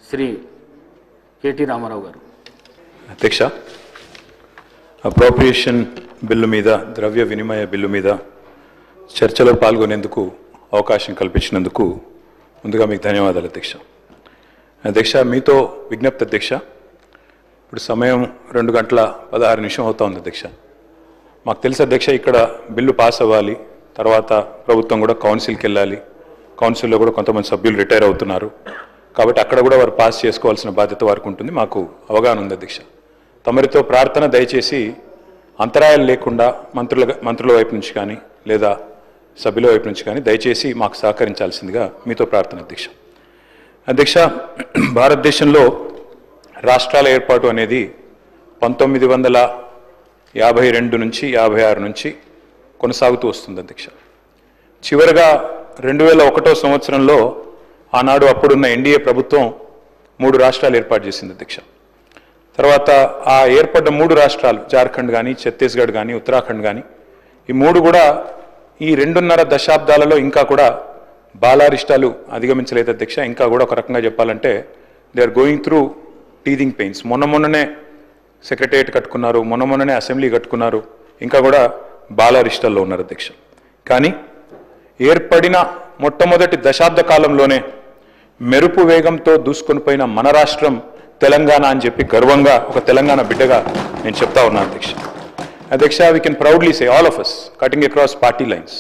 Shri KT Ramarao గారు. అధ్యక్ష, appropriation bill మీద, ద్రవ్య వినిమయ బిల్లు మీద చర్చలో పాల్గొనేందుకు అవకాశం కల్పించినందుకు ముందుగా మీకు ధన్యవాదాలు అధ్యక్ష. అధ్యక్ష, మీతో విజ్ఞప్తి అధ్యక్ష. ఇప్పుడు సమయం 2:16 అవుతా ఉంది అధ్యక్ష. మాకు తెలుసు అధ్యక్ష, ఇక్కడ బిల్లు పాస్ అవ్వాలి, తర్వాత ప్రభుత్వం కూడా కౌన్సిల్కి వెళ్ళాలి. కౌన్సిల్లో కూడా కొంతమంది సభ్యులు రిటైర్ అవుతున్నారు కాబట్టి అక్కడ కూడా వారు పాస్ చేసుకోవాల్సిన బాధ్యత వారికి ఉంటుంది. మాకు అవగాహన ఉంది అధ్యక్ష. తమరితో ప్రార్థన, దయచేసి అంతరాయాలు లేకుండా మంత్రుల వైపు నుంచి కానీ లేదా సభ్యుల వైపు నుంచి కానీ దయచేసి మాకు సహకరించాల్సిందిగా మీతో ప్రార్థన అధ్యక్ష. అధ్యక్ష, భారతదేశంలో రాష్ట్రాల ఏర్పాటు అనేది 1952 నుంచి 56 నుంచి కొనసాగుతూ వస్తుంది అధ్యక్ష. చివరగా 2001 సంవత్సరంలో ఆనాడు అప్పుడున్న ఎన్డీఏ ప్రభుత్వం 3 రాష్ట్రాలు ఏర్పాటు చేసింది అధ్యక్ష. తర్వాత ఆ ఏర్పడ్డ 3 రాష్ట్రాలు, జార్ఖండ్ కానీ, ఛత్తీస్గఢ్ కానీ, ఉత్తరాఖండ్ కానీ, ఈ 3 కూడా ఈ 2.5 దశాబ్దాలలో ఇంకా కూడా బాలారిష్టాలు అధిగమించలేదు అధ్యక్ష. ఇంకా కూడా ఒక రకంగా చెప్పాలంటే they are going through teething pains. మొన్ననే సెక్రటేరియట్ కట్టుకున్నారు, మొన్ననే అసెంబ్లీ కట్టుకున్నారు, ఇంకా కూడా బాలారిష్టాల్లో ఉన్నారు అధ్యక్ష. కానీ ఏర్పడిన మొట్టమొదటి దశాబ్ద కాలంలోనే మెరుపు వేగంతో దూసుకొని పోయిన మన రాష్ట్రం తెలంగాణ అని చెప్పి గర్వంగా ఒక తెలంగాణ బిడ్డగా నేను చెప్తా ఉన్నాను అధ్యక్ష. అధ్యక్ష, we can proudly say, all of us, cutting across party lines,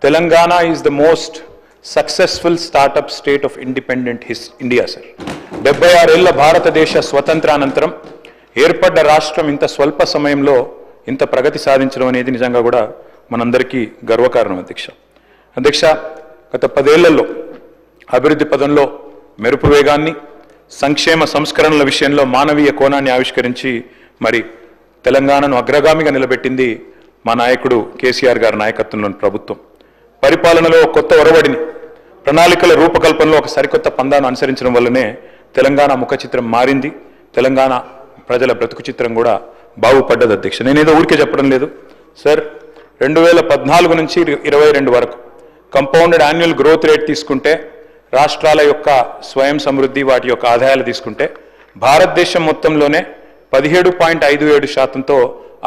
Telangana is the most successful startup state of independent India, sir. 76 ఏళ్ల భారతదేశ స్వతంత్రానంతరం ఏర్పడ్డ రాష్ట్రం ఇంత స్వల్ప సమయంలో ఇంత ప్రగతి సాధించడం అనేది నిజంగా కూడా మనందరికీ గర్వకారణం అధ్యక్ష. అధ్యక్ష, గత 10 ఏళ్లలో అభివృద్ధి పదంలో మెరుపు వేగాన్ని, సంక్షేమ సంస్కరణల విషయంలో మానవీయ కోణాన్ని ఆవిష్కరించి మరి తెలంగాణను అగ్రగామిగా నిలబెట్టింది మా నాయకుడు కేసీఆర్ గారి నాయకత్వంలోని ప్రభుత్వం. పరిపాలనలో కొత్త ఒరవడిని, ప్రణాళికల రూపకల్పనలో ఒక సరికొత్త పందాను అనుసరించడం వల్లనే తెలంగాణ ముఖ చిత్రం మారింది. తెలంగాణ ప్రజల బ్రతుకు చిత్రం కూడా బాగుపడ్డది అధ్యక్ష. నేనేదో ఊరికే చెప్పడం లేదు సార్. 2014 నుంచి 22 వరకు కంపౌండెడ్ యాన్యువల్ గ్రోత్ రేట్ తీసుకుంటే, రాష్ట్రాల యొక్క స్వయం సమృద్ధి, వాటి యొక్క ఆదాయాలు తీసుకుంటే భారతదేశం మొత్తంలోనే 17.57%తో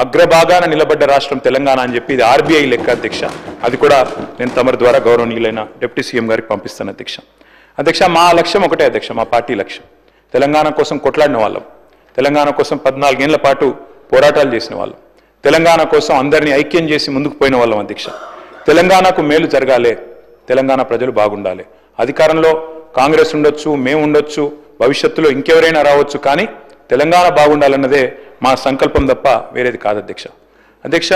అగ్రభాగాన నిలబడ్డ రాష్ట్రం తెలంగాణ అని చెప్పి ఇది ఆర్బీఐ లెక్క అధ్యక్ష. అది కూడా నేను తమరి ద్వారా గౌరవనీయులైన డిప్యూటీ సీఎం గారికి పంపిస్తాను అధ్యక్ష. అధ్యక్ష, మా లక్ష్యం ఒకటే అధ్యక్ష, మా పార్టీ లక్ష్యం తెలంగాణ కోసం కొట్లాడిన వాళ్ళం, తెలంగాణ కోసం 14 ఏళ్ల పాటు పోరాటాలు చేసిన వాళ్ళం, తెలంగాణ కోసం అందరినీ ఐక్యం చేసి ముందుకు పోయిన వాళ్ళం అధ్యక్ష. తెలంగాణకు మేలు జరగాలి, తెలంగాణ ప్రజలు బాగుండాలి. అధికారంలో కాంగ్రెస్ ఉండొచ్చు, మేము ఉండొచ్చు, భవిష్యత్తులో ఇంకెవరైనా రావచ్చు, కానీ తెలంగాణ బాగుండాలన్నదే మా సంకల్పం తప్ప వేరేది కాదు అధ్యక్ష. అధ్యక్ష,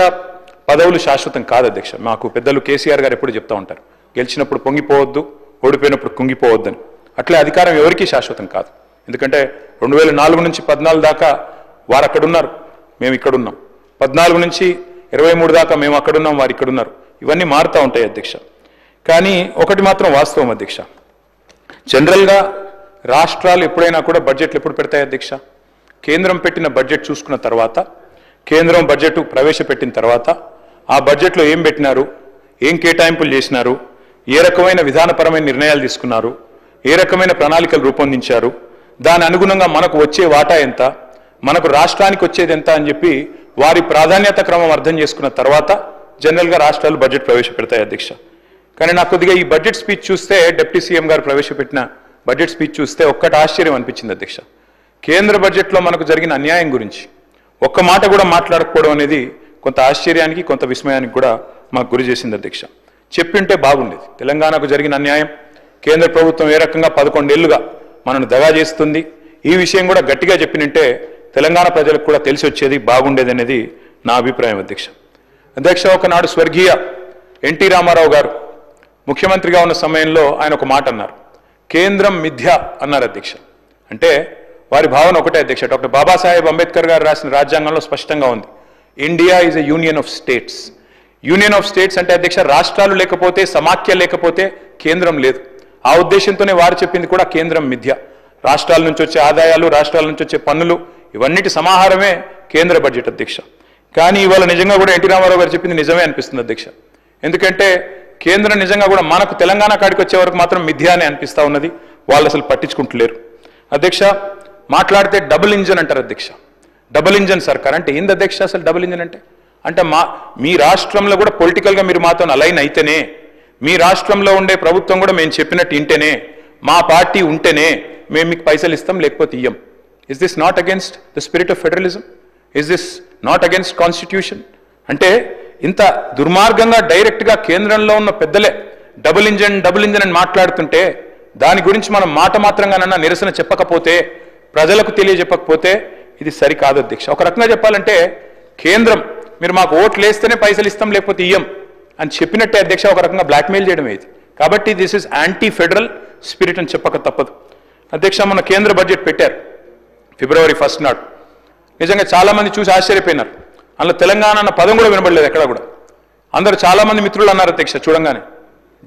పదవులు శాశ్వతం కాదు అధ్యక్ష. మాకు పెద్దలు కేసీఆర్ గారు ఎప్పుడు చెప్తూ ఉంటారు, గెలిచినప్పుడు పొంగిపోవద్దు, ఓడిపోయినప్పుడు కుంగిపోవద్దని. అట్లే అధికారం ఎవరికీ శాశ్వతం కాదు. ఎందుకంటే 2004 నుంచి 14 దాకా వారు అక్కడున్నారు, మేము ఇక్కడున్నాం. 14 నుంచి 23 దాకా మేము అక్కడున్నాం, వారు ఇక్కడున్నారు. ఇవన్నీ మారుతూ ఉంటాయి అధ్యక్ష. కానీ ఒకటి మాత్రం వాస్తవం అధ్యక్ష, జనరల్గా రాష్ట్రాలు ఎప్పుడైనా కూడా బడ్జెట్లు ఎప్పుడు పెడతాయి అధ్యక్ష? కేంద్రం పెట్టిన బడ్జెట్ చూసుకున్న తర్వాత, కేంద్రం బడ్జెట్ ప్రవేశపెట్టిన తర్వాత ఆ బడ్జెట్లో ఏం పెట్టినారు, ఏం కేటాయింపులు చేసినారు, ఏ రకమైన విధానపరమైన నిర్ణయాలు తీసుకున్నారు, ఏ రకమైన ప్రణాళికలు రూపొందించారు, దాని అనుగుణంగా మనకు వచ్చే వాటా ఎంత, మనకు రాష్ట్రానికి వచ్చేది ఎంత అని చెప్పి వారి ప్రాధాన్యత క్రమం అర్థం చేసుకున్న తర్వాత జనరల్గా రాష్ట్రాలు బడ్జెట్ ప్రవేశపెడతాయి అధ్యక్ష. కానీ నాకు కొద్దిగా ఈ బడ్జెట్ స్పీచ్ చూస్తే, డిప్యూటీ సీఎం గారు ప్రవేశపెట్టిన బడ్జెట్ స్పీచ్ చూస్తే ఒక్కటి ఆశ్చర్యం అనిపించింది అధ్యక్ష. కేంద్ర బడ్జెట్లో మనకు జరిగిన అన్యాయం గురించి ఒక్క మాట కూడా మాట్లాడకపోవడం అనేది కొంత ఆశ్చర్యానికి, కొంత విస్మయానికి కూడా మాకు గురి చేసింది అధ్యక్ష. చెప్పింటే బాగుండేది. తెలంగాణకు జరిగిన అన్యాయం, కేంద్ర ప్రభుత్వం ఏ రకంగా 11 ఏళ్లుగా మనను దగా చేస్తుంది, ఈ విషయం కూడా గట్టిగా చెప్పినంటే తెలంగాణ ప్రజలకు కూడా తెలిసి వచ్చేది, బాగుండేది అనేది నా అభిప్రాయం అధ్యక్ష. అధ్యక్ష, ఒకనాడు స్వర్గీయ ఎన్టీ రామారావు గారు ముఖ్యమంత్రిగా ఉన్న సమయంలో ఆయన ఒక మాట అన్నారు, కేంద్రం మిథ్య అన్నారు అధ్యక్ష. అంటే వారి భావన ఒకటే అధ్యక్ష. డాక్టర్ బాబాసాహెబ్ అంబేద్కర్ గారు రాసిన రాజ్యాంగంలో స్పష్టంగా ఉంది, India is a union of states. Union of states అంటే అధ్యక్ష, రాష్ట్రాలు లేకపోతే, సమాఖ్య లేకపోతే కేంద్రం లేదు. ఆ ఉద్దేశంతోనే వారు చెప్పింది కూడా కేంద్రం మిథ్య. రాష్ట్రాల నుంచి వచ్చే ఆదాయాలు, రాష్ట్రాల నుంచి వచ్చే పన్నులు, ఇవన్నిటి సమాహారమే కేంద్ర బడ్జెట్ అధ్యక్ష. కానీ ఇవాళ నిజంగా కూడా ఎన్టీ రామారావు గారు చెప్పింది నిజమే అనిపిస్తుంది అధ్యక్ష. ఎందుకంటే కేంద్రం నిజంగా కూడా మనకు తెలంగాణ కాడికి వచ్చే వరకు మాత్రం మిథ్య అని అనిపిస్తూ ఉన్నది. వాళ్ళు అసలు పట్టించుకుంటలేరు. అధ్యక్ష మాట్లాడితే డబుల్ ఇంజన్ అంటారు అధ్యక్ష. డబుల్ ఇంజన్ సర్కార్ అంటే ఏంది అధ్యక్ష? అసలు డబుల్ ఇంజన్ అంటే మీ రాష్ట్రంలో కూడా పొలిటికల్గా మీరు మాతో అలైన్ అయితేనే, మీ రాష్ట్రంలో ఉండే ప్రభుత్వం కూడా మేము చెప్పినట్టు ఇంటేనే, మా పార్టీ ఉంటేనే మేము మీకు పైసలు ఇస్తాం, లేకపోతే ఇయ్యం. Is this not against the spirit of federalism? Is this not against constitution? అంటే ఇంత దుర్మార్గంగా డైరెక్ట్గా కేంద్రంలో ఉన్న పెద్దలే డబుల్ ఇంజన్ అని మాట్లాడుతుంటే దాని గురించి మనం మాట మాత్రంగానన్నా నిరసన చెప్పకపోతే, ప్రజలకు తెలియజెప్పకపోతే ఇది సరికాదు అధ్యక్ష. ఒక రకంగా చెప్పాలంటే కేంద్రం మీరు మాకు ఓట్లు వేస్తేనే పైసలు ఇస్తాం, లేకపోతే ఇయ్యం అని చెప్పినట్టే అధ్యక్ష, ఒక రకంగా బ్లాక్మెయిల్ చేయడం ఇది. కాబట్టి this is anti federal spirit అని చెప్పక తప్పదు. అధ్యక్ష మొన్న కేంద్ర బడ్జెట్ పెట్టారు February 1 నాడు. నిజంగా చాలామంది చూసి ఆశ్చర్యపోయినారు. అందులో తెలంగాణ అన్న పదం కూడా వినబడలేదు ఎక్కడ కూడా. అందరూ చాలామంది మిత్రులు అన్నారు అధ్యక్ష చూడంగానే,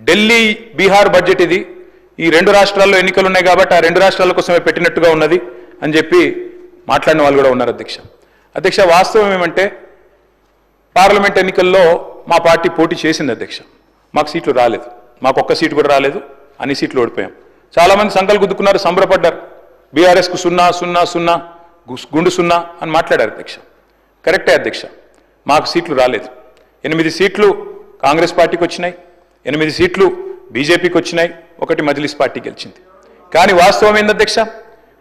ఢిల్లీ బీహార్ బడ్జెట్ ఇది, ఈ రెండు రాష్ట్రాల్లో ఎన్నికలు ఉన్నాయి కాబట్టి ఆ రెండు రాష్ట్రాల కోసమే పెట్టినట్టుగా ఉన్నది అని చెప్పి మాట్లాడిన వాళ్ళు కూడా ఉన్నారు అధ్యక్ష. అధ్యక్ష వాస్తవం ఏమంటే పార్లమెంట్ ఎన్నికల్లో మా పార్టీ పోటీ చేసింది అధ్యక్ష. మాకు సీట్లు రాలేదు, మాకు ఒక్క సీటు కూడా రాలేదు, అన్ని సీట్లు ఓడిపోయాం. చాలామంది సంకలు గుద్దుకున్నారు, సంబరపడ్డారు. బీఆర్ఎస్కు 0-0-0 గుండు 0 అని మాట్లాడారు అధ్యక్ష. కరెక్టే అధ్యక్ష, మాకు సీట్లు రాలేదు. 8 సీట్లు కాంగ్రెస్ పార్టీకి వచ్చినాయి, 8 సీట్లు బీజేపీకి వచ్చినాయి, 1 మజ్లిస్ పార్టీ గెలిచింది. కానీ వాస్తవం ఏంది అధ్యక్ష?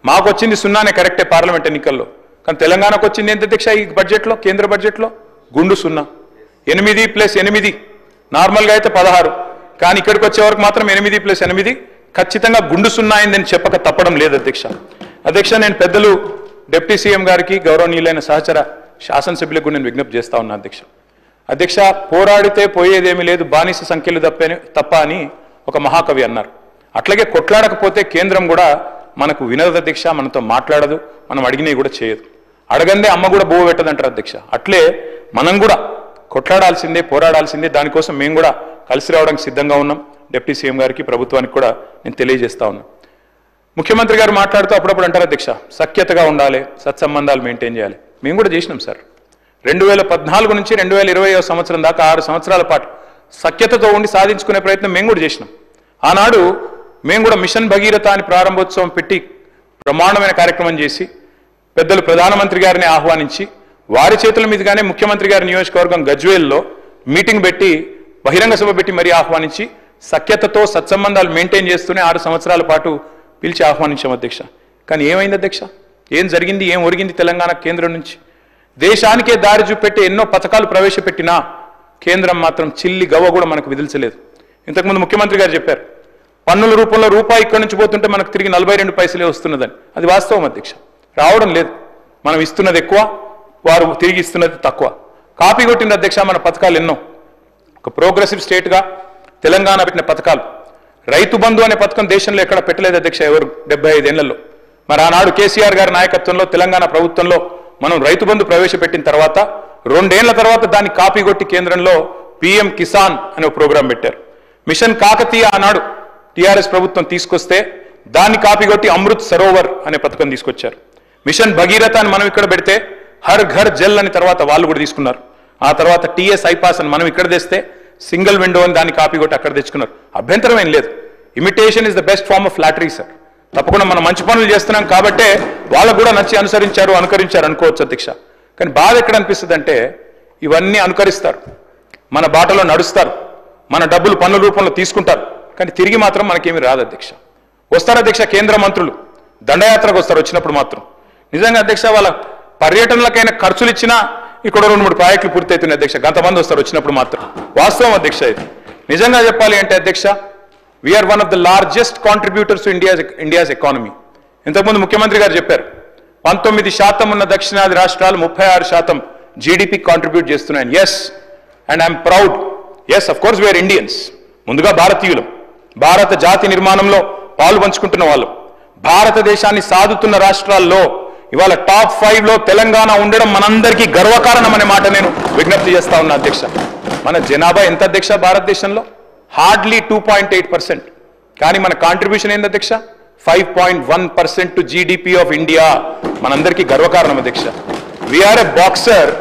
మాకు వచ్చింది 0 కరెక్టే పార్లమెంట్ ఎన్నికల్లో. కానీ తెలంగాణకు వచ్చింది ఏంటి అధ్యక్ష? ఈ బడ్జెట్లో, కేంద్ర బడ్జెట్లో గుండు 0. 8 + 8 నార్మల్గా అయితే 16, కానీ ఇక్కడికి వచ్చే వరకు మాత్రం 8 + 8 ఖచ్చితంగా గుండు 0 అయిందని చెప్పక తప్పడం లేదు అధ్యక్ష. అధ్యక్ష నేను పెద్దలు డిప్యూటీ సీఎం గారికి, గౌరవనీయులైన సహచర శాసనసభ్యులకు నేను విజ్ఞప్తి చేస్తా ఉన్నా అధ్యక్ష. అధ్యక్ష పోరాడితే పోయేదేమీ లేదు, బానిస సంఖ్యలు తప్ప అని ఒక మహాకవి అన్నారు. అట్లాగే కొట్లాడకపోతే కేంద్రం కూడా మనకు వినదు అధ్యక్ష, మనతో మాట్లాడదు, మనం అడిగినవి కూడా చేయదు. అడగందే అమ్మ కూడా బోవ పెట్టదంటారు అధ్యక్ష. అట్లే మనం కూడా కొట్లాడాల్సిందే, పోరాడాల్సిందే. దానికోసం మేము కూడా కలిసి రావడానికి సిద్ధంగా ఉన్నాం. డిప్యూటీ సీఎం గారికి, ప్రభుత్వానికి కూడా నేను తెలియజేస్తా ఉన్నా. ముఖ్యమంత్రి గారు మాట్లాడుతూ అప్పుడప్పుడు అంటారు అధ్యక్ష సఖ్యతగా ఉండాలి, సత్సంబంధాలు మెయింటైన్ చేయాలి. మేము కూడా చేసినాం సార్. 2014 నుంచి 2020 సంవత్సరం దాకా 6 సంవత్సరాల పాటు సఖ్యతతో ఉండి సాధించుకునే ప్రయత్నం మేము కూడా చేసినాం. ఆనాడు మేము కూడా మిషన్ భగీరథ అని ప్రారంభోత్సవం పెట్టి బ్రహ్మాండమైన కార్యక్రమం చేసి పెద్దలు ప్రధానమంత్రి గారిని ఆహ్వానించి వారి చేతుల మీదుగానే ముఖ్యమంత్రి గారి నియోజకవర్గం గజ్వేల్లో మీటింగ్ పెట్టి బహిరంగ సభ పెట్టి మరీ ఆహ్వానించి సఖ్యతతో సత్సంబంధాలు మెయింటైన్ చేస్తూనే 6 సంవత్సరాల పాటు పిలిచి ఆహ్వానించాం అధ్యక్ష. కానీ ఏమైంది అధ్యక్ష? ఏం జరిగింది, ఏం ఒరిగింది తెలంగాణ కేంద్రం నుంచి? దేశానికే దారి చూపెట్టి ఎన్నో పథకాలు ప్రవేశపెట్టినా కేంద్రం మాత్రం చిల్లి గవ్వ కూడా మనకు విధించలేదు. ఇంతకుముందు ముఖ్యమంత్రి గారు చెప్పారు పన్నుల రూపంలో రూపాయి ఇక్కడి నుంచి పోతుంటే మనకు తిరిగి 42 పైసలే వస్తున్నదని. అది వాస్తవం అధ్యక్ష, రావడం లేదు. మనం ఇస్తున్నది ఎక్కువ, వారు తిరిగి ఇస్తున్నది తక్కువ. కాపీ కొట్టిన అధ్యక్ష మన పథకాలు ఎన్నో. ఒక ప్రోగ్రెసివ్ స్టేట్గా తెలంగాణ పెట్టిన పథకాలు, రైతు బంధు అనే పథకం దేశంలో ఎక్కడ పెట్టలేదు అధ్యక్ష ఎవరు 75 ఏళ్లలో. మరి ఆనాడు కేసీఆర్ గారి నాయకత్వంలో తెలంగాణ ప్రభుత్వంలో మనం రైతు బంధు ప్రవేశపెట్టిన తర్వాత 2 ఏళ్ల తర్వాత దాన్ని కాపీ కొట్టి కేంద్రంలో PM కిసాన్ అనే ప్రోగ్రాం పెట్టారు. మిషన్ కాకతీయ ఆనాడు టీఆర్ఎస్ ప్రభుత్వం తీసుకొస్తే దాన్ని కాపీ కొట్టి అమృత్ సరోవర్ అనే పథకం తీసుకొచ్చారు. మిషన్ భగీరథ అని మనం ఇక్కడ పెడితే హర్ ఘర్ జల్ అని తర్వాత వాళ్ళు కూడా తీసుకున్నారు. ఆ తర్వాత TS ఐపాస్ అని మనం ఇక్కడ తెస్తే సింగిల్ విండో అని దాన్ని కాపీ కొట్టి అక్కడ తెచ్చుకున్నారు. అభ్యంతరం ఏం లేదు. Imitation is the best form of flattery sir. తప్పకుండా మనం మంచి పనులు చేస్తున్నాం కాబట్టే వాళ్ళకు కూడా నచ్చి అనుకరించారు అనుకోవచ్చు అధ్యక్ష. కానీ బాధ ఎక్కడ అనిపిస్తుంది అంటే ఇవన్నీ అనుకరిస్తారు, మన బాటలో నడుస్తారు, మన డబ్బులు పన్నుల రూపంలో తీసుకుంటారు, కానీ తిరిగి మాత్రం మనకేమీ రాదు అధ్యక్ష. వస్తారు అధ్యక్ష కేంద్ర మంత్రులు దండయాత్రకు వస్తారు. వచ్చినప్పుడు మాత్రం నిజంగా అధ్యక్ష వాళ్ళ పర్యటనలకైనా ఖర్చులు ఇచ్చినా ఇక్కడ 2-3 ప్రాజెక్టులు పూర్తవుతున్నాయి అధ్యక్ష. గంతమంది వస్తారు వచ్చినప్పుడు మాత్రం. వాస్తవం అధ్యక్ష ఇది. నిజంగా చెప్పాలి అంటే అధ్యక్ష we are one of the largest contributors to India's economy. ఇంతకుముందు ముఖ్యమంత్రి గారు చెప్పారు 19% ఉన్న దక్షిణాది రాష్ట్రాలు 36% GDP కాంట్రిబ్యూట్ చేస్తున్నాయని. Yes, and I'm proud. Yes, of course we are Indians. ముందుగా భారతీయులం, భారత జాతి నిర్మాణంలో పాలు పంచుకుంటున్న వాళ్ళు, భారతదేశాన్ని సాదుతున్న రాష్ట్రాల్లో ఇవాళ టాప్ 5లో తెలంగాణ ఉండడం మనందరికీ గర్వకారణం అనే మాట నేను విజ్ఞప్తి చేస్తా ఉన్నా అధ్యక్ష. మన జనాభా ఎంత అధ్యక్ష భారతదేశంలో? హార్డ్లీ 2.8%. కానీ మన కాంట్రిబ్యూషన్ ఏంది అధ్యక్ష? 5.1% టు GDP ఆఫ్ ఇండియా. మనందరికీ గర్వకారణం అధ్యక్ష. వీఆర్ ఎ బాక్సర్.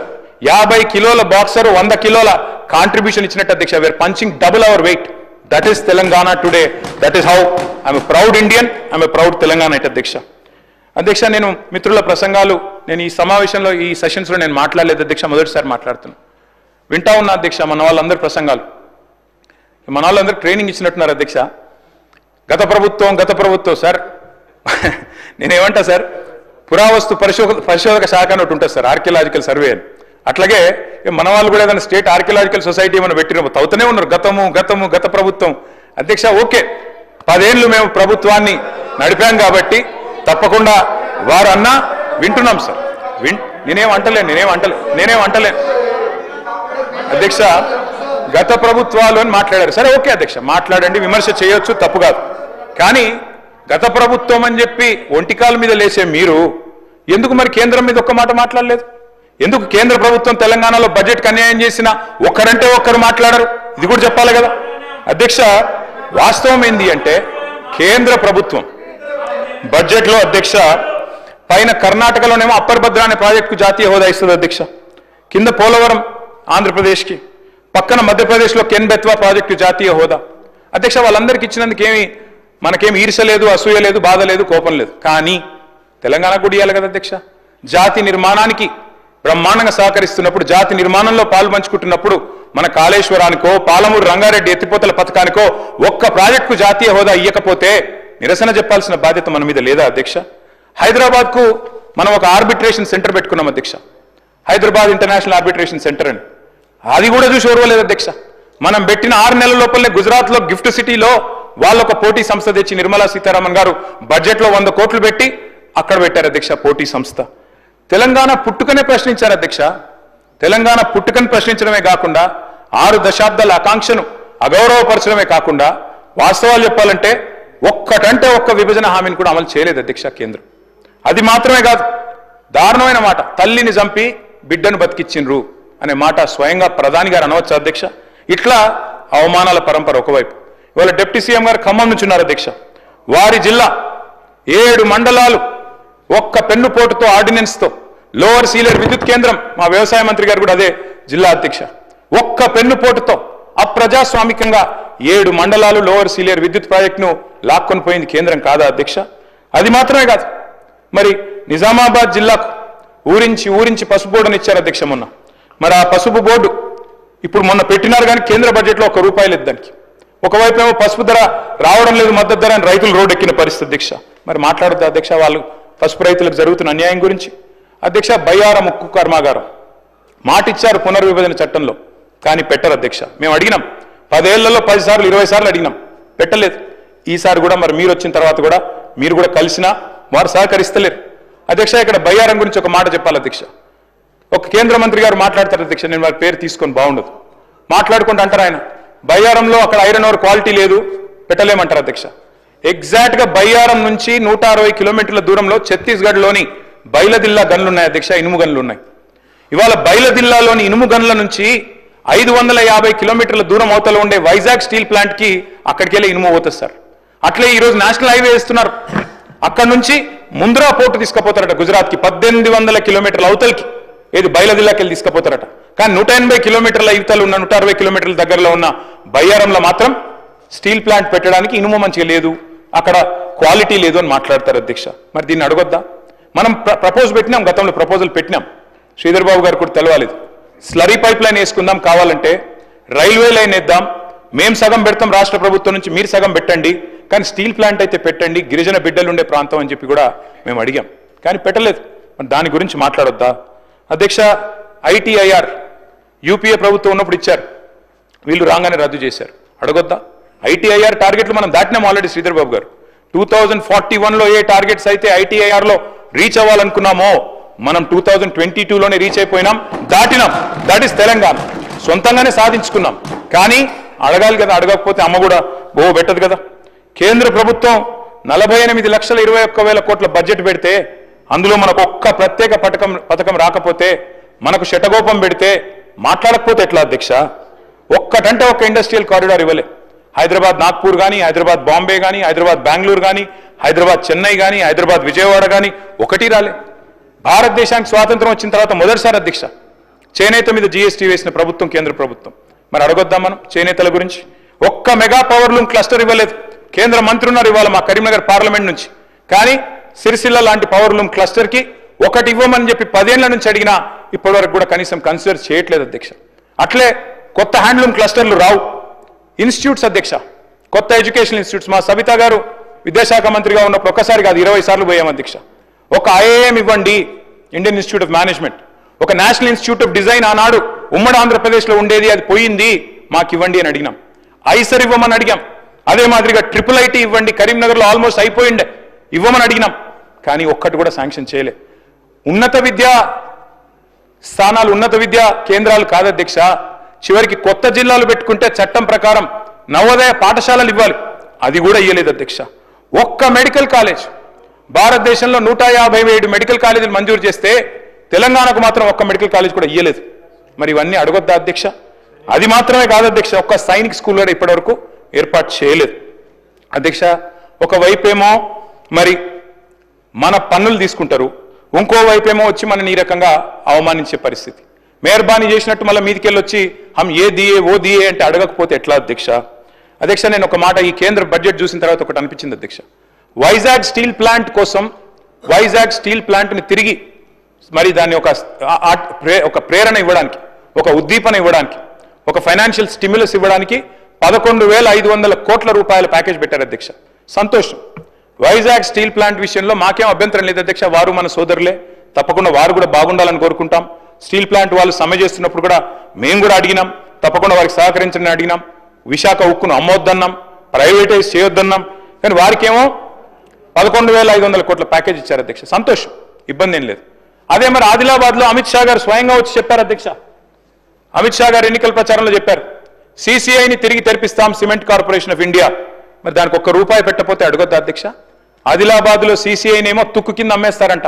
50 కిలోల బాక్సర్ 100 కిలోల కాంట్రిబ్యూషన్ ఇచ్చినట్టు అధ్యక్ష. We are punching double our weight. That is Telangana today. That is how I'm a proud Indian, I'm a proud Telangana అధ్యక్ష. అధ్యక్ష, నేను మిత్రుల ప్రసంగాలు నేను ఈ సమావేశంలో ఈ సెషన్స్లో నేను మాట్లాడలేదు అధ్యక్ష, మొదటిసారి మాట్లాడుతున్నాను. వింటా ఉన్నా అధ్యక్ష మన వాళ్ళందరి ప్రసంగాలు. మన వాళ్ళందరూ ట్రైనింగ్ ఇచ్చినట్టున్నారు అధ్యక్ష. గత ప్రభుత్వం సార్ నేనేమంటా సార్, పురావస్తు పరిశోధక శాఖ అని ఒకటి ఉంటుంది సార్, ఆర్కియలాజికల్ సర్వే అని. అట్లాగే మన వాళ్ళు కూడా ఏదైనా స్టేట్ ఆర్కియలాజికల్ సొసైటీ ఏమైనా పెట్టిన తవ్వుతూనే ఉన్నారు గత ప్రభుత్వం. అధ్యక్ష ఓకే, 10 ఏళ్ళు మేము ప్రభుత్వాన్ని నడిపాం కాబట్టి తప్పకుండా వారు అన్నా వింటున్నాం సార్. నేనేం అంటలేను అధ్యక్ష. గత ప్రభుత్వాలు అని మాట్లాడారు సరే, ఓకే అధ్యక్ష, మాట్లాడండి, విమర్శ చేయొచ్చు, తప్పు కాదు. కానీ గత ప్రభుత్వం అని చెప్పి ఒంటికాల మీద లేసే మీరు ఎందుకు మరి కేంద్రం మీద ఒక్క మాట మాట్లాడలేదు? ఎందుకు కేంద్ర ప్రభుత్వం తెలంగాణలో బడ్జెట్కి అన్యాయం చేసినా ఒక్కరంటే ఒక్కరు మాట్లాడరు? ఇది కూడా చెప్పాలి కదా అధ్యక్ష. వాస్తవం ఏంది అంటే కేంద్ర ప్రభుత్వం బడ్జెట్లో అధ్యక్ష పైన కర్ణాటకలోనేమో అప్పర్ భద్ర అనే ప్రాజెక్టుకు జాతీయ హోదా ఇస్తుంది అధ్యక్ష, కింద పోలవరం ఆంధ్రప్రదేశ్కి, పక్కన మధ్యప్రదేశ్లో కెన్ బెత్వా ప్రాజెక్టు జాతీయ హోదా. అధ్యక్ష వాళ్ళందరికీ ఇచ్చినందుకు మనకేమి ఈర్ష లేదు, అసూయ లేదు, బాధ లేదు, కోపం లేదు. కానీ తెలంగాణకు కూడా ఇవ్వాలి కదా అధ్యక్ష. జాతి నిర్మాణానికి బ్రహ్మాండంగా సహకరిస్తున్నప్పుడు, జాతి నిర్మాణంలో పాల్పంచుకుంటున్నప్పుడు మన కాళేశ్వరానికో పాలమూరు రంగారెడ్డి ఎత్తిపోతల పథకానికో ఒక్క ప్రాజెక్టుకు జాతీయ హోదా ఇవ్వకపోతే నిరసన చెప్పాల్సిన బాధ్యత మన మీద లేదా అధ్యక్ష? హైదరాబాద్కు మనం ఒక ఆర్బిట్రేషన్ సెంటర్ పెట్టుకున్నాం అధ్యక్ష, హైదరాబాద్ ఇంటర్నేషనల్ ఆర్బిట్రేషన్ సెంటర్ అని. అది కూడా చూసి ఓర్వలేదు అధ్యక్ష. మనం పెట్టిన 6 నెలల లోపలనే గుజరాత్లో గిఫ్ట్ సిటీలో వాళ్ళొక పోటీ సంస్థ తెచ్చి నిర్మలా సీతారామన్ గారు బడ్జెట్లో 100 కోట్లు పెట్టి అక్కడ పెట్టారు అధ్యక్ష పోటీ సంస్థ. తెలంగాణ పుట్టుకనే ప్రశ్నించారు అధ్యక్ష. తెలంగాణ పుట్టుకని ప్రశ్నించడమే కాకుండా 6 దశాబ్దాల ఆకాంక్షను అగౌరవపరచడమే కాకుండా వాస్తవాలు చెప్పాలంటే ఒక్కటంటే ఒక్క విభజన హామీని కూడా అమలు చేయలేదు అధ్యక్ష కేంద్రం. అది మాత్రమే కాదు, దారుణమైన మాట, తల్లిని చంపి బిడ్డను బతికిచ్చిండ్రు అనే మాట స్వయంగా ప్రధాని గారు అనవచ్చు అధ్యక్ష. ఇట్లా అవమానాల పరంపర ఒకవైపు. ఇవాళ డిప్యూటీ సీఎం గారు ఖమ్మం నుంచి ఉన్నారు అధ్యక్ష. వారి జిల్లా 7 మండలాలు ఒక్క పెన్నుపోటుతో ఆర్డినెన్స్తో లోవర్ సీలేరు విద్యుత్ కేంద్రం, మా వ్యవసాయ మంత్రి గారు కూడా అదే జిల్లా అధ్యక్ష, ఒక్క పెన్నుపోటుతో అప్రజాస్వామికంగా 7 మండలాలు లోవర్ సీలేరు విద్యుత్ ప్రాజెక్టును లాక్కొని పోయింది కేంద్రం కాదా అధ్యక్ష? అది మాత్రమే కాదు, మరి నిజామాబాద్ జిల్లాకు ఊరించి పసుపు బోర్డుని ఇచ్చారు అధ్యక్ష మొన్న. మరి ఆ పసుపు బోర్డు ఇప్పుడు మొన్న పెట్టినారు కానీ కేంద్ర బడ్జెట్లో ₹1 లేదు దానికి. ఒకవైపు ఏమో పసుపు ధర రావడం లేదు, మద్దతు ధర అని రైతులు రోడ్డు ఎక్కిన పరిస్థితి అధ్యక్ష. మరి మాట్లాడద్దు అధ్యక్ష వాళ్ళు పసుపు రైతులకు జరుగుతున్న అన్యాయం గురించి? అధ్యక్ష బయ్యారం ఉక్కు కర్మాగారం మాట ఇచ్చారు పునర్విభజన చట్టంలో, కానీ పెట్టరు అధ్యక్ష. మేము అడిగినాం 10 ఏళ్లలో 10 సార్లు 20 సార్లు అడిగినాం, పెట్టలేదు. ఈసారి కూడా మరి మీరు వచ్చిన తర్వాత కూడా మీరు కూడా కలిసినా వారు సహకరిస్తలేరు అధ్యక్ష. ఇక్కడ బయ్యారం గురించి ఒక మాట చెప్పాలి అధ్యక్ష. ఒక కేంద్ర మంత్రి గారు మాట్లాడతారు అధ్యక్ష, నేను వారి పేరు తీసుకొని బాగుండదు, మాట్లాడుకుంటూ అంటారు ఆయన బయ్యారంలో అక్కడ ఐరన్ ఓర్ క్వాలిటీ లేదు పెట్టలేమంటారు అధ్యక్ష. ఎగ్జాక్ట్గా బయ్యారం నుంచి 160 కిలోమీటర్ల దూరంలో ఛత్తీస్గఢ్లోని బైలదిల్లా గన్లు ఉన్నాయి అధ్యక్ష, ఇనుము గన్లు ఉన్నాయి. ఇవాళ బైలదిల్లాలోని ఇనుము గన్ల నుంచి 550 కిలోమీటర్ల దూరం అవతల ఉండే వైజాగ్ స్టీల్ ప్లాంట్కి అక్కడికి వెళ్ళి ఇనుము పోతుంది సార్. అట్లే ఈరోజు నేషనల్ హైవే వేస్తున్నారు, అక్కడ నుంచి ముంద్రా పోర్టు తీసుకుపోతారట గుజరాత్కి, 1800 కిలోమీటర్ల అవతలకి, ఏది బైలదిల్లాకి వెళ్ళి తీసుకుపోతారట. కానీ 180 కిలోమీటర్ల యువతలు ఉన్న 160 కిలోమీటర్ల దగ్గరలో ఉన్న బయ్యారంలో మాత్రం స్టీల్ ప్లాంట్ పెట్టడానికి ఇనుము మంచిగా లేదు, అక్కడ క్వాలిటీ లేదు అని మాట్లాడతారు అధ్యక్ష. మరి దీన్ని అడగొద్దా? మనం ప్రపోజ్ పెట్టినాం, గతంలో ప్రపోజల్ పెట్టినాం, శ్రీధర్ బాబు గారు కూడా తెలవాలేదు. స్లరీ పైప్ లైన్ వేసుకుందాం, కావాలంటే రైల్వే లైన్ వేద్దాం, మేము సగం పెడతాం రాష్ట్ర ప్రభుత్వం నుంచి, మీరు సగం పెట్టండి, కానీ స్టీల్ ప్లాంట్ అయితే పెట్టండి, గిరిజన బిడ్డలు ఉండే ప్రాంతం అని చెప్పి కూడా మేము అడిగాం, కానీ పెట్టలేదు. మరి దాని గురించి మాట్లాడొద్దా అధ్యక్ష? ITIR యూపీఏ ప్రభుత్వం ఉన్నప్పుడు ఇచ్చారు, వీళ్ళు రాగానే రద్దు చేశారు, అడగొద్దా? ITIR టార్గెట్లు మనం దాటినాం ఆల్రెడీ. శ్రీధర్ బాబు గారు 2041లో ఏ టార్గెట్స్ అయితే ITIRలో రీచ్ అవ్వాలనుకున్నామో మనం 2022లోనే రీచ్ అయిపోయినాం, దాటినాం. దట్ ఈస్ తెలంగాణ, సొంతంగానే సాధించుకున్నాం. కానీ అడగాలి కదా, అడగకపోతే అమ్మ కూడా పెట్టదు కదా. కేంద్ర ప్రభుత్వం 48,21,000 కోట్ల బడ్జెట్ పెడితే అందులో మనకు ఒక్క ప్రత్యేక పథకం రాకపోతే, మనకు శటగోపం పెడితే మాట్లాడకపోతే ఎట్లా అధ్యక్ష? ఒక్కటంటే ఒక్క ఇండస్ట్రియల్ కారిడార్ ఇవ్వలే. హైదరాబాద్ నాగ్పూర్ కానీ, హైదరాబాద్ బాంబే కానీ, హైదరాబాద్ బెంగళూరు కానీ, హైదరాబాద్ చెన్నై కానీ, హైదరాబాద్ విజయవాడ కానీ ఒకటి రాలే. భారతదేశానికి స్వాతంత్రం వచ్చిన తర్వాత మొదటిసారి అధ్యక్ష చేనేత మీద GST వేసిన ప్రభుత్వం కేంద్ర ప్రభుత్వం. మరి అడగొద్దాం మనం చేనేతల గురించి? ఒక్క మెగా పవర్ లూమ్ క్లస్టర్ ఇవ్వలేదు. కేంద్ర మంత్రి ఉన్నారు ఇవాళ మా కరీంనగర్ పార్లమెంట్ నుంచి, కానీ సిరిసిల్ల లాంటి పవర్ లూమ్ క్లస్టర్కి ఒకటి ఇవ్వమని చెప్పి 10 ఏళ్ల నుంచి అడిగినా ఇప్పటివరకు కూడా కనీసం కన్సిడర్ చేయట్లేదు అధ్యక్ష. అట్లే కొత్త హ్యాండ్లూమ్ క్లస్టర్లు రావు. ఇన్స్టిట్యూట్స్ అధ్యక్ష, కొత్త ఎడ్యుకేషన్ ఇన్స్టిట్యూట్స్ మా సబితా గారు విద్యాశాఖ మంత్రిగా ఉన్నప్పుడు ఒక్కసారి కాదు 20 సార్లు పోయాం అధ్యక్ష. ఒక ఐఐఎం ఇవ్వండి, ఇండియన్ ఇన్స్టిట్యూట్ ఆఫ్ మేనేజ్మెంట్, ఒక నేషనల్ ఇన్స్టిట్యూట్ ఆఫ్ డిజైన్ ఆనాడు ఉమ్మడి ఆంధ్రప్రదేశ్లో ఉండేది, అది పోయింది, మాకు ఇవ్వండి అని అడిగినాం. ఐసర్ ఇవ్వమని అడిగాం. అదే మాదిరిగా IIIT ఇవ్వండి, కరీంనగర్లో ఆల్మోస్ట్ అయిపోయిండే, ఇవ్వమని అడిగినాం. కానీ ఒక్కటి కూడా శాంక్షన్ చేయలే. ఉన్నత విద్యా స్థానాలు, ఉన్నత విద్యా కేంద్రాలు కాదు అధ్యక్ష, చివరికి కొత్త జిల్లాలు పెట్టుకుంటే చట్టం ప్రకారం నవోదయ పాఠశాలలు ఇవ్వాలి, అది కూడా ఇవ్వలేదు అధ్యక్ష. ఒక్క మెడికల్ కాలేజ్, భారతదేశంలో 157 మెడికల్ కాలేజీలు మంజూరు చేస్తే తెలంగాణకు మాత్రం ఒక్క మెడికల్ కాలేజ్ కూడా ఇవ్వలేదు. మరి ఇవన్నీ అడగొద్దా అధ్యక్ష? అది మాత్రమే కాదు అధ్యక్ష, ఒక్క సైనిక్ స్కూల్ కూడా ఇప్పటివరకు ఏర్పాటు చేయలేదు అధ్యక్ష. ఒకవైపేమో మరి మన పన్నులు తీసుకుంటారు, ఇంకోవైపేమో వచ్చి మనని ఈ రకంగా అవమానించే పరిస్థితి. మెహర్బానీ చేసినట్టు మళ్ళీ మీదికెళ్ళి వచ్చి హమ్ ఏ దియే ఓ దియే అంటే అడగకపోతే ఎట్లా అధ్యక్ష? అధ్యక్ష, నేను ఒక మాట ఈ కేంద్ర బడ్జెట్ చూసిన తర్వాత ఒకటి అనిపించింది అధ్యక్ష. వైజాగ్ స్టీల్ ప్లాంట్ కోసం, వైజాగ్ స్టీల్ ప్లాంట్ని తిరిగి మరి దాన్ని ఒక ప్రేరణ ఇవ్వడానికి, ఒక ఉద్దీపన ఇవ్వడానికి, ఒక ఫైనాన్షియల్ స్టిమ్యులస్ ఇవ్వడానికి 11,500 కోట్ల రూపాయల ప్యాకేజ్ పెట్టారు అధ్యక్ష. సంతోషం. వైజాగ్ స్టీల్ ప్లాంట్ విషయంలో మాకేం అభ్యంతరం లేదు అధ్యక్ష, వారు మన సోదరులే, తప్పకుండా వారు కూడా బాగుండాలని కోరుకుంటాం. స్టీల్ ప్లాంట్ వాళ్ళు సమ్మె చేస్తున్నప్పుడు కూడా మేము కూడా అడిగినాం, తప్పకుండా వారికి సహకరించని అడిగినాం. విశాఖ ఉక్కును అమ్మొద్దన్నాం, ప్రైవేటైజ్ చేయొద్దన్నాం. కానీ వారికేమో 11,500 కోట్ల ప్యాకేజ్ ఇచ్చారు అధ్యక్ష. సంతోషం, ఇబ్బంది ఏం లేదు. అదే మరి ఆదిలాబాద్లో అమిత్ షా గారు స్వయంగా వచ్చి చెప్పారు అధ్యక్ష. అమిత్ షా గారు ఎన్నికల ప్రచారంలో చెప్పారు, CCIని తిరిగి తెరిపిస్తాం, సిమెంట్ కార్పొరేషన్ ఆఫ్ ఇండియా. మరి దానికి ₹1 పెట్టకపోతే అడగొద్దా అధ్యక్ష? ఆదిలాబాద్లో CCIనేమో తుక్కు కింద అమ్మేస్తారంట,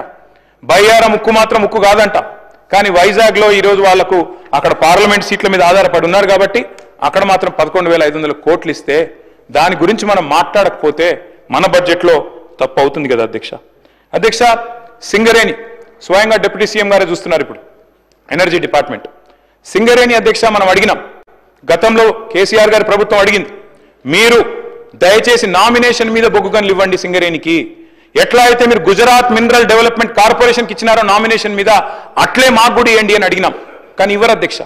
బయ్యారం ఉక్కు మాత్రం ఉక్కు కాదంట. కానీ వైజాగ్లో ఈరోజు వాళ్లకు అక్కడ పార్లమెంట్ సీట్ల మీద ఆధారపడి ఉన్నారు కాబట్టి అక్కడ మాత్రం 11,500 కోట్లు ఇస్తే దాని గురించి మనం మాట్లాడకపోతే మన బడ్జెట్లో తప్పు అవుతుంది కదా అధ్యక్ష. అధ్యక్ష, సింగరేణి స్వయంగా డిప్యూటీ సీఎం గారే చూస్తున్నారు ఇప్పుడు, ఎనర్జీ డిపార్ట్మెంట్. సింగరేణి అధ్యక్ష, మనం అడిగినాం, గతంలో కేసీఆర్ గారి ప్రభుత్వం అడిగింది, మీరు దయచేసి నామినేషన్ మీద బొగ్గు గనులు ఇవ్వండి సింగరేణికి. ఎట్లా అయితే మీరు గుజరాత్ మినరల్ డెవలప్మెంట్ కార్పొరేషన్కి ఇచ్చినారో నామినేషన్ మీద, అట్లే మాకు కూడా ఇవ్వండి అని అడిగినాం. కానీ ఇవ్వరు అధ్యక్ష.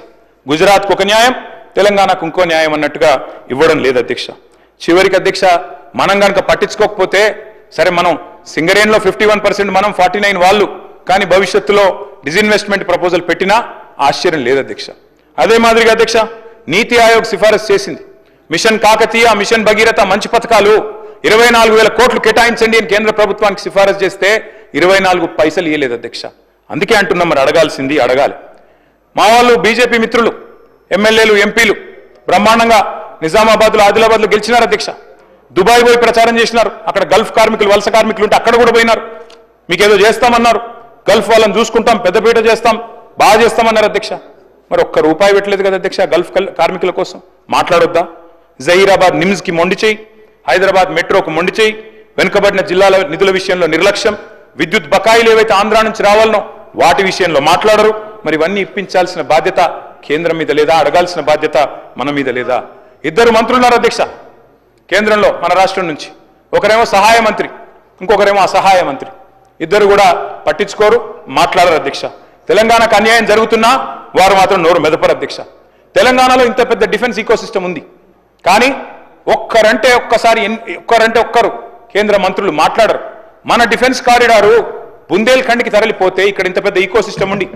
గుజరాత్కు ఒక న్యాయం, తెలంగాణకు ఇంకో న్యాయం అన్నట్టుగా ఇవ్వడం లేదు అధ్యక్ష. చివరికి అధ్యక్ష, మనం కనుక పట్టించుకోకపోతే సరే, మనం సింగరేణిలో 51% మనం, 49 వాళ్ళు, కానీ భవిష్యత్తులో డిజిన్వెస్ట్మెంట్ ప్రపోజల్ పెట్టినా ఆశ్చర్యం లేదు అధ్యక్ష. అదే మాదిరిగా అధ్యక్ష, నీతి ఆయోగ్ సిఫారసు చేసింది, మిషన్ కాకతీయ, మిషన్ భగీరథ మంచి పథకాలు 24,000 కోట్లు కేటాయించండి అని కేంద్ర ప్రభుత్వానికి సిఫారసు చేస్తే 24 పైసలు ఇవ్వలేదు అధ్యక్ష. అందుకే అంటున్నాం, మరి అడగాల్సింది అడగాలి. మా వాళ్ళు బీజేపీ మిత్రులు, ఎమ్మెల్యేలు, ఎంపీలు బ్రహ్మాండంగా నిజామాబాద్లో, ఆదిలాబాద్లో గెలిచినారు అధ్యక్ష. దుబాయ్ పోయి ప్రచారం చేసినారు, అక్కడ గల్ఫ్ కార్మికులు, వలస కార్మికులు ఉంటే అక్కడ కూడా పోయినారు. మీకేదో చేస్తామన్నారు, గల్ఫ్ వాళ్ళని చూసుకుంటాం, పెద్దపీట చేస్తాం, బాగా చేస్తామన్నారు అధ్యక్ష. మరి ₹1 పెట్టలేదు కదా అధ్యక్ష గల్ఫ్ కార్మికుల కోసం. మాట్లాడొద్దా? జహీరాబాద్ నిమ్స్కి మొండి చేయి, హైదరాబాద్ మెట్రోకు మొండి చేయి, వెనుకబడిన జిల్లాల నిధుల విషయంలో నిర్లక్ష్యం, విద్యుత్ బకాయిలు ఏవైతే ఆంధ్ర నుంచి రావాలనో వాటి విషయంలో మాట్లాడరు. మరి ఇవన్నీ ఇప్పించాల్సిన బాధ్యత కేంద్రం మీద లేదా? అడగాల్సిన బాధ్యత మన మీద లేదా? 2 మంత్రులున్నారు అధ్యక్ష కేంద్రంలో, మన రాష్ట్రం నుంచి. ఒకరేమో సహాయ మంత్రి, ఇంకొకరేమో అసహాయ మంత్రి. ఇద్దరు కూడా పట్టించుకోరు, మాట్లాడరు అధ్యక్ష. తెలంగాణకు అన్యాయం జరుగుతున్నా వారు మాత్రం నోరు మెదపరు అధ్యక్ష. తెలంగాణలో ఇంత పెద్ద డిఫెన్స్ ఈకోసిస్టమ్ ఉంది, కానీ ఒక్కరంటే ఒక్కరు కేంద్ర మంత్రులు మాట్లాడరు. మన డిఫెన్స్ కారిడారు బుందేల్ఖండ్కి తరలిపోతే ఇక్కడ ఇంత పెద్ద ఈకోసిస్టమ్ ఉండి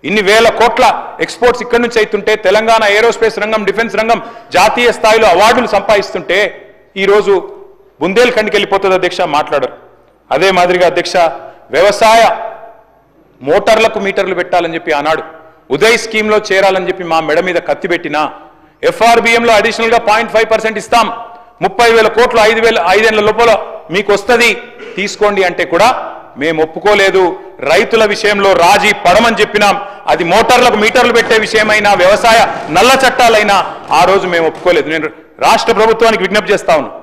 ఇన్ని వేల కోట్ల ఎక్స్పోర్ట్స్ ఇక్కడి నుంచి అవుతుంటే, తెలంగాణ ఏరోస్పేస్ రంగం, డిఫెన్స్ రంగం జాతీయ స్థాయిలో అవార్డులు సంపాదిస్తుంటే ఈరోజు బుందేల్ఖండ్కి వెళ్ళిపోతుంది అధ్యక్ష, మాట్లాడరు. అదే మాదిరిగా అధ్యక్ష, వ్యవసాయ మోటార్లకు మీటర్లు పెట్టాలని చెప్పి ఆనాడు ఉదయ్ స్కీమ్లో చేరాలని చెప్పి మా మెడ మీద కత్తి పెట్టినా, FRBMలో అడిషనల్గా 0.5% ఇస్తాం, 30,000 కోట్లు 5 ఏళ్ల లోపల మీకు వస్తుంది తీసుకోండి అంటే కూడా మేము ఒప్పుకోలేదు. రైతుల విషయంలో రాజీ పడమని చెప్పినాం. అది మోటార్లకు మీటర్లు పెట్టే విషయమైనా, వ్యవసాయ నల్ల చట్టాలైనా ఆ రోజు మేము ఒప్పుకోలేదు. నేను రాష్ట్ర ప్రభుత్వానికి విజ్ఞప్తి చేస్తా ఉన్నాను,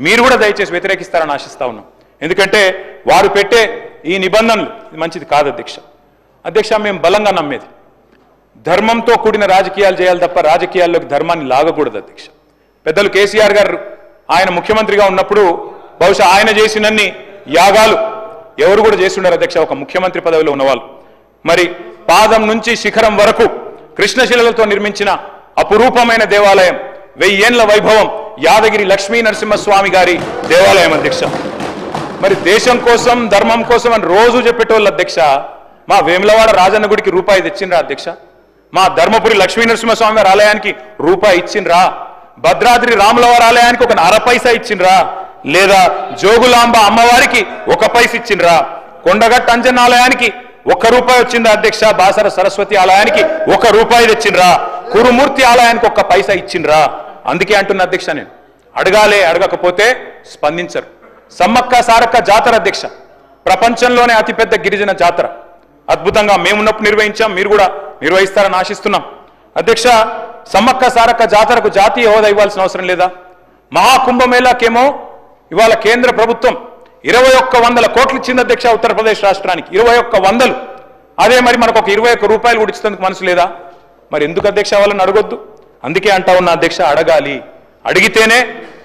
మీరు కూడా దయచేసి వ్యతిరేకిస్తారని ఆశిస్తా ఉన్నాం. ఎందుకంటే వారు పెట్టే ఈ నిబంధనలు మంచిది కాదు అధ్యక్ష. అధ్యక్ష, మేము బలంగా నమ్మేది ధర్మంతో కూడిన రాజకీయాలు చేయాలి తప్ప రాజకీయాల్లోకి ధర్మాన్ని లాగకూడదు అధ్యక్ష. పెద్దలు కేసీఆర్ గారు ఆయన ముఖ్యమంత్రిగా ఉన్నప్పుడు బహుశా ఆయన చేసినన్ని యాగాలు, ఎవరు కూడా చేస్తుండారు అధ్యక్ష, ఒక ముఖ్యమంత్రి పదవిలో ఉన్నవాళ్ళు. మరి పాదం నుంచి శిఖరం వరకు కృష్ణశిలలతో నిర్మించిన అపురూపమైన దేవాలయం, 1000 ఏళ్ల వైభవం యాదగిరి లక్ష్మీ నరసింహస్వామి గారి దేవాలయం అధ్యక్ష. మరి దేశం కోసం ధర్మం కోసం అని రోజు చెప్పేటోళ్ళు అధ్యక్ష, మా వేములవాడ రాజన్న గుడికి రూపాయి తెచ్చిండ్రా అధ్యక్ష? మా ధర్మపురి లక్ష్మీ నరసింహస్వామి గారి ఆలయానికి రూపాయి ఇచ్చిండ్రా? భద్రాద్రి రాములవారి ఆలయానికి ఒక 1/2 పైసా ఇచ్చిండ్రా? లేదా జోగులాంబ అమ్మవారికి 1 పైసా ఇచ్చిండ్రా? కొండగట్ట అంజన్న ఆలయానికి 1 రూపాయి వచ్చిందా అధ్యక్ష? బాసర సరస్వతి ఆలయానికి 1 రూపాయి తెచ్చిండ్రా? కురుమూర్తి ఆలయానికి 1 పైసా ఇచ్చిండ్రా? అందుకే అంటున్న అధ్యక్ష, నేను అడగాలే, అడగకపోతే స్పందించరు. సమ్మక్క సారక్క జాతర అధ్యక్ష, ప్రపంచంలోనే అతిపెద్ద గిరిజన జాతర. అద్భుతంగా మేమున్నప్పుడు నిర్వహించాం, మీరు కూడా నిర్వహిస్తారని ఆశిస్తున్నాం అధ్యక్ష. సమ్మక్క సారక్క జాతరకు జాతీయ హోదా ఇవ్వాల్సిన అవసరం లేదా? మహాకుంభమేళాకేమో ఇవాళ కేంద్ర ప్రభుత్వం 2100 కోట్లు ఇచ్చింది అధ్యక్ష ఉత్తరప్రదేశ్ రాష్ట్రానికి, 2100. అదే మరి మనకు ఒక 21 రూపాయలు కూడా ఇచ్చేందుకు మనసు లేదా? మరి ఎందుకు అధ్యక్ష వాళ్ళని అడగొద్దు? అందుకే అంటా ఉన్న అధ్యక్ష, అడగాలి. అడిగితేనే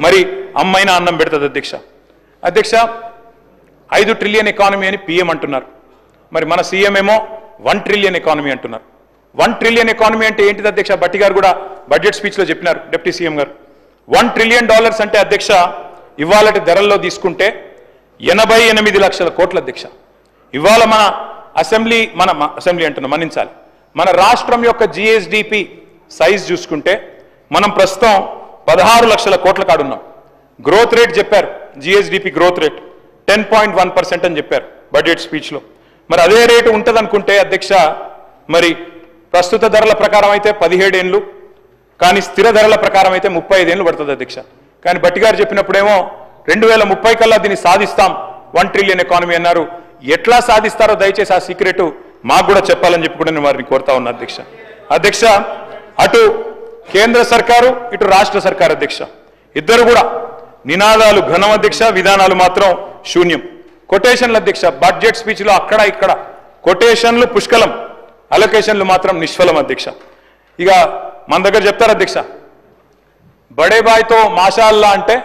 మరి అమ్మైనా అన్నం పెడుతుంది అధ్యక్ష. అధ్యక్ష 5 ట్రిలియన్ ఎకానమీ అని పిఎం అంటున్నారు, మరి మన సీఎం ఏమో 1 ట్రిలియన్ ఎకానమీ అంటున్నారు. 1 ట్రిలియన్ ఎకానమీ అంటే ఏంటిది అధ్యక్ష? భట్టి గారు కూడా బడ్జెట్ స్పీచ్లో చెప్పినారు, డిప్యూటీ సీఎం గారు. $1 ట్రిలియన్ అంటే అధ్యక్ష ఇవాళటి ధరల్లో తీసుకుంటే 88 లక్షల కోట్ల అధ్యక్ష. ఇవాళ మన అసెంబ్లీ అంటున్నాం, మన్నించాలి, మన రాష్ట్రం యొక్క జిఎస్డిపి సైజ్ చూసుకుంటే మనం ప్రస్తుతం 16 లక్షల కోట్ల కాడున్నాం. గ్రోత్ రేట్ చెప్పారు, జిఎస్డిపి గ్రోత్ రేట్ 10.1% అని చెప్పారు బడ్జెట్ స్పీచ్లో. మరి అదే రేటు ఉంటుంది అనుకుంటే అధ్యక్ష, మరి ప్రస్తుత ధరల ప్రకారం అయితే 17 ఏళ్ళు, కానీ స్థిర ధరల ప్రకారం అయితే 35 ఏళ్ళు పడుతుంది అధ్యక్ష. కానీ భట్టి గారు చెప్పినప్పుడేమో 2030 కల్లా దీన్ని సాధిస్తాం 1 ట్రిలియన్ ఎకానమీ అన్నారు. ఎట్లా సాధిస్తారో దయచేసి ఆ సీక్రెట్ మాకు కూడా చెప్పాలని చెప్పి కూడా నేను వారిని కోరుతా ఉన్నా అధ్యక్ష. అధ్యక్ష అటు కేంద్ర సర్కారు, ఇటు రాష్ట్ర సర్కారు అధ్యక్ష, ఇద్దరు కూడా నినాదాలు ఘనం అధ్యక్ష, విధానాలు మాత్రం శూన్యం. కొటేషన్లు అధ్యక్ష, బడ్జెట్ స్పీచ్లో అక్కడ ఇక్కడ కొటేషన్లు పుష్కలం, అలొకేషన్లు మాత్రం నిష్ఫలం అధ్యక్ష. ఇక మన దగ్గర చెప్తారు అధ్యక్ష, బడే బాయ్తో మాషాల్లా అంటే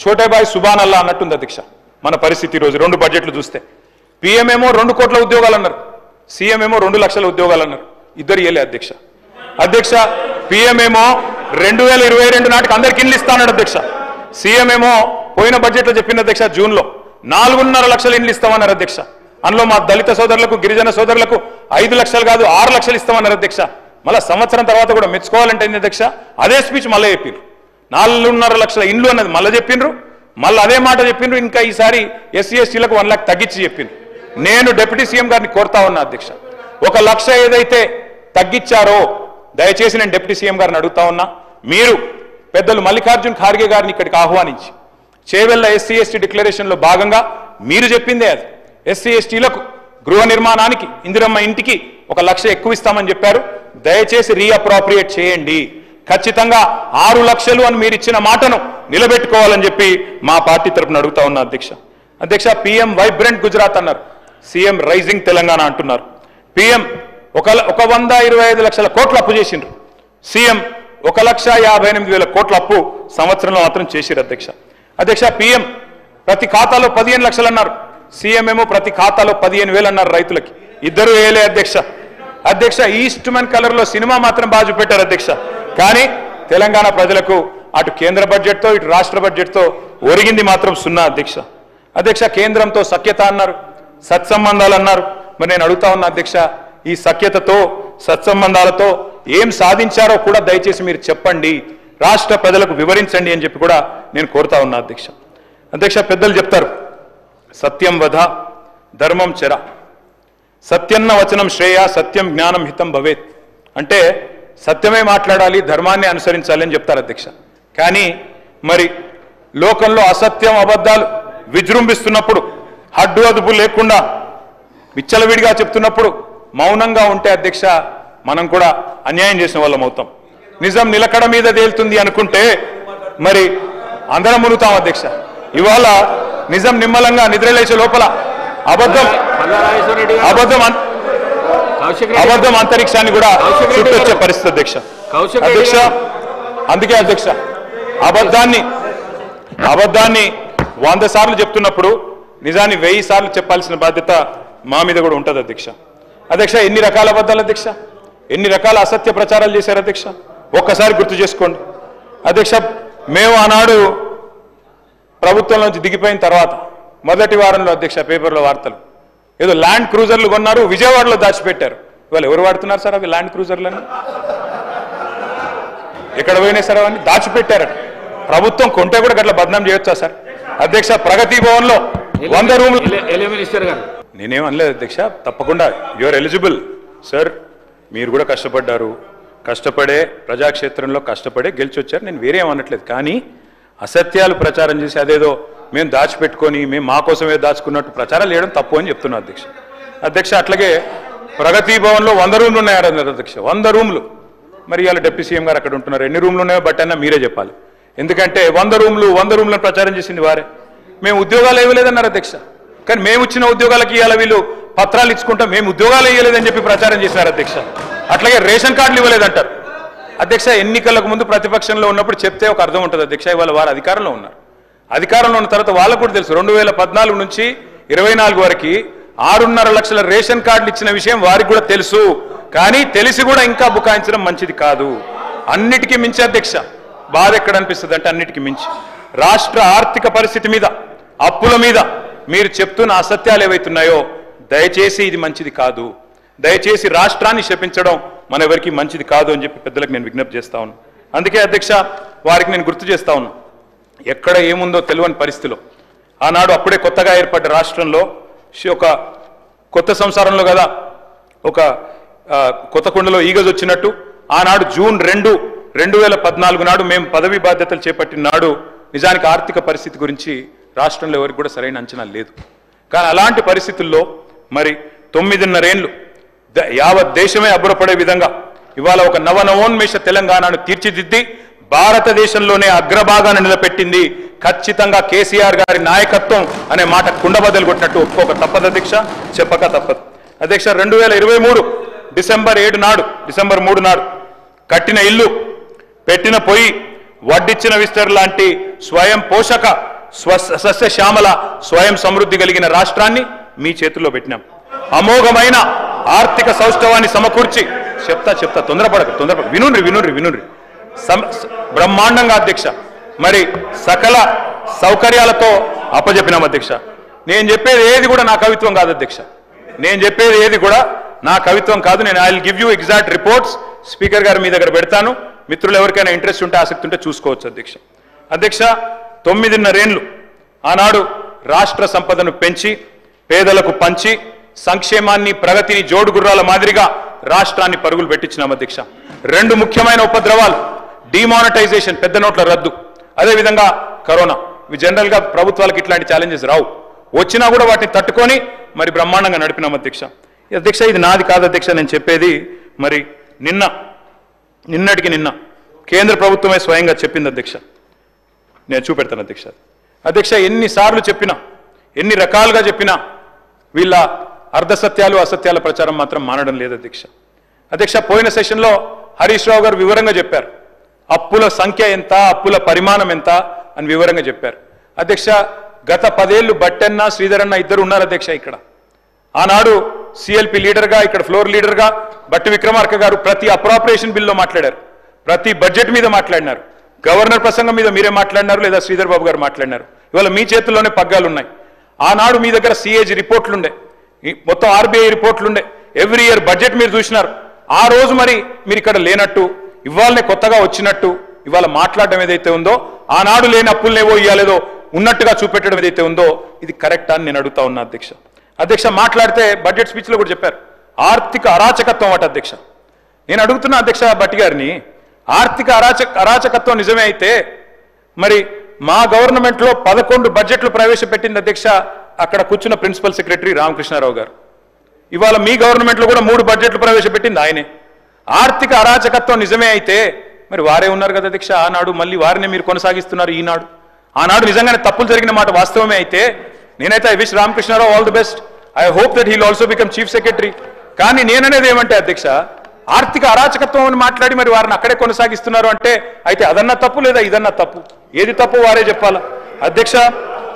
ఛోటే బాయ్ సుబాన్ అల్లా అన్నట్టుంది అధ్యక్ష మన పరిస్థితి ఈరోజు. 2 బడ్జెట్లు చూస్తే పిఎం ఏమో 2 కోట్ల ఉద్యోగాలు అన్నారు, సీఎం ఏమో 2 లక్షల ఉద్యోగాలు అన్నారు. ఇద్దరు ఇయ్యలే అధ్యక్ష. అధ్యక్ష పిఎం ఏమో 2022 నాటికి అందరికి ఇల్లు ఇస్తానన్నాడు అధ్యక్ష. సీఎం ఏమో పోయిన బడ్జెట్లో చెప్పింది అధ్యక్ష, జూన్లో 4.5 లక్షల ఇండ్లు ఇస్తామన్నారు అధ్యక్ష. అందులో మా దళిత సోదరులకు, గిరిజన సోదరులకు 5 లక్షలు కాదు 6 లక్షలు ఇస్తామన్నారు అధ్యక్ష. మళ్ళీ సంవత్సరం తర్వాత కూడా మెచ్చుకోవాలంటే ఏంది అధ్యక్ష, అదే స్పీచ్ మళ్ళీ చెప్పిండ్రు. 4.5 లక్షల ఇండ్లు అన్నది మళ్ళీ చెప్పిండ్రు, మళ్ళీ అదే మాట చెప్పిండ్రు. ఇంకా ఈసారి ఎస్సీ ఎస్టీలకు 1 లక్ష తగ్గించి చెప్పిండ్రు. నేను డిప్యూటీ సీఎం గారిని కోరుతా ఉన్నా అధ్యక్ష, 1 లక్ష ఏదైతే తగ్గించారో దయచేసి నేను డిప్యూటీ సీఎం గారిని అడుగుతా ఉన్నా, మీరు పెద్దలు మల్లికార్జున్ ఖార్గే గారిని ఇక్కడికి ఆహ్వానించి చేవెళ్ల ఎస్సీ ఎస్టీ డిక్లరేషన్లో భాగంగా మీరు చెప్పిందే అది, ఎస్సీ ఎస్టీలకు గృహ నిర్మాణానికి ఇందిరమ్మ ఇంటికి 1 లక్ష ఎక్కువ ఇస్తామని చెప్పారు. దయచేసి రీఅప్రోప్రియేట్ చేయండి. ఖచ్చితంగా 6 లక్షలు అని మీరు ఇచ్చిన మాటను నిలబెట్టుకోవాలని చెప్పి మా పార్టీ తరఫున అడుగుతా ఉన్నా అధ్యక్ష. అధ్యక్ష పిఎం వైబ్రెంట్ గుజరాత్ అన్నారు, సీఎం రైజింగ్ తెలంగాణ అంటున్నారు. పిఎం 125 లక్షల కోట్ల అప్పు చేసిండ్రు, సీఎం 1,58,000 కోట్ల అప్పు సంవత్సరంలో మాత్రం చేసిరు అధ్యక్ష. అధ్యక్ష పిఎం ప్రతి ఖాతాలో 15 లక్షలు అన్నారు, సీఎం ఏమో ప్రతి ఖాతాలో 15,000 అన్నారు రైతులకి. ఇద్దరు వేయలే అధ్యక్ష. అధ్యక్ష ఈస్ట్మన్ కలర్ లో సినిమా మాత్రం బాగా చూపెట్టారు అధ్యక్ష. కానీ తెలంగాణ ప్రజలకు అటు కేంద్ర బడ్జెట్తో ఇటు రాష్ట్ర బడ్జెట్తో ఒరిగింది మాత్రం 0 అధ్యక్ష. అధ్యక్ష కేంద్రంతో సఖ్యత అన్నారు, సత్సంబంధాలు అన్నారు. మరి నేను అడుగుతా ఉన్నా అధ్యక్ష, ఈ సఖ్యతతో సత్సంబంధాలతో ఏం సాధించారో కూడా దయచేసి మీరు చెప్పండి, రాష్ట్ర ప్రజలకు వివరించండి అని చెప్పి కూడా నేను కోరుతా ఉన్నా అధ్యక్ష. అధ్యక్ష పెద్దలు చెప్తారు, సత్యం వధ ధర్మం చెర, సత్యన్న వచనం శ్రేయ, సత్యం జ్ఞానం హితం భవేత్. అంటే సత్యమే మాట్లాడాలి, ధర్మాన్ని అనుసరించాలి అని చెప్తారు అధ్యక్ష. కానీ మరి లోకంలో అసత్యం అబద్ధాలు విజృంభిస్తున్నప్పుడు, హడ్డు అదుపు లేకుండా విచ్చలవిడిగా చెప్తున్నప్పుడు మౌనంగా ఉంటే అధ్యక్ష మనం కూడా అన్యాయం చేసిన వాళ్ళం అవుతాం. నిజం నిలకడ మీద తేలుతుంది అనుకుంటే మరి అందరం మునుగుతాం అధ్యక్ష. ఇవాళ నిజం నిమ్మలంగా నిద్రలేచే లోపల అబద్ధం అంతరిక్షాన్ని కూడా చుట్టొచ్చే పరిస్థితి అధ్యక్ష. అధ్యక్ష అందుకే అధ్యక్ష అబద్ధాన్ని 100 సార్లు చెప్తున్నప్పుడు నిజాన్ని 1000 సార్లు చెప్పాల్సిన బాధ్యత మా మీద కూడా ఉంటుంది అధ్యక్ష. అధ్యక్ష, ఎన్ని రకాల అబద్ధాలు అధ్యక్ష, ఎన్ని రకాల అసత్య ప్రచారాలు చేశారు అధ్యక్ష, ఒక్కసారి గుర్తు చేసుకోండి అధ్యక్ష. మేము ఆనాడు ప్రభుత్వం నుంచి దిగిపోయిన తర్వాత మొదటి వారంలో అధ్యక్ష పేపర్లో వార్తలు, ఏదో ల్యాండ్ క్రూజర్లు కొన్నారు, విజయవాడలో దాచిపెట్టారు. ఇవాళ ఎవరు వాడుతున్నారు సార్ అవి ల్యాండ్ క్రూజర్లని? ఎక్కడ పోయినాయి సార్? అవన్నీ దాచిపెట్టారట. ప్రభుత్వం కొంటే కూడా గట్ల బదనాం చేయొచ్చా సార్? అధ్యక్ష, ప్రగతి భవన్ లో 100 రూమ్లు. నేనేం అనలేదు అధ్యక్ష, తప్పకుండా యువర్ ఎలిజిబుల్ సార్. మీరు కూడా కష్టపడ్డారు, కష్టపడే ప్రజాక్షేత్రంలో కష్టపడే గెలిచి వచ్చారు. నేను వేరే ఏమనట్లేదు. కానీ అసత్యాలు ప్రచారం చేసి అదేదో మేము దాచిపెట్టుకొని మేము మా కోసమే దాచుకున్నట్టు ప్రచారాలు చేయడం తప్పు అని చెప్తున్నా అధ్యక్ష. అధ్యక్ష, అట్లాగే ప్రగతి భవన్లో 100 రూమ్లు ఉన్నాయన్నారు అధ్యక్ష. 100 రూమ్లు. మరి ఇవాళ డిప్యూటీ సీఎం గారు అక్కడ ఉంటున్నారు. ఎన్ని రూమ్లు ఉన్నాయో బట్ అన్నా మీరే చెప్పాలి. ఎందుకంటే 100 రూమ్లను ప్రచారం చేసింది వారే. మేము ఉద్యోగాలు ఇవ్వలేదన్నారు అధ్యక్ష. కానీ మేము ఇచ్చిన ఉద్యోగాలకి ఇవాళ వీళ్ళు పత్రాలు ఇచ్చుకుంటాం, మేము ఉద్యోగాలు ఇవ్వలేదని చెప్పి ప్రచారం చేసినారు అధ్యక్ష. అట్లాగే రేషన్ కార్డులు ఇవ్వలేదంటారు అధ్యక్ష. ఎన్నికలకు ముందు ప్రతిపక్షంలో ఉన్నప్పుడు చెప్తే ఒక అర్థం ఉంటుంది అధ్యక్ష. ఇవాళ వారు అధికారంలో ఉన్నారు. అధికారంలో ఉన్న తర్వాత వాళ్ళకు కూడా తెలుసు 2014 నుంచి 24 వరకు 6.5 లక్షల రేషన్ కార్డులు ఇచ్చిన విషయం వారికి కూడా తెలుసు. కానీ తెలిసి కూడా ఇంకా బుకాయించడం మంచిది కాదు. అన్నిటికీ మించి అధ్యక్ష బాధ ఎక్కడ అనిపిస్తుంది అంటే, అన్నిటికీ మించి రాష్ట్ర ఆర్థిక పరిస్థితి మీద, అప్పుల మీద మీరు చెప్తున్న అసత్యాలు ఏవైతున్నాయో దయచేసి ఇది మంచిది కాదు. దయచేసి రాష్ట్రాన్ని శపించడం మన ఎవరికి మంచిది కాదు అని చెప్పి పెద్దలకు నేను విజ్ఞప్తి చేస్తా ఉన్నాను. అందుకే అధ్యక్ష వారికి నేను గుర్తు చేస్తా ఉన్నాను, ఎక్కడ ఏముందో తెలియని పరిస్థితిలో ఆనాడు అప్పుడే కొత్తగా ఏర్పడ్డ రాష్ట్రంలో ఒక కొత్త సంసారంలో కదా ఒక కొత్త కుండలో ఈగజ్ వచ్చినట్టు ఆనాడు జూన్ 2, 2014 నాడు మేము పదవి బాధ్యతలు చేపట్టిన నాడు నిజానికి ఆర్థిక పరిస్థితి గురించి రాష్ట్రంలో ఎవరికి కూడా సరైన అంచనా లేదు. కానీ అలాంటి పరిస్థితుల్లో మరి 9.5 ఏళ్ళు యావత్ దేశమే అబ్బురపడే విధంగా ఇవాళ ఒక నవనవోన్మేష తెలంగాణను తీర్చిదిద్ది భారతదేశంలోనే అగ్రభాగాన్ని నిలబెట్టింది ఖచ్చితంగా కేసీఆర్ గారి నాయకత్వం అనే మాట కుండబద్దలు కొట్టినట్టు ఒప్పుకోక తప్పదు అధ్యక్ష, చెప్పక తప్పదు అధ్యక్ష. 2023 డిసెంబర్ 3 నాడు కట్టిన ఇల్లు, పెట్టిన పొయ్యి, వడ్డిచ్చిన విస్తర్ లాంటి స్వయం పోషక సస్యశ్యామల స్వయం సమృద్ధి కలిగిన రాష్ట్రాన్ని మీ చేతుల్లో పెట్టినాం. అమోఘమైన ఆర్థిక సౌష్ఠవాన్ని సమకూర్చి చెప్తా తొందరపడక వినుండ్రి బ్రహ్మాండంగా అధ్యక్ష మరి సకల సౌకర్యాలతో అప్పజెప్పినాం అధ్యక్ష. నేను చెప్పేది ఏది కూడా నా కవిత్వం కాదు అధ్యక్ష. నేను I will give you exact reports. Speaker గారు మీ దగ్గర పెడతాను. మిత్రులు ఎవరికైనా ఇంట్రెస్ట్ ఉంటే ఆసక్తి ఉంటే చూసుకోవచ్చు అధ్యక్ష. 9.5 ఏళ్ళు ఆనాడు రాష్ట్ర సంపదను పెంచి పేదలకు పంచి సంక్షేమాన్ని ప్రగతిని జోడుగుర్రాల మాదిరిగా రాష్ట్రాన్ని పరుగులు పెట్టించినాం అధ్యక్ష. 2 ముఖ్యమైన ఉపద్రవాలు, డిమానిటైజేషన్ పెద్ద నోట్ల రద్దు, అదేవిధంగా కరోనా. ఇవి జనరల్ గా ప్రభుత్వాలకు ఇట్లాంటి ఛాలెంజెస్ రావు, వచ్చినా కూడా వాటిని తట్టుకొని మరి బ్రహ్మాండంగా నడిపినాం అధ్యక్ష. ఇది నాది కాదు అధ్యక్ష, నేను చెప్పేది మరి నిన్నటికి నిన్న కేంద్ర ప్రభుత్వమే స్వయంగా చెప్పింది అధ్యక్ష. నేను చూపెడతాను అధ్యక్ష. ఎన్నిసార్లు చెప్పినా, ఎన్ని రకాలుగా చెప్పినా వీళ్ళ అర్ధసత్యాలు అసత్యాల ప్రచారం మాత్రం మానడం లేదు అధ్యక్ష. పోయిన సెషన్లో హరీష్ రావు గారు వివరంగా చెప్పారు, అప్పుల సంఖ్య ఎంత, అప్పుల పరిమాణం ఎంత అని వివరంగా చెప్పారు అధ్యక్ష. గత 10 ఏళ్ళు బట్టన్న శ్రీధరన్న ఇద్దరు ఉన్నారు అధ్యక్ష ఇక్కడ. ఆనాడు సిఎల్పి లీడర్గా, ఇక్కడ ఫ్లోర్ లీడర్గా బట్టి విక్రమార్క గారు ప్రతి అప్రాపరేషన్ బిల్లో మాట్లాడారు, ప్రతి బడ్జెట్ మీద మాట్లాడినారు. గవర్నర్ ప్రసంగం మీద మీరే మాట్లాడినారు లేదా శ్రీధర్ బాబు గారు మాట్లాడినారు. ఇవాళ మీ చేతుల్లోనే పగ్గాలు ఉన్నాయి. ఆనాడు మీ దగ్గర సిఏజీ రిపోర్ట్లుండే, మొత్తం ఆర్బీఐ రిపోర్ట్లుండే, ఎవ్రీ ఇయర్ బడ్జెట్ మీరు చూసినారు. ఆ రోజు మరి మీరు ఇక్కడ లేనట్టు, ఇవాళనే కొత్తగా వచ్చినట్టు ఇవాళ మాట్లాడడం ఏదైతే ఉందో, ఆనాడు లేని అప్పులనేవో ఇవ్వాలేదో ఉన్నట్టుగా చూపెట్టడం ఏదైతే ఉందో ఇది కరెక్ట్ అని నేను అడుగుతా ఉన్నా అధ్యక్ష. మాట్లాడితే బడ్జెట్ స్పీచ్లో కూడా చెప్పారు ఆర్థిక అరాచకత్వం అట అధ్యక్ష. నేను అడుగుతున్నా అధ్యక్ష భట్టి గారిని, ఆర్థిక అరాచకత్వం నిజమే అయితే మరి మా గవర్నమెంట్లో 11 బడ్జెట్లు ప్రవేశపెట్టింది అధ్యక్ష అక్కడ కూర్చున్న ప్రిన్సిపల్ సెక్రటరీ రామకృష్ణారావు గారు. ఇవాళ మీ గవర్నమెంట్లో కూడా 3 బడ్జెట్లు ప్రవేశపెట్టింది ఆయనే. ఆర్థిక అరాచకత్వం నిజమే అయితే మరి వారే ఉన్నారు కదా అధ్యక్ష ఆనాడు, మళ్ళీ వారిని మీరు కొనసాగిస్తున్నారు ఈనాడు. ఆనాడు నిజంగానే తప్పులు జరిగిన మాట వాస్తవమే అయితే నేనైతే I wish Ramakrishna Rao all the best. I hope that he'll also become chief secretary. కానీ నేననేది ఏమంటే అధ్యక్ష, ఆర్థిక అరాచకత్వం అని మాట్లాడి మరి వారిని అక్కడే కొనసాగిస్తున్నారు అంటే అయితే అదన్నా తప్పు లేదా ఇదన్నా తప్పు, ఏది తప్పు వారే చెప్పాలా అధ్యక్ష.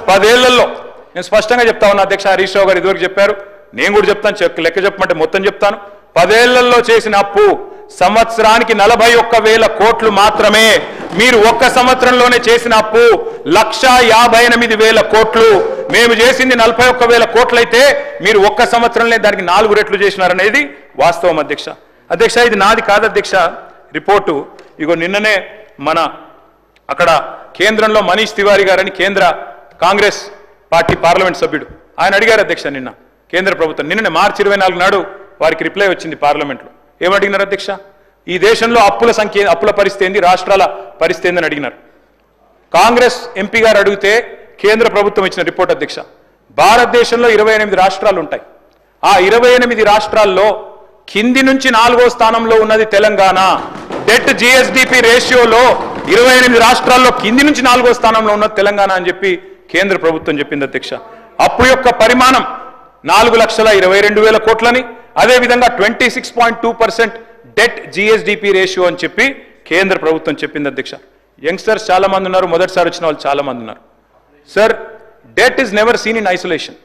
10 ఏళ్లలో నేను స్పష్టంగా చెప్తా ఉన్నా అధ్యక్ష. హరీష్ రావు గారు ఇదివరకు చెప్పారు, నేను కూడా చెప్తాను, లెక్క చెప్పమంటే మొత్తం చెప్తాను. 10 ఏళ్లలో చేసిన అప్పు సంవత్సరానికి 41,000 కోట్లు మాత్రమే. మీరు ఒక్క సంవత్సరంలోనే చేసిన అప్పు 1,58,000 కోట్లు. మేము చేసింది 41,000 కోట్లయితే మీరు ఒక్క సంవత్సరంలో దానికి 4 రెట్లు చేసినారనేది వాస్తవం అధ్యక్ష. అధ్యక్ష, ఇది నాది కాదు అధ్యక్ష రిపోర్టు. ఇగో నిన్ననే మన అక్కడ కేంద్రంలో మనీష్ తివారీ గారని కేంద్ర కాంగ్రెస్ పార్టీ పార్లమెంట్ సభ్యుడు, ఆయన అడిగారు అధ్యక్ష నిన్న కేంద్ర ప్రభుత్వం. నిన్ననే మార్చి 24 నాడు వారికి రిప్లై వచ్చింది పార్లమెంట్లో. ఏమడిగినారు అధ్యక్ష? ఈ దేశంలో అప్పుల పరిస్థితి ఏంది, రాష్ట్రాల పరిస్థితి ఏందని అడిగినారు. కాంగ్రెస్ ఎంపీ గారు అడిగితే కేంద్ర ప్రభుత్వం ఇచ్చిన రిపోర్ట్ అధ్యక్ష, భారతదేశంలో 28 రాష్ట్రాలు ఉంటాయి. ఆ 28 రాష్ట్రాల్లో కింది నుంచి 4వ స్థానంలో ఉన్నది తెలంగాణ. డెట్ జిఎస్డిపి రేషియోలో 28 రాష్ట్రాల్లో కింది నుంచి 4వ స్థానంలో ఉన్నది తెలంగాణ అని చెప్పి కేంద్ర ప్రభుత్వం చెప్పింది అధ్యక్ష. అప్పు యొక్క పరిమాణం 4,22,000 కోట్లని, అదేవిధంగా 26.2% డెట్ జిఎస్డిపి రేషియో అని చెప్పి కేంద్ర ప్రభుత్వం చెప్పింది అధ్యక్ష. యంగ్స్టర్స్ చాలా మంది ఉన్నారు, మొదటిసారి వచ్చిన వాళ్ళు చాలా మంది ఉన్నారు. Sir, debt is never seen in isolation.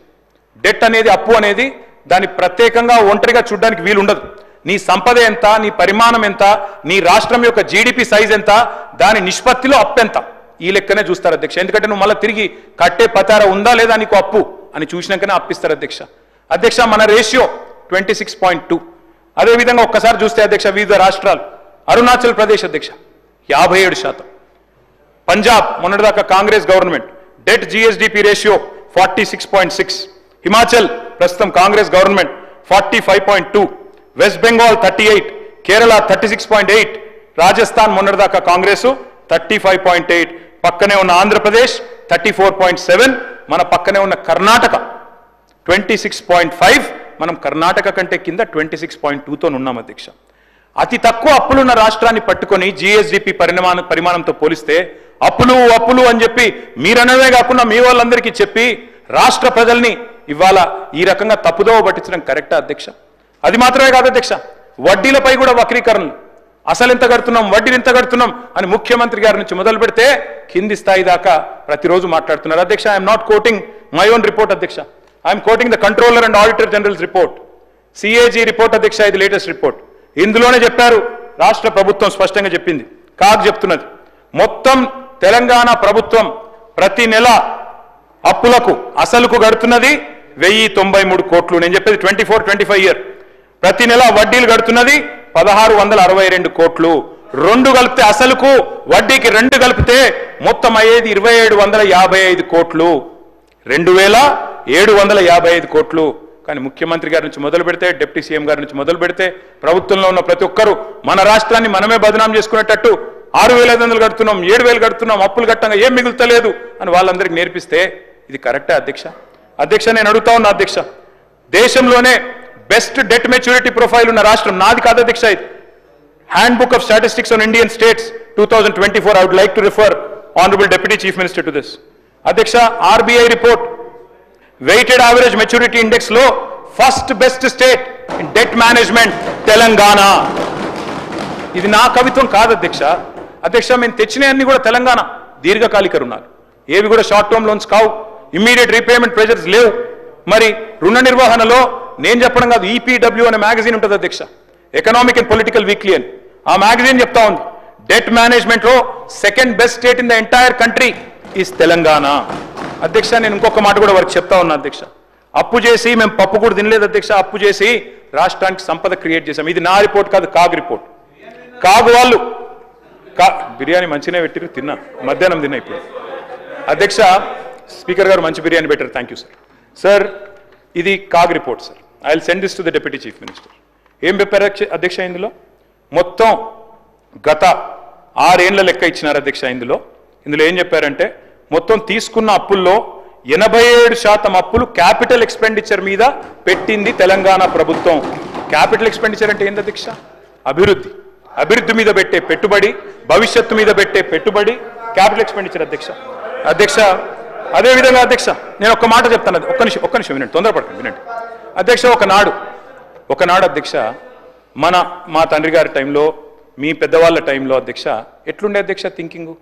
Debt అనేది, అప్పు అనేది దాన్ని ప్రత్యేకంగా ఒంటరిగా చూడడానికి వీలు ఉండదు. నీ సంపద ఎంత, నీ పరిమాణం ఎంత, నీ రాష్ట్రం యొక్క జీడిపి సైజ్ ఎంత, దాని నిష్పత్తిలో అప్పు ఎంత, ఈ లెక్కనే చూస్తారు అధ్యక్ష. ఎందుకంటే నువ్వు మళ్ళీ తిరిగి కట్టే పతార ఉందా లేదా నీకు అప్పు అని చూసినాకనే అప్పిస్తారు అధ్యక్ష. అధ్యక్ష, మన రేషియో 26.2. అదేవిధంగా ఒక్కసారి చూస్తే అధ్యక్ష వివిధ రాష్ట్రాలు, అరుణాచల్ ప్రదేశ్ అధ్యక్ష 57%, పంజాబ్ మొన్నటిదాకా Congress government debt GSDP ratio 46.6, Himachal ప్రస్తుతం కాంగ్రెస్ గవర్నమెంట్ 45.2, వెస్ట్ బెంగాల్ 38, కేరళ 36.8, రాజస్థాన్ మొన్నటిదాకా కాంగ్రెస్ 35.8, పక్కనే ఉన్న ఆంధ్రప్రదేశ్ 34.7, మన పక్కనే ఉన్న కర్ణాటక 26.5, మనం కర్ణాటక కంటే కింద 26.2తో ఉన్నాం అధ్యక్ష. అతి తక్కువ అప్పులున్న రాష్ట్రాన్ని పట్టుకొని జిఎస్డిపి పరిమాణంతో పోలిస్తే అప్పులు అని చెప్పి మీరనవే కాకుండా మీ వాళ్ళందరికీ చెప్పి రాష్ట్ర ప్రజల్ని ఇవాళ ఈ రకంగా తప్పుదోవ పట్టించడం కరెక్టా అధ్యక్ష? అది మాత్రమే కాదు అధ్యక్ష, వడ్డీలపై కూడా వక్రీకరణలు. అసలు ఎంత కడుతున్నాం, వడ్డీలు ఎంత కడుతున్నాం అని ముఖ్యమంత్రి గారి నుంచి మొదలు పెడితే కింది స్థాయి దాకా ప్రతిరోజు మాట్లాడుతున్నారు అధ్యక్ష. I'm not quoting my own report అధ్యక్ష, I'm quoting the controller and auditor general's report, CAG report అధ్యక్ష. ఇది లేటెస్ట్ రిపోర్ట్. ఇందులోనే చెప్పారు, రాష్ట్ర ప్రభుత్వం స్పష్టంగా చెప్పింది, కాగ్ చెప్తున్నది, మొత్తం తెలంగాణ ప్రభుత్వం ప్రతి నెల అప్పులకు అసలుకు గడుతున్నది 1,093 కోట్లు. నేను చెప్పేది 24-25 ఇయర్. ప్రతి నెల వడ్డీలు గడుతున్నది 1,662 కోట్లు. 2 కలిపితే అసలుకు వడ్డీకి 2 కలిపితే మొత్తం అయ్యేది 2,755 కోట్లు. 2,755 కోట్లు. కానీ ముఖ్యమంత్రి గారి నుంచి మొదలు పెడితే, డిప్యూటీ సీఎం గారి నుంచి మొదలు పెడితే, ప్రభుత్వంలో ఉన్న ప్రతి ఒక్కరూ మన రాష్ట్రాన్ని మనమే బదనాం చేసుకునేటట్టు 6,500 కడుతున్నాం, 7,000 కడుతున్నాం, అప్పులు కట్టంగా ఏం మిగులుతలేదు అని వాళ్ళందరికీ నేర్పిస్తే ఇది కరెక్టే అధ్యక్ష? అధ్యక్ష, నేను అడుగుతా ఉన్నా అధ్యక్ష, దేశంలోనే బెస్ట్ డెట్ మెచ్యూరిటీ ప్రొఫైల్ ఉన్న రాష్ట్రం నాది కాదు అధ్యక్ష. ఇది handbook of statistics on Indian states 2024. I would like to refer honourable deputy chief minister to this. అధ్యక్ష, RBI report weighted average maturity index లో first best state in debt management Telangana. ఇది నా కవిత్వం కాదు అధ్యక్ష. అధ్యక్ష, మేము తెచ్చినవన్నీ కూడా తెలంగాణ దీర్ఘకాలిక రుణాలు, ఏవి కూడా షార్ట్ టర్మ్ లోన్స్ కావు, ఇమ్మీడియట్ రీపేమెంట్ ప్రెజర్స్ లేవు. మరి రుణ నిర్వహణలో నేను చెప్పడం కాదు, ఈపీడబ్ల్యూ అనే మ్యాగజైన్ ఉంటుంది అధ్యక్ష, ఎకనామిక్ అండ్ పొలిటికల్ వీక్లీ అని. ఆ మ్యాగజైన్ చెప్తా ఉంది, డెట్ మేనేజ్మెంట్ లో second best state in the entire country is Telangana. అధ్యక్ష, నేను ఇంకొక మాట కూడా వారికి చెప్తా ఉన్నా అధ్యక్ష, అప్పు చేసి మేము పప్పు కూడా తినలేదు అధ్యక్ష, అప్పు చేసి రాష్ట్రానికి సంపద క్రియేట్ చేశాం. ఇది నా రిపోర్ట్ కాదు, కాగ్ రిపోర్ట్. కాగు వాళ్ళు బిర్యానీ మంచిగానే పెట్టిరు, తిన్నా, మధ్యాహ్నం తిన్నా. ఇప్పుడు అధ్యక్ష, స్పీకర్ గారు మంచి బిర్యానీ పెట్టారు, థ్యాంక్ యూ సార్. సార్, ఇది CAG report sir. I will send this to the deputy chief minister. ఏం చెప్పారు అధ్యక్ష? ఇందులో మొత్తం గత 6 ఏళ్ల లెక్క ఇచ్చినారు అధ్యక్ష. ఇందులో ఏం చెప్పారంటే, మొత్తం తీసుకున్న అప్పుల్లో 87% అప్పులు క్యాపిటల్ ఎక్స్పెండిచర్ మీద పెట్టింది తెలంగాణ ప్రభుత్వం. క్యాపిటల్ ఎక్స్పెండిచర్ అంటే ఏంది అధ్యక్ష? అభివృద్ధి మీద పెట్టే పెట్టుబడి, భవిష్యత్తు మీద పెట్టే పెట్టుబడి క్యాపిటల్ ఎక్స్పెండిచర్ అధ్యక్ష. అధ్యక్ష, అదేవిధంగా అధ్యక్ష, నేను ఒక్క మాట చెప్తాను, ఒక్క నిమిషం వినండి, తొందరపడకండి, వినండి అధ్యక్ష. ఒకనాడు అధ్యక్ష, మా తండ్రి గారి టైంలో, మీ పెద్దవాళ్ళ టైంలో అధ్యక్ష ఎట్లుండే అధ్యక్ష థింకింగ్?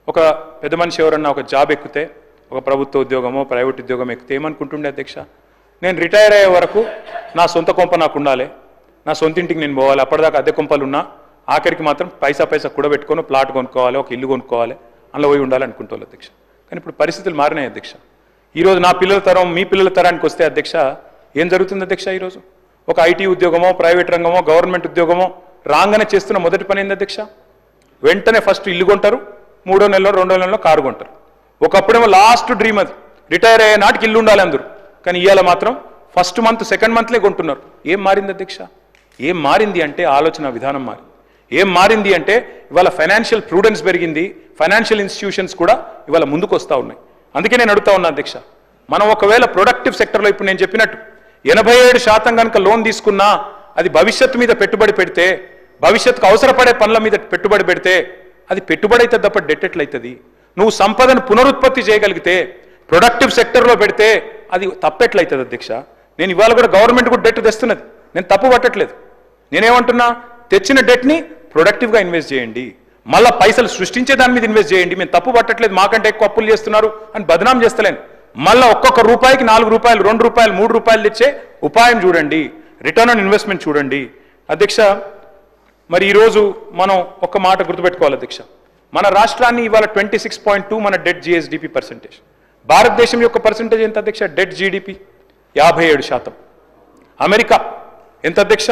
ఒక పెద్ద మనిషి ఎవరన్నా ఒక జాబ్ ఎక్కితే, ఒక ప్రభుత్వ ఉద్యోగమో ప్రైవేట్ ఉద్యోగం ఎక్కితే ఏమనుకుంటుండే అధ్యక్ష, నేను రిటైర్ అయ్యే వరకు నా సొంత కొంప నాకు ఉండాలి, నా సొంత ఇంటికి నేను పోవాలి, అప్పటిదాకా అద్దె కొంపలు ఉన్నా ఆఖరికి మాత్రం పైసా కూడబెట్టుకొని ప్లాట్ కొనుక్కోవాలి, ఒక ఇల్లు కొనుక్కోవాలి, అందులో పోయి ఉండాలి అనుకుంటోళ్ళు అధ్యక్ష. కానీ ఇప్పుడు పరిస్థితులు మారినాయి అధ్యక్ష. ఈరోజు నా పిల్లల తరం మీ పిల్లల తరానికి వస్తే అధ్యక్ష ఏం జరుగుతుంది అధ్యక్ష? ఈరోజు ఒక ఐటీ ఉద్యోగమో ప్రైవేట్ రంగమో గవర్నమెంట్ ఉద్యోగమో రాగానే చేస్తున్న మొదటి పని ఏంది అధ్యక్ష? వెంటనే ఫస్ట్ ఇల్లు కొంటారు, 3వ నెలలో 2వ నెలలో కారు కొంటారు. ఒకప్పుడేమో లాస్ట్ డ్రీమ్ అది, రిటైర్ అయ్యే నాటికి ఇల్లు ఉండాలి అందరూ. కానీ ఇవాళ మాత్రం ఫస్ట్ మంత్ సెకండ్ మంత్లే కొంటున్నారు. ఏం మారింది అధ్యక్ష? ఏం మారింది అంటే ఆలోచన విధానం మారింది. ఏం మారింది అంటే ఇవాళ ఫైనాన్షియల్ ప్రూడెన్స్ పెరిగింది, ఫైనాన్షియల్ ఇన్స్టిట్యూషన్స్ కూడా ఇవాళ ముందుకు వస్తూ ఉన్నాయి. అందుకే నేను అడుగుతా ఉన్నా అధ్యక్ష, మనం ఒకవేళ ప్రొడక్టివ్ సెక్టర్లో ఇప్పుడు నేను చెప్పినట్టు 87% కనుక లోన్ తీసుకున్నా అది భవిష్యత్తు మీద పెట్టుబడి పెడితే, భవిష్యత్తుకు అవసరపడే పనుల మీద పెట్టుబడి పెడితే అది పెట్టుబడి అయితే తప్ప డెట్ ఎట్లయితుంది? నువ్వు సంపదను పునరుత్పత్తి చేయగలిగితే ప్రొడక్టివ్ సెక్టర్లో పెడితే అది తప్పెట్లయితుంది అధ్యక్ష? నేను ఇవాళ కూడా గవర్నమెంట్ కూడా డెట్ తెస్తున్నది, నేను తప్పు పట్టట్లేదు. నేనేమంటున్నా, తెచ్చిన డెట్ని ప్రొడక్టివ్గా ఇన్వెస్ట్ చేయండి, మళ్ళీ పైసలు సృష్టించే దాని మీద ఇన్వెస్ట్ చేయండి. మేము తప్పు పట్టట్లేదు, మాకంటే ఎక్కువ అప్పులు చేస్తున్నారు అని బదనాం చేస్తలేను. మళ్ళీ ఒక్కొక్క రూపాయికి 4 రూపాయలు 2 రూపాయలు 3 రూపాయలు తెచ్చే ఉపాయం చూడండి, రిటర్న్ ఆన్ ఇన్వెస్ట్మెంట్ చూడండి అధ్యక్ష. మరి ఈరోజు మనం ఒక్క మాట గుర్తుపెట్టుకోవాలి అధ్యక్ష, మన రాష్ట్రాన్ని ఇవాళ 26.2 మన డెట్ జిఎస్డిపి పర్సెంటేజ్. భారతదేశం యొక్క పర్సెంటేజ్ ఎంత అధ్యక్ష? Debt GDP 57%. అమెరికా ఎంత అధ్యక్ష?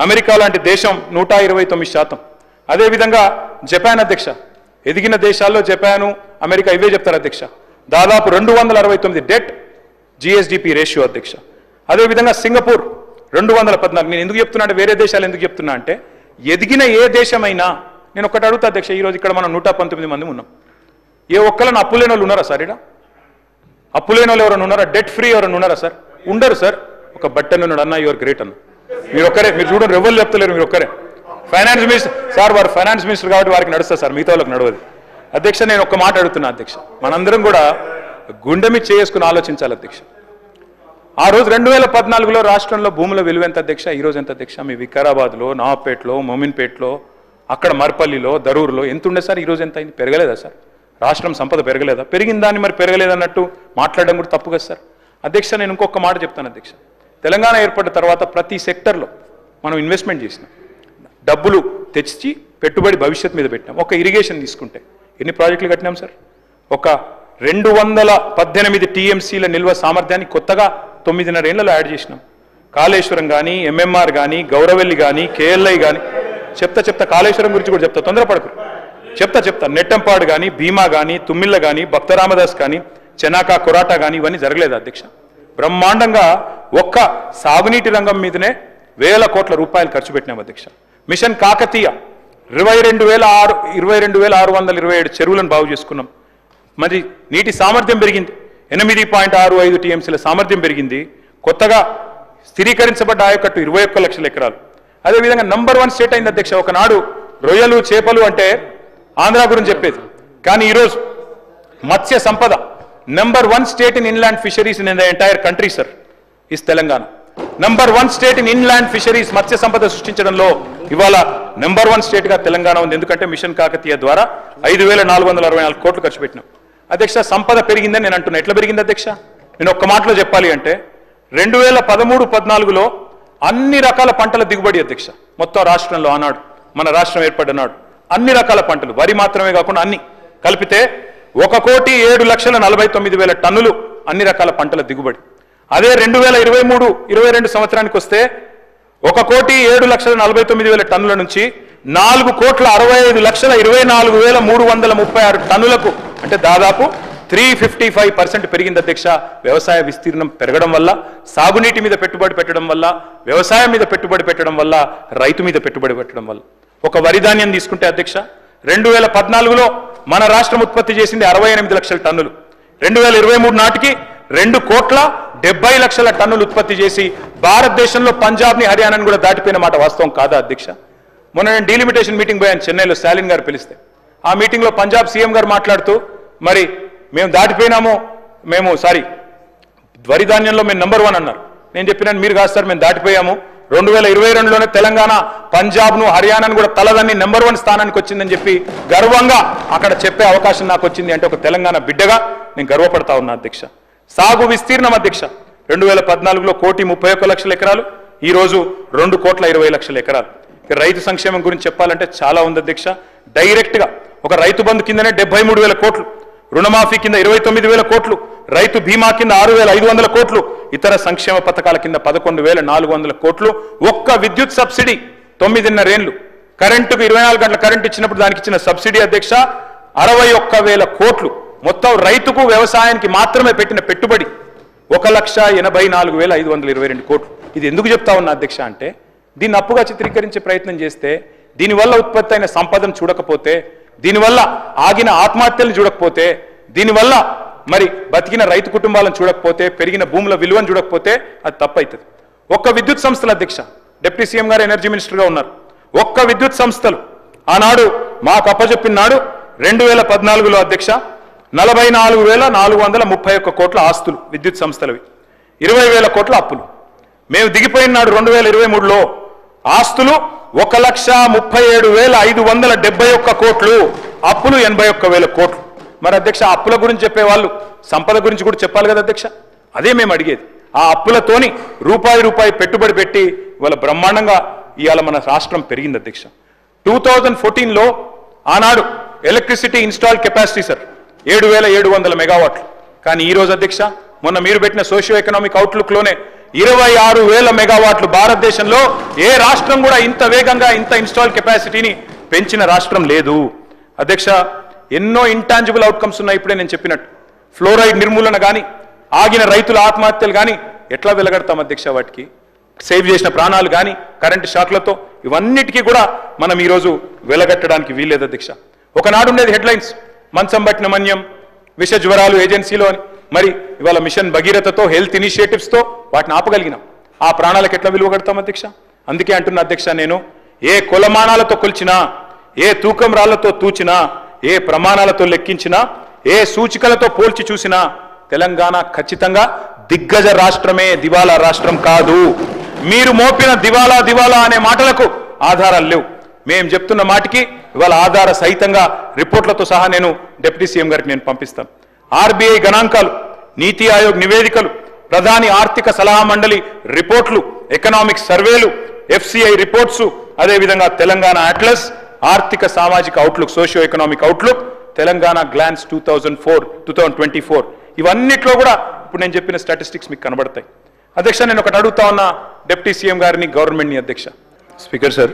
అమెరికా లాంటి దేశం 129%. అదేవిధంగా జపాన్ అధ్యక్ష, ఎదిగిన దేశాల్లో జపాను అమెరికా ఇవే చెప్తారు అధ్యక్ష, దాదాపు 269 డెట్ జిఎస్డిపి రేషియో అధ్యక్ష. అదేవిధంగా సింగపూర్ 214. నేను ఎందుకు చెప్తున్నా అంటే, వేరే దేశాలు ఎందుకు చెప్తున్నా అంటే, ఎదిగిన ఏ దేశమైనా, నేను ఒకటి అడుగుతా అధ్యక్ష, ఈరోజు ఇక్కడ మనం 119 మంది ఉన్నాం, ఏ ఒక్కళ్ళని అప్పులేని వాళ్ళు ఉన్నారా సార్? ఇక్కడ అప్పులేని వాళ్ళు ఎవరైనా ఉన్నారా? డెట్ ఫ్రీ ఎవరైనా ఉన్నారా సార్? ఉండరు సార్. ఒక బట్టన్ ఉన్నాడు అన్న, యువర్ గ్రేట్ అన్న, మీరు ఒక్కరే. మీరు చూడండి, ఎవరు చెప్తలేరు, మీరు ఒక్కరే. ఫైనాన్స్ మినిస్టర్ సార్, వారు ఫైనాన్స్ మినిస్టర్ కాబట్టి వారికి నడుస్తారు సార్, మిగతా వాళ్ళకి నడవదు అధ్యక్ష. నేను ఒక్క మాట అడుగుతున్నా అధ్యక్ష, మనందరం కూడా గుండె మీద చేసుకుని ఆలోచించాలి అధ్యక్ష. ఆ రోజు 2014లో రాష్ట్రంలో భూముల విలువ ఎంత అధ్యక్ష? ఈరోజు ఎంత అధ్యక్ష? మీ వికారాబాద్లో, నవాపేటలో, మోమిన్పేటలో, అక్కడ మర్పల్లిలో, దరూరులో ఎంత ఉండే సార్? ఈరోజు ఎంత అయింది? పెరగలేదా సార్? రాష్ట్రం సంపద పెరగలేదా? పెరిగిన దాన్ని మరి పెరగలేదన్నట్టు మాట్లాడడం కూడా తప్పు కదా సార్? అధ్యక్ష, నేను ఇంకొక మాట చెప్తాను అధ్యక్ష, తెలంగాణ ఏర్పడిన తర్వాత ప్రతి సెక్టర్లో మనం ఇన్వెస్ట్మెంట్ చేసినాం, డబ్బులు తెచ్చి పెట్టుబడి భవిష్యత్తు మీద పెట్టినాం. ఒక ఇరిగేషన్ తీసుకుంటే ఎన్ని ప్రాజెక్టులు కట్టినాం సార్? ఒక 218 టీఎంసీల నిల్వ సామర్థ్యాన్ని కొత్తగా 9.5 ఏళ్లలో యాడ్ చేసినాం. కాళేశ్వరం కానీ, ఎంఎంఆర్ కానీ, గౌరవెల్లి కానీ, కేఎల్ఐ కానీ, చెప్తా కాళేశ్వరం గురించి కూడా చెప్తా, తొందరపడకు, చెప్తా నెట్టంపాడు కానీ, భీమా కానీ, తుమ్మిళ్ళ కానీ, భక్తరామదాస్ కానీ, చెనాకా కొరాటా కానీ, ఇవన్నీ జరగలేదు అధ్యక్ష. బ్రహ్మాండంగా ఒక్క సాగునీటి రంగం మీదనే 1000 కోట్ల రూపాయలు ఖర్చు పెట్టినాం అధ్యక్ష. మిషన్ కాకతీయ 22,627 చెరువులను బాగు చేసుకున్నాం. మరి నీటి సామర్థ్యం పెరిగింది, 8.65 టీఎంసీల సామర్థ్యం పెరిగింది. కొత్తగా స్థిరీకరించబడ్డ ఆయకట్టు 21 లక్షల ఎకరాలు. అదేవిధంగా నంబర్ 1 స్టేట్ అయింది అధ్యక్ష. ఒకనాడు రొయ్యలు చేపలు అంటే ఆంధ్ర గురించి చెప్పేది, కానీ ఈరోజు Matsya Sampada number 1 state in inland fisheries in the entire country sir is Telangana. Number 1 state in inland fisheries, Matsya Sampada సృష్టించడంలో ఇవాళ నంబర్ 1 స్టేట్గా తెలంగాణ ఉంది. ఎందుకంటే మిషన్ కాకతీయ ద్వారా 5,464 కోట్లు ఖర్చు పెట్టినాం అధ్యక్ష. సంపద పెరిగిందని నేను అంటున్నా. ఎట్లా పెరిగింది అధ్యక్ష? నేను ఒక్క మాటలో చెప్పాలి అంటే, 2013-14లో అన్ని రకాల పంటల దిగుబడి అధ్యక్ష మొత్తం రాష్ట్రంలో, ఆనాడు మన రాష్ట్రం ఏర్పడినాడు అన్ని రకాల పంటలు, వరి మాత్రమే కాకుండా అన్ని కలిపితే 1,07,49,000 టన్నులు అన్ని రకాల పంటల దిగుబడి. అదే 2023-22 సంవత్సరానికి వస్తే 1,07,49,000 టన్నుల నుంచి 4,65,24,336 టన్నులకు, అంటే దాదాపు 355% పెరిగింది అధ్యక్ష. వ్యవసాయ విస్తీర్ణం పెరగడం వల్ల, సాగునీటి మీద పెట్టుబడి పెట్టడం వల్ల, వ్యవసాయం మీద పెట్టుబడి పెట్టడం వల్ల, రైతు మీద పెట్టుబడి పెట్టడం వల్ల. ఒక వరి ధాన్యం తీసుకుంటే అధ్యక్ష, 2014లో మన రాష్ట్రం ఉత్పత్తి చేసింది 68 లక్షల టన్నులు. 2023 నాటికి 2,70,00,000 టన్నులు ఉత్పత్తి చేసి భారతదేశంలో పంజాబ్ని, హర్యానాని కూడా దాటిపోయిన మాట వాస్తవం కాదా అధ్యక్ష? మొన్న నేను డీలిమిటేషన్ మీటింగ్ పోయాను చెన్నైలో, స్టాలిన్ గారు పిలిస్తే. ఆ మీటింగ్లో పంజాబ్ సీఎం గారు మాట్లాడుతూ, మరి మేము దాటిపోయినాము, వరి ధాన్యంలో మేము నంబర్ 1 అన్నారు. నేను చెప్పినాను, మీరు కాదు సార్, మేము దాటిపోయాము, 2022లోనే తెలంగాణ పంజాబ్ను హర్యానాను కూడా తలదన్ని నెంబర్ 1 స్థానానికి వచ్చిందని చెప్పి గర్వంగా అక్కడ చెప్పే అవకాశం నాకు వచ్చింది అంటే ఒక తెలంగాణ బిడ్డగా నేను గర్వపడతా ఉన్నా అధ్యక్ష. సాగు విస్తీర్ణం అధ్యక్ష 2014లో 1,31,00,000 ఎకరాలు, ఈ రోజు 2,20,00,000 ఎకరాలు. రైతు సంక్షేమం గురించి చెప్పాలంటే చాలా ఉంది అధ్యక్ష. డైరెక్ట్ గా ఒక రైతు బంధు కిందనే 73,000 కోట్లు, రుణమాఫీ కింద 29,000 కోట్లు, రైతు బీమా కింద 6,500 కోట్లు, ఇతర సంక్షేమ పథకాల కింద 11,400 కోట్లు. ఒక్క విద్యుత్ సబ్సిడీ 9.5 ఏళ్లు కరెంటుకు 24 గంటల కరెంట్ ఇచ్చినప్పుడు దానికి ఇచ్చిన సబ్సిడీ అధ్యక్ష 61,000 కోట్లు. మొత్తం రైతుకు వ్యవసాయానికి మాత్రమే పెట్టిన పెట్టుబడి 1,84,522 కోట్లు. ఇది ఎందుకు చెప్తా ఉన్నా అధ్యక్ష అంటే దీన్ని అప్పుగా చిత్రీకరించే ప్రయత్నం చేస్తే, దీనివల్ల ఉత్పత్తి అయిన సంపదను చూడకపోతే, దీనివల్ల ఆగిన ఆత్మహత్యలను చూడకపోతే, దీనివల్ల మరి బతికిన రైతు కుటుంబాలను చూడకపోతే, పెరిగిన భూముల విలువను చూడకపోతే అది తప్పవుతుంది. ఒక్క విద్యుత్ సంస్థల అధ్యక్ష, డిప్యూటీ సీఎం గారు ఎనర్జీ మినిస్టర్గా ఉన్నారు, ఒక్క విద్యుత్ సంస్థలు ఆనాడు మాకు అప్పచెప్పిన నాడు 2014లో అధ్యక్ష 44,431 కోట్ల ఆస్తులు విద్యుత్ సంస్థలవి, 20,000 కోట్ల అప్పులు. మేము దిగిపోయిన నాడు 2023లో ఆస్తులు 1,37,571 కోట్లు, అప్పులు 81,000 కోట్లు. మరి అధ్యక్ష అప్పుల గురించి చెప్పేవాళ్ళు సంపద గురించి కూడా చెప్పాలి కదా అధ్యక్ష. అదే మేము అడిగేది. ఆ అప్పులతోని రూపాయి పెట్టుబడి పెట్టి ఇవాళ బ్రహ్మాండంగా ఇవాళ మన రాష్ట్రం పెరిగింది అధ్యక్ష. 2014లో ఆనాడు ఎలక్ట్రిసిటీ ఇన్స్టాల్ కెపాసిటీ సార్ 7,700 మెగావాట్లు. కానీ ఈ రోజు అధ్యక్ష మొన్న మీరు పెట్టిన సోషియో ఎకనామిక్ అవుట్లుక్ లోనే 26,000 మెగావాట్లు. భారతదేశంలో ఏ రాష్ట్రం కూడా ఇంత వేగంగా ఇంత ఇన్స్టాల్ కెపాసిటీని పెంచిన రాష్ట్రం లేదు అధ్యక్ష. ఎన్నో ఇంటాంజిబుల్ అవుట్కమ్స్ ఉన్నాయి. ఇప్పుడే నేను చెప్పినట్టు ఫ్లోరైడ్ నిర్మూలన కానీ, ఆగిన రైతుల ఆత్మహత్యలు కానీ ఎట్లా వెలగడతాం అధ్యక్ష, వాటికి సేవ్ చేసిన ప్రాణాలు కానీ కరెంటు షాక్లతో ఇవన్నిటికీ కూడా మనం ఈరోజు వెలగట్టడానికి వీల్లేదు అధ్యక్ష. ఒకనాడు ఉండేది హెడ్లైన్స్ మంచం పట్టిన మన్యం, విష జ్వరాలు ఏజెన్సీలో అని. మరి ఇవాళ మిషన్ భగీరథతో హెల్త్ ఇనిషియేటివ్స్తో వాటిని ఆపగలిగినాం. ఆ ప్రాణాలకు ఎట్లా విలువ కడతాం అధ్యక్ష. అందుకే అంటున్నా అధ్యక్ష, నేను ఏ కొలమానాలతో కొలిచినా, ఏ తూకం రాళ్లతో తూచినా, ఏ ప్రమాణాలతో లెక్కించినా, ఏ సూచికలతో పోల్చి చూసినా తెలంగాణ ఖచ్చితంగా దిగ్గజ రాష్ట్రమే, దివాలా రాష్ట్రం కాదు. మీరు మోపిన దివాలా అనే మాటలకు ఆధారాలు లేవు. మేము చెప్తున్న మాటికి ఇవాళ ఆధార సహితంగా రిపోర్ట్లతో సహా నేను డిప్యూటీ సీఎం గారికి నేను పంపిస్తాను. ఆర్బీఐ గణాంకాలు, నీతి ఆయోగ్ నివేదికలు, ప్రధాని ఆర్థిక సలహా మండలి రిపోర్ట్లు, ఎకనామిక్ సర్వేలు, ఎఫ్సిఐ రిపోర్ట్స్, అదేవిధంగా తెలంగాణ అట్లస్, ఆర్థిక సామాజిక outlook, socio economic outlook, Telangana glance 2024 ఇవన్నిట్లో కూడా ఇప్పుడు నేను చెప్పిన స్టాటిస్టిక్స్ మీకు కనబడతాయి అధ్యక్ష. నేను ఒకటి అడుగుతా ఉన్న డిప్యూటీ సీఎం గారిని, గవర్నమెంట్ని అధ్యక్ష. స్పీకర్ సార్,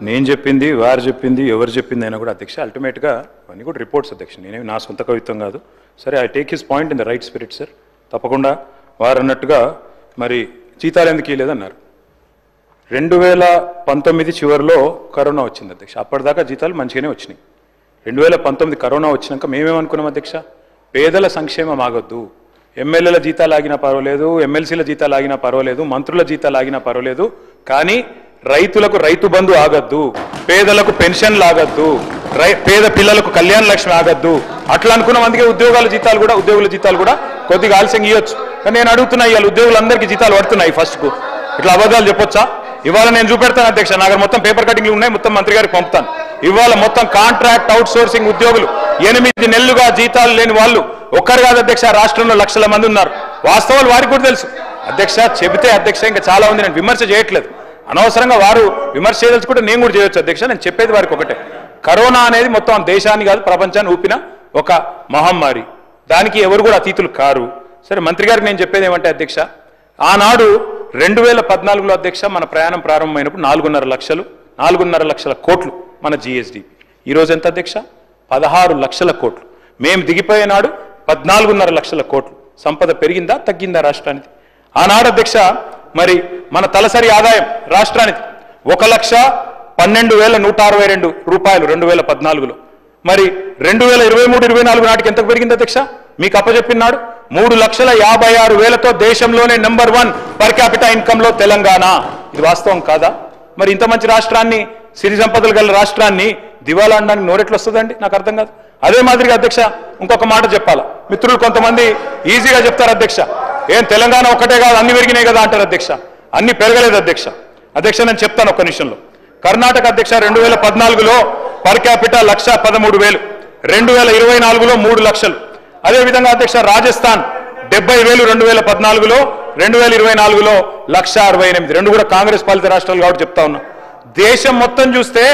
నేను చెప్పింది, వారు చెప్పింది, ఎవరు చెప్పింది అయినా కూడా అధ్యక్ష అల్టిమేట్గా అవన్నీ కూడా రిపోర్ట్స్ అధ్యక్ష. నేనేమి నా సొంత కవిత్వం కాదు. సరే, I take his point in the right spirit sir. తప్పకుండా వారు అన్నట్టుగా మరి జీతాలు ఎందుకు ఇవ్వలేదన్నారు. 2019 చివరిలో కరోనా వచ్చింది అధ్యక్ష. అప్పటిదాకా జీతాలు మంచిగానే వచ్చినాయి. 2019 కరోనా వచ్చినాక మేమేమనుకున్నాం అధ్యక్ష, పేదల సంక్షేమం ఆగొద్దు, ఎమ్మెల్యేల జీతాలు ఆగినా పర్వాలేదు, ఎమ్మెల్సీల జీతాలు ఆగినా పర్వాలేదు, మంత్రుల జీతాలు ఆగినా పర్వాలేదు, కానీ రైతులకు రైతు బంధు ఆగద్దు, పేదలకు పెన్షన్లు ఆగద్దు, పేద పిల్లలకు కళ్యాణ లక్ష్మి ఆగద్దు అట్లా అనుకున్నాం. అందుకే ఉద్యోగుల జీతాలు కూడా కొద్దిగా ఆలస్యంగా ఇవ్వచ్చు. కానీ నేను అడుగుతున్నా, ఇవాళ ఉద్యోగులందరికీ జీతాలు పడుతున్నాయి ఫస్ట్కు. ఇట్లా అబద్ధాలు చెప్పొచ్చా? ఇవాళ నేను చూపెడతాను అధ్యక్ష, నా దగ్గర మొత్తం పేపర్ కటింగ్లు ఉన్నాయి, మొత్తం మంత్రి గారికి పంపుతాను. ఇవాళ మొత్తం కాంట్రాక్ట్ అవుట్ సోర్సింగ్ ఉద్యోగులు 8 నెలలుగా జీతాలు లేని వాళ్ళు ఒక్కరు కాదు అధ్యక్ష, రాష్ట్రంలో లక్షల మంది ఉన్నారు. వాస్తవాలు వారికి కూడా తెలుసు అధ్యక్ష. చెబితే అధ్యక్ష ఇంకా చాలా ఉంది, నేను విమర్శ చేయట్లేదు. అనవసరంగా వారు విమర్శ చేయదలుచుకుంటే నేను కూడా చేయొచ్చు అధ్యక్ష. నేను చెప్పేది వారికి ఒకటే, కరోనా అనేది మొత్తం దేశాన్ని కాదు ప్రపంచాన్ని ఊపిన ఒక మహమ్మారి, దానికి ఎవరు కూడా అతీతులు కారు. సరే, మంత్రి గారికి నేను చెప్పేది ఏమంటే అధ్యక్ష, ఆనాడు 2014లో అధ్యక్ష మన ప్రయాణం ప్రారంభమైనప్పుడు 4.5 లక్షల కోట్లు మన జిఎస్డి. ఈరోజు ఎంత అధ్యక్ష? 16 లక్షల కోట్లు. మేము దిగిపోయే నాడు 14.5 లక్షల కోట్లు. సంపద పెరిగిందా తగ్గిందా రాష్ట్రానికి? ఆనాడు అధ్యక్ష మరి మన తలసరి ఆదాయం రాష్ట్రానికి 1,12,162 రూపాయలు 2014లో. మరి 2023-24 నాటికి ఎంతకు పెరిగింది అధ్యక్ష? మీకు అప్పచెప్పినాడు 3,56,000తో దేశంలోనే నెంబర్ 1 పర్ క్యాపిటా ఇన్కమ్ లో తెలంగాణ. ఇది వాస్తవం కాదా? మరి ఇంత మంచి రాష్ట్రాన్ని, సిరి సంపదలు గల రాష్ట్రాన్ని దివాలా అనడానికి నోరెట్లు వస్తుందండి? నాకు అర్థం కాదు. అదే మాదిరిగా అధ్యక్ష ఇంకొక మాట చెప్పాలా, మిత్రులు కొంతమంది ఈజీగా చెప్తారు అధ్యక్ష, ఏం తెలంగాణ ఒక్కటే కాదు అన్ని పెరిగినాయి కదా అంటారు అధ్యక్ష. అన్ని పెరగలేదు అధ్యక్ష. అధ్యక్ష నేను చెప్తాను ఒక్క నిమిషంలో. కర్ణాటక అధ్యక్ష 2014లో పర్ క్యాపిటల్ 1,13,000, 2024లో 3 లక్షలు. అదేవిధంగా అధ్యక్ష రాజస్థాన్ 70,000 2014లో, 2024లో 1,68,000. రెండు కూడా కాంగ్రెస్ పాలిత రాష్ట్రాలు కాబట్టి చెప్తా ఉన్నా. దేశం మొత్తం చూస్తే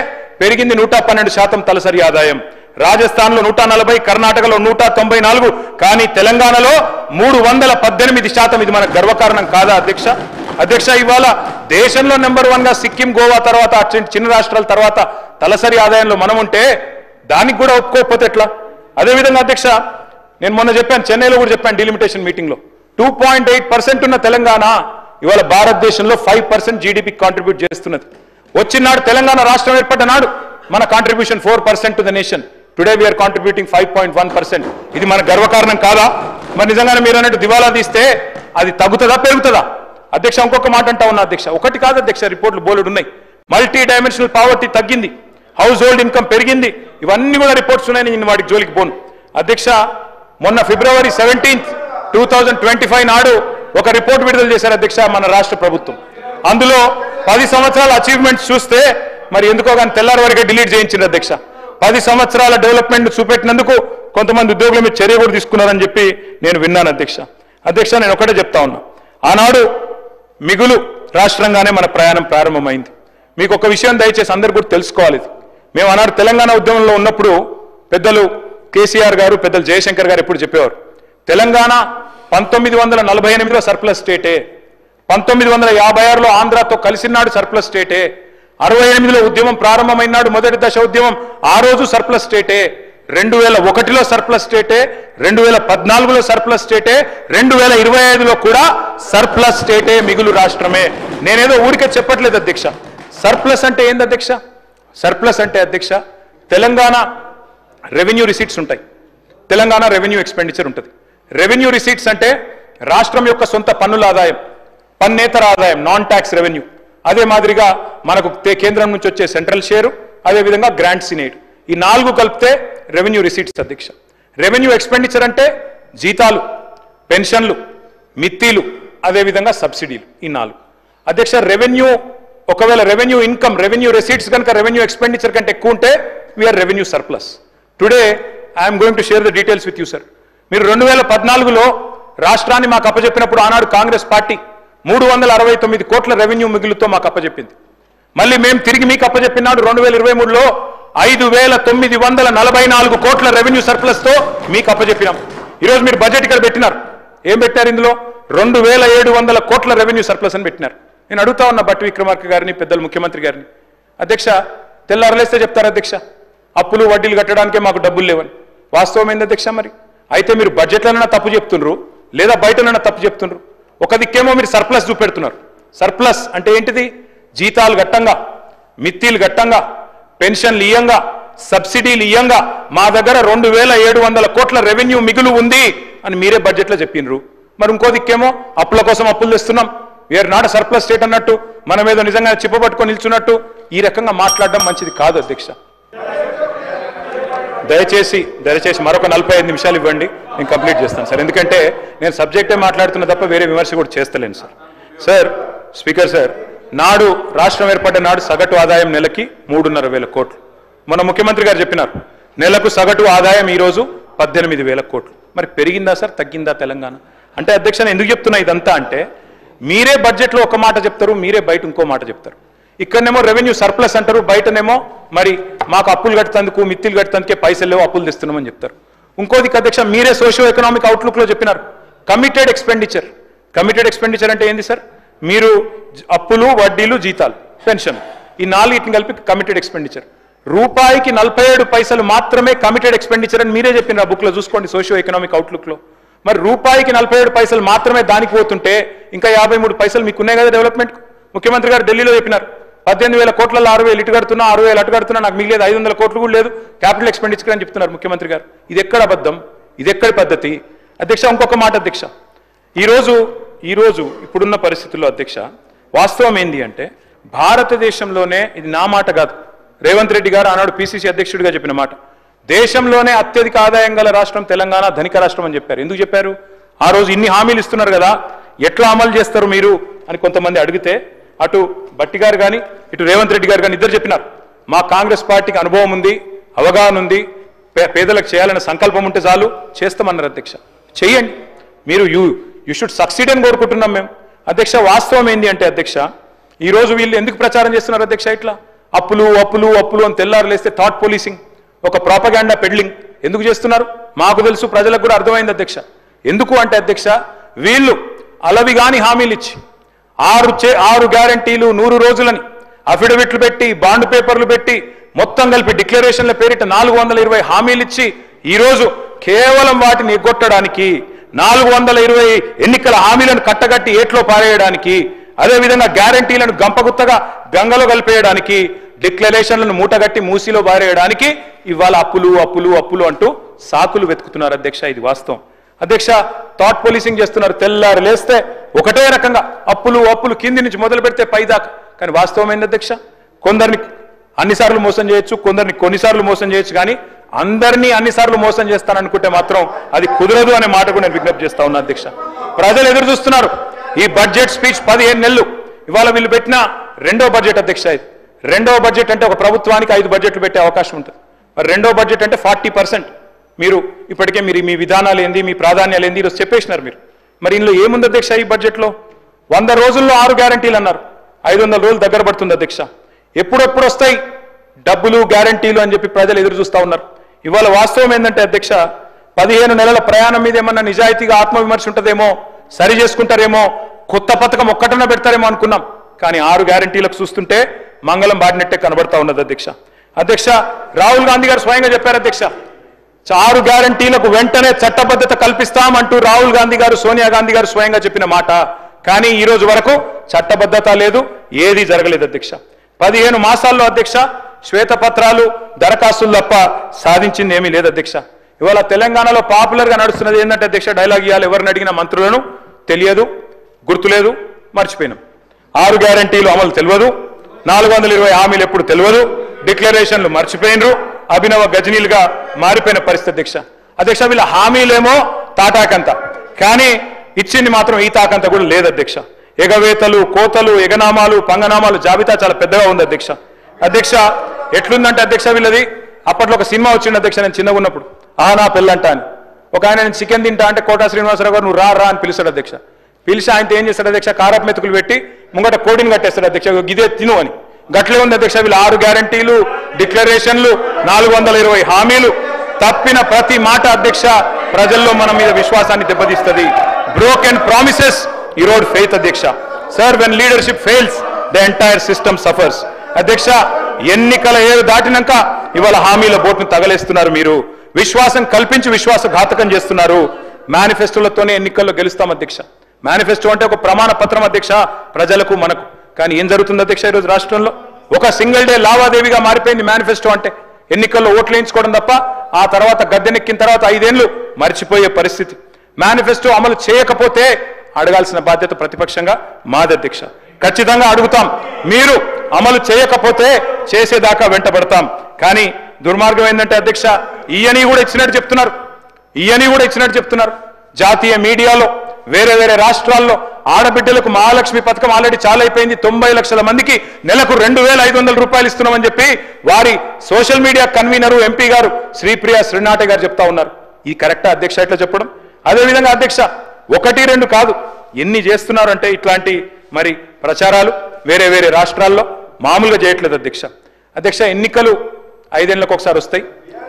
పెరిగింది 112% తలసరి ఆదాయం. రాజస్థాన్లో 140, కర్ణాటకలో 194, కానీ తెలంగాణలో 318%. ఇది మన గర్వకారణం కాదా అధ్యక్ష? అధ్యక్ష ఇవాళ దేశంలో నెంబర్ 1గా సిక్కిం, గోవా తర్వాత చిన్న రాష్ట్రాల తర్వాత తలసరి ఆదాయంలో మనం ఉంటే దానికి కూడా ఒప్పుకోకపోతే ఎట్లా? అదేవిధంగా అధ్యక్ష నేను మొన్న చెప్పాను, చెన్నైలో కూడా చెప్పాను డిలిమిటేషన్ మీటింగ్లో, 2.8% ఉన్న తెలంగాణ ఇవాళ భారతదేశంలో 5% జీడీపీకి కాంట్రిబ్యూట్ చేస్తున్నది. వచ్చినాడు తెలంగాణ రాష్ట్రం ఏర్పడ్డ నాడు మన contribution 4% to the nation. Today we are contributing 5.1%. ఇది మన గర్వకారణం కాదా? మరి నిజంగానే మీరు అన్నట్టు దివాలా తీస్తే అది తగ్గుతుందా పెరుగుతుందా? అధ్యక్ష ఇంకొక మాట అంటా ఉన్నా అధ్యక్ష, ఒకటి కాదు అధ్యక్ష, రిపోర్ట్లు బోలెడు ఉన్నాయి. మల్టీ డైమెన్షనల్ పావర్టీ తగ్గింది, హౌస్ హోల్డ్ ఇన్కమ్ పెరిగింది, ఇవన్నీ కూడా రిపోర్ట్స్ ఉన్నాయి. నేను వాటికి జోలికి పోను అధ్యక్ష. మొన్న February 17, 2025 నాడు ఒక రిపోర్ట్ విడుదల చేశారు అధ్యక్ష మన రాష్ట్ర ప్రభుత్వం. అందులో 10 సంవత్సరాల అచీవ్మెంట్స్ చూస్తే మరి ఎందుకో కానీ తెల్లారి వరకే డిలీట్ చేయించింది అధ్యక్ష. 10 సంవత్సరాల డెవలప్మెంట్ చూపెట్టినందుకు కొంతమంది ఉద్యోగుల మీద చర్య కూడా తీసుకున్నారని చెప్పి నేను విన్నాను అధ్యక్ష. అధ్యక్ష నేను ఒకటే చెప్తా ఉన్నా, ఆనాడు మిగులు రాష్ట్రంగానే మన ప్రయాణం ప్రారంభమైంది. మీకు ఒక విషయం దయచేసి అందరు కూడా తెలుసుకోవాలి. మేము ఆనాడు తెలంగాణ ఉద్యమంలో ఉన్నప్పుడు పెద్దలు కేసీఆర్ గారు, పెద్దలు జయశంకర్ గారు ఎప్పుడు చెప్పేవారు, తెలంగాణ 1948లో సర్ప్లస్ స్టేటే, 1956లో ఆంధ్రాతో కలిసినాడు సర్ప్లస్ స్టేటే, 68లో ఉద్యమం ప్రారంభమైనాడు మొదటి దశ ఉద్యమం, ఆ రోజు సర్ప్లస్ స్టేటే, 2001లో సర్ప్లస్ స్టేటే, 2014లో సర్ప్లస్ స్టేటే, 2025లో కూడా సర్ప్లస్ స్టేటే, మిగులు రాష్ట్రమే. నేనేదో ఊరికే చెప్పట్లేదు అధ్యక్ష. సర్ప్లస్ అంటే ఏంది అధ్యక్ష? సర్ప్లస్ అంటే అధ్యక్ష తెలంగాణ రెవెన్యూ రిసీట్స్ ఉంటాయి, తెలంగాణ రెవెన్యూ ఎక్స్పెండిచర్ ఉంటుంది. రెవెన్యూ రిసీట్స్ అంటే రాష్ట్రం యొక్క సొంత పన్నుల ఆదాయం, పన్నేతర ఆదాయం, నాన్ ట్యాక్స్ రెవెన్యూ. అదే మాదిరిగా మనకు కేంద్రం నుంచి వచ్చే సెంట్రల్ షేరు, అదేవిధంగా గ్రాంట్స్ ఇన్ ఎయిడ్, ఈ 4 కలిపితే రెవెన్యూ రిసీట్స్ అధ్యక్ష. రెవెన్యూ ఎక్స్పెండిచర్ అంటే జీతాలు, పెన్షన్లు, మిత్తీలు, అదేవిధంగా సబ్సిడీలు, ఈ 4 అధ్యక్ష. రెవెన్యూ ఒకవేళ రెవెన్యూ ఇన్కమ్, రెవెన్యూ రిసీట్స్ కనుక రెవెన్యూ ఎక్స్పెండిచర్ కంటే ఎక్కువ ఉంటే we are revenue surplus. Today I'm going to share the details with you sir. మీరు 2014లో రాష్ట్రాన్ని మాకు అప్పచెప్పినప్పుడు ఆనాడు కాంగ్రెస్ పార్టీ 369 కోట్ల రెవెన్యూ మిగులుతో మాకు అప్పచెప్పింది. మళ్ళీ మేము తిరిగి మీకు అప్పచెప్పినాడు 2023లో 5,944 కోట్ల రెవెన్యూ సర్ప్లస్తో మీకు అప్పచెప్పినాం. ఈరోజు మీరు బడ్జెట్ ఇక్కడ పెట్టినారు, ఏం పెట్టారు? ఇందులో 2,700 కోట్ల రెవెన్యూ సర్ప్లస్ అని పెట్టినారు. నేను అడుగుతా ఉన్న బట్టి విక్రమార్క గారిని, పెద్దలు ముఖ్యమంత్రి గారిని, అధ్యక్ష తెల్లారలేస్తే చెప్తారు అధ్యక్ష అప్పులు వడ్డీలు కట్టడానికే మాకు డబ్బులు లేవని. వాస్తవం ఏంది అధ్యక్ష? మరి అయితే మీరు బడ్జెట్లనైనా తప్పు చెప్తున్నారు, లేదా బయటనైనా తప్పు చెప్తున్నారు. ఒక దిక్కేమో మీరు సర్ప్లస్ చూపెడుతున్నారు. సర్ప్లస్ అంటే ఏంటిది? జీతాలు గట్టంగా, మిత్తీలు గట్టంగా, పెన్షన్లు ఇయ్యంగా, సబ్సిడీలు ఇయ్యంగా మా దగ్గర 2,700 కోట్ల రెవెన్యూ మిగులు ఉంది అని మీరే బడ్జెట్లో చెప్పినరు. మరి ఇంకో దిక్కేమో అప్పుల కోసం అప్పులు తెస్తున్నాం, వీఆర్ నాట్ సర్ప్లస్ స్టేట్ అన్నట్టు, మనం ఏదో నిజంగా చిప్పబట్టుకొని నిల్చున్నట్టు ఈ రకంగా మాట్లాడడం మంచిది కాదు అధ్యక్ష. దయచేసి మరొక 45 నిమిషాలు ఇవ్వండి, నేను కంప్లీట్ చేస్తాను సార్. ఎందుకంటే నేను సబ్జెక్టే మాట్లాడుతున్న తప్ప వేరే విమర్శ కూడా చేస్తలేను సార్. సార్ స్పీకర్ సార్, నాడు రాష్ట్రం ఏర్పడ్డ నాడు సగటు ఆదాయం నెలకి 3,500 కోట్లు. మన ముఖ్యమంత్రి గారు చెప్పినారు నెలకు సగటు ఆదాయం ఈరోజు 18,000 కోట్లు. మరి పెరిగిందా సార్, తగ్గిందా తెలంగాణ? అంటే అధ్యక్ష ఎందుకు చెప్తున్నా ఇదంతా అంటే, మీరే బడ్జెట్లో ఒక మాట చెప్తారు, మీరే బయట ఇంకో మాట చెప్తారు. ఇక్కడనేమో రెవెన్యూ సర్ప్లస్ అంటారు, బయటనేమో మరి మాకు అప్పులు కట్టేందుకు, మిత్తిలు కట్టేందుకే పైసలు లేవు, అప్పులు తెస్తున్నామని చెప్తారు. ఇంకోది అధ్యక్ష మీరే సోషియో ఎకనామిక్ అవుట్లుక్లో చెప్పినారు కమిటెడ్ ఎక్స్పెండిచర్. కమిటెడ్ ఎక్స్పెండిచర్ అంటే ఏంది సార్? మీరు అప్పులు, వడ్డీలు, జీతాలు, పెన్షన్, ఈ 4 కలిపి కమిటెడ్ ఎక్స్పెండిచర్. రూపాయికి 47 పైసలు మాత్రమే కమిటెడ్ ఎక్స్పెండిచర్ అని మీరే చెప్పినారు. ఆ బుక్లో చూసుకోండి, సోషియో ఎకనామిక్ అవుట్లుక్లో. మరి రూపాయికి 47 పైసలు మాత్రమే దానికి పోతుంటే ఇంకా 53 పైసలు మీకున్నాయి కదా డెవలప్మెంట్. ముఖ్యమంత్రి గారు ఢిల్లీలో చెప్పినారు 18,000 కోట్లలో 6,000 ఇటు కడుతున్నా, 6,000 అటు కడుతున్నా, నాకు మిగిలేదు 500 కోట్లు కూడా లేదు క్యాపిటల్ ఎక్స్పెండిచర్ అని చెప్తున్నారు ముఖ్యమంత్రి గారు. ఇది ఎక్కడ అబద్ధం? ఇది ఎక్కడి పద్ధతి అధ్యక్ష? ఇంకొక మాట అధ్యక్ష, ఈరోజు ఇప్పుడున్న పరిస్థితుల్లో అధ్యక్ష వాస్తవం ఏంది అంటే, భారతదేశంలోనే, ఇది నా మాట కాదు, రేవంత్ రెడ్డి గారు ఆనాడు పిసిసి అధ్యక్షుడిగా చెప్పిన మాట, దేశంలోనే అత్యధిక ఆదాయం గల రాష్ట్రం తెలంగాణ, ధనిక రాష్ట్రం అని చెప్పారు. ఎందుకు చెప్పారు? ఆ రోజు ఇన్ని హామీలు ఇస్తున్నారు కదా, ఎట్లా అమలు చేస్తారు మీరు అని కొంతమంది అడిగితే అటు భట్టి గారు కానీ ఇటు రేవంత్ రెడ్డి గారు కానీ ఇద్దరు చెప్పినారు, మా కాంగ్రెస్ పార్టీకి అనుభవం ఉంది, అవగాహన ఉంది, పేదలకు చేయాలనే సంకల్పం ఉంటే చాలు చేస్తామన్నారు అధ్యక్ష. చెయ్యండి మీరు, యూ షుడ్ సక్సీడ్ అని కోరుకుంటున్నాం మేము అధ్యక్ష. వాస్తవం ఏంటి అంటే అధ్యక్ష, ఈరోజు వీళ్ళు ఎందుకు ప్రచారం చేస్తున్నారు అధ్యక్ష? ఇట్లా అప్పులు అప్పులు అప్పులు అని తెల్లారు లేస్తే థాట్ పోలీసింగ్, ఒక ప్రాపగాండా పెడ్లింగ్ ఎందుకు చేస్తున్నారు? మాకు తెలుసు, ప్రజలకు కూడా అర్థమైంది అధ్యక్ష. ఎందుకు అంటే అధ్యక్ష, వీళ్ళు అలవిగాని హామీలు ఇచ్చి 6 గ్యారంటీలు 100 రోజులని అఫిడవిట్లు పెట్టి బాండ్ పేపర్లు పెట్టి మొత్తం కలిపి డిక్లరేషన్ల పేరిట 420 హామీలు ఇచ్చి ఈరోజు కేవలం వాటిని ఎగ్గొట్టడానికి 420 ఎన్నికల హామీలను కట్టగట్టి ఏట్లో పారేయడానికి, అదేవిధంగా గ్యారంటీలను గంపగుత్తగా గంగలో కలిపేయడానికి, డిక్లరేషన్లను మూటగట్టి మూసిలో పారేయడానికి ఇవాళ అప్పులు అప్పులు అప్పులు అంటూ సాకులు వెతుకుతున్నారు అధ్యక్ష. ఇది వాస్తవం అధ్యక్ష. థాట్ పోలీసింగ్ చేస్తున్నారు, తెల్లారు లేస్తే ఒకటే రకంగా అప్పులు అప్పులు కింది నుంచి మొదలు పెడితే పైదాకా. కానీ వాస్తవం ఏంటి అధ్యక్ష? కొందరిని అన్నిసార్లు మోసం చేయొచ్చు, కొందరిని కొన్నిసార్లు మోసం చేయొచ్చు, కానీ అందరినీ అన్నిసార్లు మోసం చేస్తాననుకుంటే మాత్రం అది కుదరదు అనే మాట కూడా నేను విజ్ఞప్తి చేస్తా ఉన్నా అధ్యక్ష. ప్రజలు ఎదురు చూస్తున్నారు. ఈ బడ్జెట్ స్పీచ్ 15 నెలలు, ఇవాళ వీళ్ళు పెట్టిన రెండో బడ్జెట్ అధ్యక్ష. ఇది రెండో బడ్జెట్ అంటే ఒక ప్రభుత్వానికి 5 బడ్జెట్లు పెట్టే అవకాశం ఉంటుంది. మరి రెండో బడ్జెట్ అంటే 40%. మీరు ఇప్పటికే మీ విధానాలు ఏంది, మీ ప్రాధాన్యాలు ఏంది ఈరోజు చెప్పేసినారు మీరు. మరి ఇందులో ఏముంది అధ్యక్ష? ఈ బడ్జెట్లో 100 రోజుల్లో 6 గ్యారంటీలు అన్నారు, 500 రోజులు దగ్గర పడుతుంది అధ్యక్ష. ఎప్పుడెప్పుడు వస్తాయి డబ్బులు గ్యారంటీలు అని చెప్పి ప్రజలు ఎదురు చూస్తూ ఉన్నారు. ఇవాళ వాస్తవం ఏంటంటే అధ్యక్ష, 15 నెలల ప్రయాణం మీద ఏమన్నా నిజాయితీగా ఆత్మవిమర్శ ఉంటుందేమో, సరి చేసుకుంటారేమో, కొత్త పథకం ఒక్కటన్నా పెడతారేమో అనుకున్నాం. కానీ 6 గ్యారంటీలకు చూస్తుంటే మంగళం బాడినట్టే కనబడతా ఉన్నది అధ్యక్ష. అధ్యక్ష, రాహుల్ గాంధీ గారు స్వయంగా చెప్పారు అధ్యక్ష, 6 గ్యారంటీలకు వెంటనే చట్టబద్ధత కల్పిస్తామంటూ రాహుల్ గాంధీ గారు, సోనియా గాంధీ గారు స్వయంగా చెప్పిన మాట. కానీ ఈ రోజు వరకు చట్టబద్ధత లేదు, ఏది జరగలేదు అధ్యక్ష. 15 మాసాల్లో అధ్యక్ష శ్వేతపత్రాలు, దరఖాస్తులు తప్ప సాధించింది ఏమీ లేదు అధ్యక్ష. ఇవాళ తెలంగాణలో పాపులర్గా నడుస్తున్నది ఏంటంటే అధ్యక్ష, డైలాగ్ ఇవ్వాలి, ఎవరిని అడిగిన మంత్రులను తెలియదు, గుర్తులేదు, మర్చిపోయినాం. 6 గ్యారంటీలు అమలు తెలియదు, 420 హామీలు ఎప్పుడు తెలియదు, డిక్లరేషన్లు మర్చిపోయినరు, అభినవ గజనీలుగా మారిపోయిన పరిస్థితి అధ్యక్ష. అధ్యక్ష, వీళ్ళ హామీలేమో తాటాకంత, కానీ ఇచ్చింది మాత్రం ఈ తాకంత కూడా లేదు అధ్యక్ష. ఎగవేతలు, కోతలు, ఎగనామాలు, పంగనామాలు జాబితా చాలా పెద్దగా ఉంది అధ్యక్ష. అధ్యక్ష, ఎట్లుందంటే అధ్యక్ష వీళ్ళది, అప్పట్లో ఒక సినిమా వచ్చింది అధ్యక్ష, నేను చిన్నగా ఉన్నప్పుడు, నా పెళ్ళంట అని. ఒక ఆయన నేను చికెన్ తింటా అంటే కోటా శ్రీనివాసరావు గారు నువ్వు రా అని పిలుస్తాడు అధ్యక్ష. పిలిచి ఆయనతో ఏం చేస్తాడు అధ్యక్ష, కారపు మెతుకులు పెట్టి ముంగట కోడిని కట్టేస్తాడు అధ్యక్ష, గిదే తిను అని. గట్లే ఉంది అధ్యక్ష వీళ్ళు 6 గ్యారంటీలు, డిక్లరేషన్లు, 420 హామీలు. తప్పిన ప్రతి మాట అధ్యక్ష ప్రజల్లో మన మీద విశ్వాసాన్ని దెబ్బతీస్తుంది. బ్రోకెన్ ప్రామిసెస్ ఈరోడ్ ఫెయిత్ అధ్యక్ష. Sir, when leadership fails the entire system suffers. అధ్యక్ష, ఎన్నికల ఏరు దాటినాక ఇవాళ హామీల బోట్ను తగలేస్తున్నారు మీరు, విశ్వాసం కల్పించి విశ్వాసఘాతకం చేస్తున్నారు. మేనిఫెస్టోలతోనే ఎన్నికల్లో గెలుస్తాం అధ్యక్ష. మేనిఫెస్టో అంటే ఒక ప్రమాణ పత్రం అధ్యక్ష ప్రజలకు మనకు. కానీ ఏం జరుగుతుంది అధ్యక్ష ఈరోజు రాష్ట్రంలో? ఒక సింగిల్ డే లావాదేవీగా మారిపోయింది మేనిఫెస్టో అంటే. ఎన్నికల్లో ఓట్లు వేయించుకోవడం తప్ప ఆ తర్వాత గద్దెనెక్కిన తర్వాత 5 ఏళ్లు మర్చిపోయే పరిస్థితి. మేనిఫెస్టో అమలు చేయకపోతే అడగాల్సిన బాధ్యత ప్రతిపక్షంగా మాది అధ్యక్ష. ఖచ్చితంగా అడుగుతాం. మీరు అమలు చేయకపోతే చేసేదాకా వెంటబడతాం. కానీ దుర్మార్గం ఏంటంటే అధ్యక్ష, ఈయని కూడా ఇచ్చినట్టు చెప్తున్నారు. జాతీయ మీడియాలో వేరే రాష్ట్రాల్లో ఆడబిడ్డలకు మహాలక్ష్మి పథకం ఆల్రెడీ చాలా అయిపోయింది, 90 లక్షల మందికి నెలకు 2,500 రూపాయలు ఇస్తున్నామని చెప్పి వారి సోషల్ మీడియా కన్వీనరు, ఎంపీ గారు శ్రీప్రియ శ్రీనాటే గారు చెప్తా ఉన్నారు. ఈ కరెక్టా అధ్యక్ష ఇట్లా చెప్పడం? అదేవిధంగా అధ్యక్ష, 1-2 కాదు, ఎన్ని చేస్తున్నారంటే ఇట్లాంటి మరి ప్రచారాలు వేరే రాష్ట్రాల్లో మామూలుగా చేయట్లేదు అధ్యక్ష. ఎన్నికలు 5 ఏళ్లకు ఒకసారి వస్తాయి.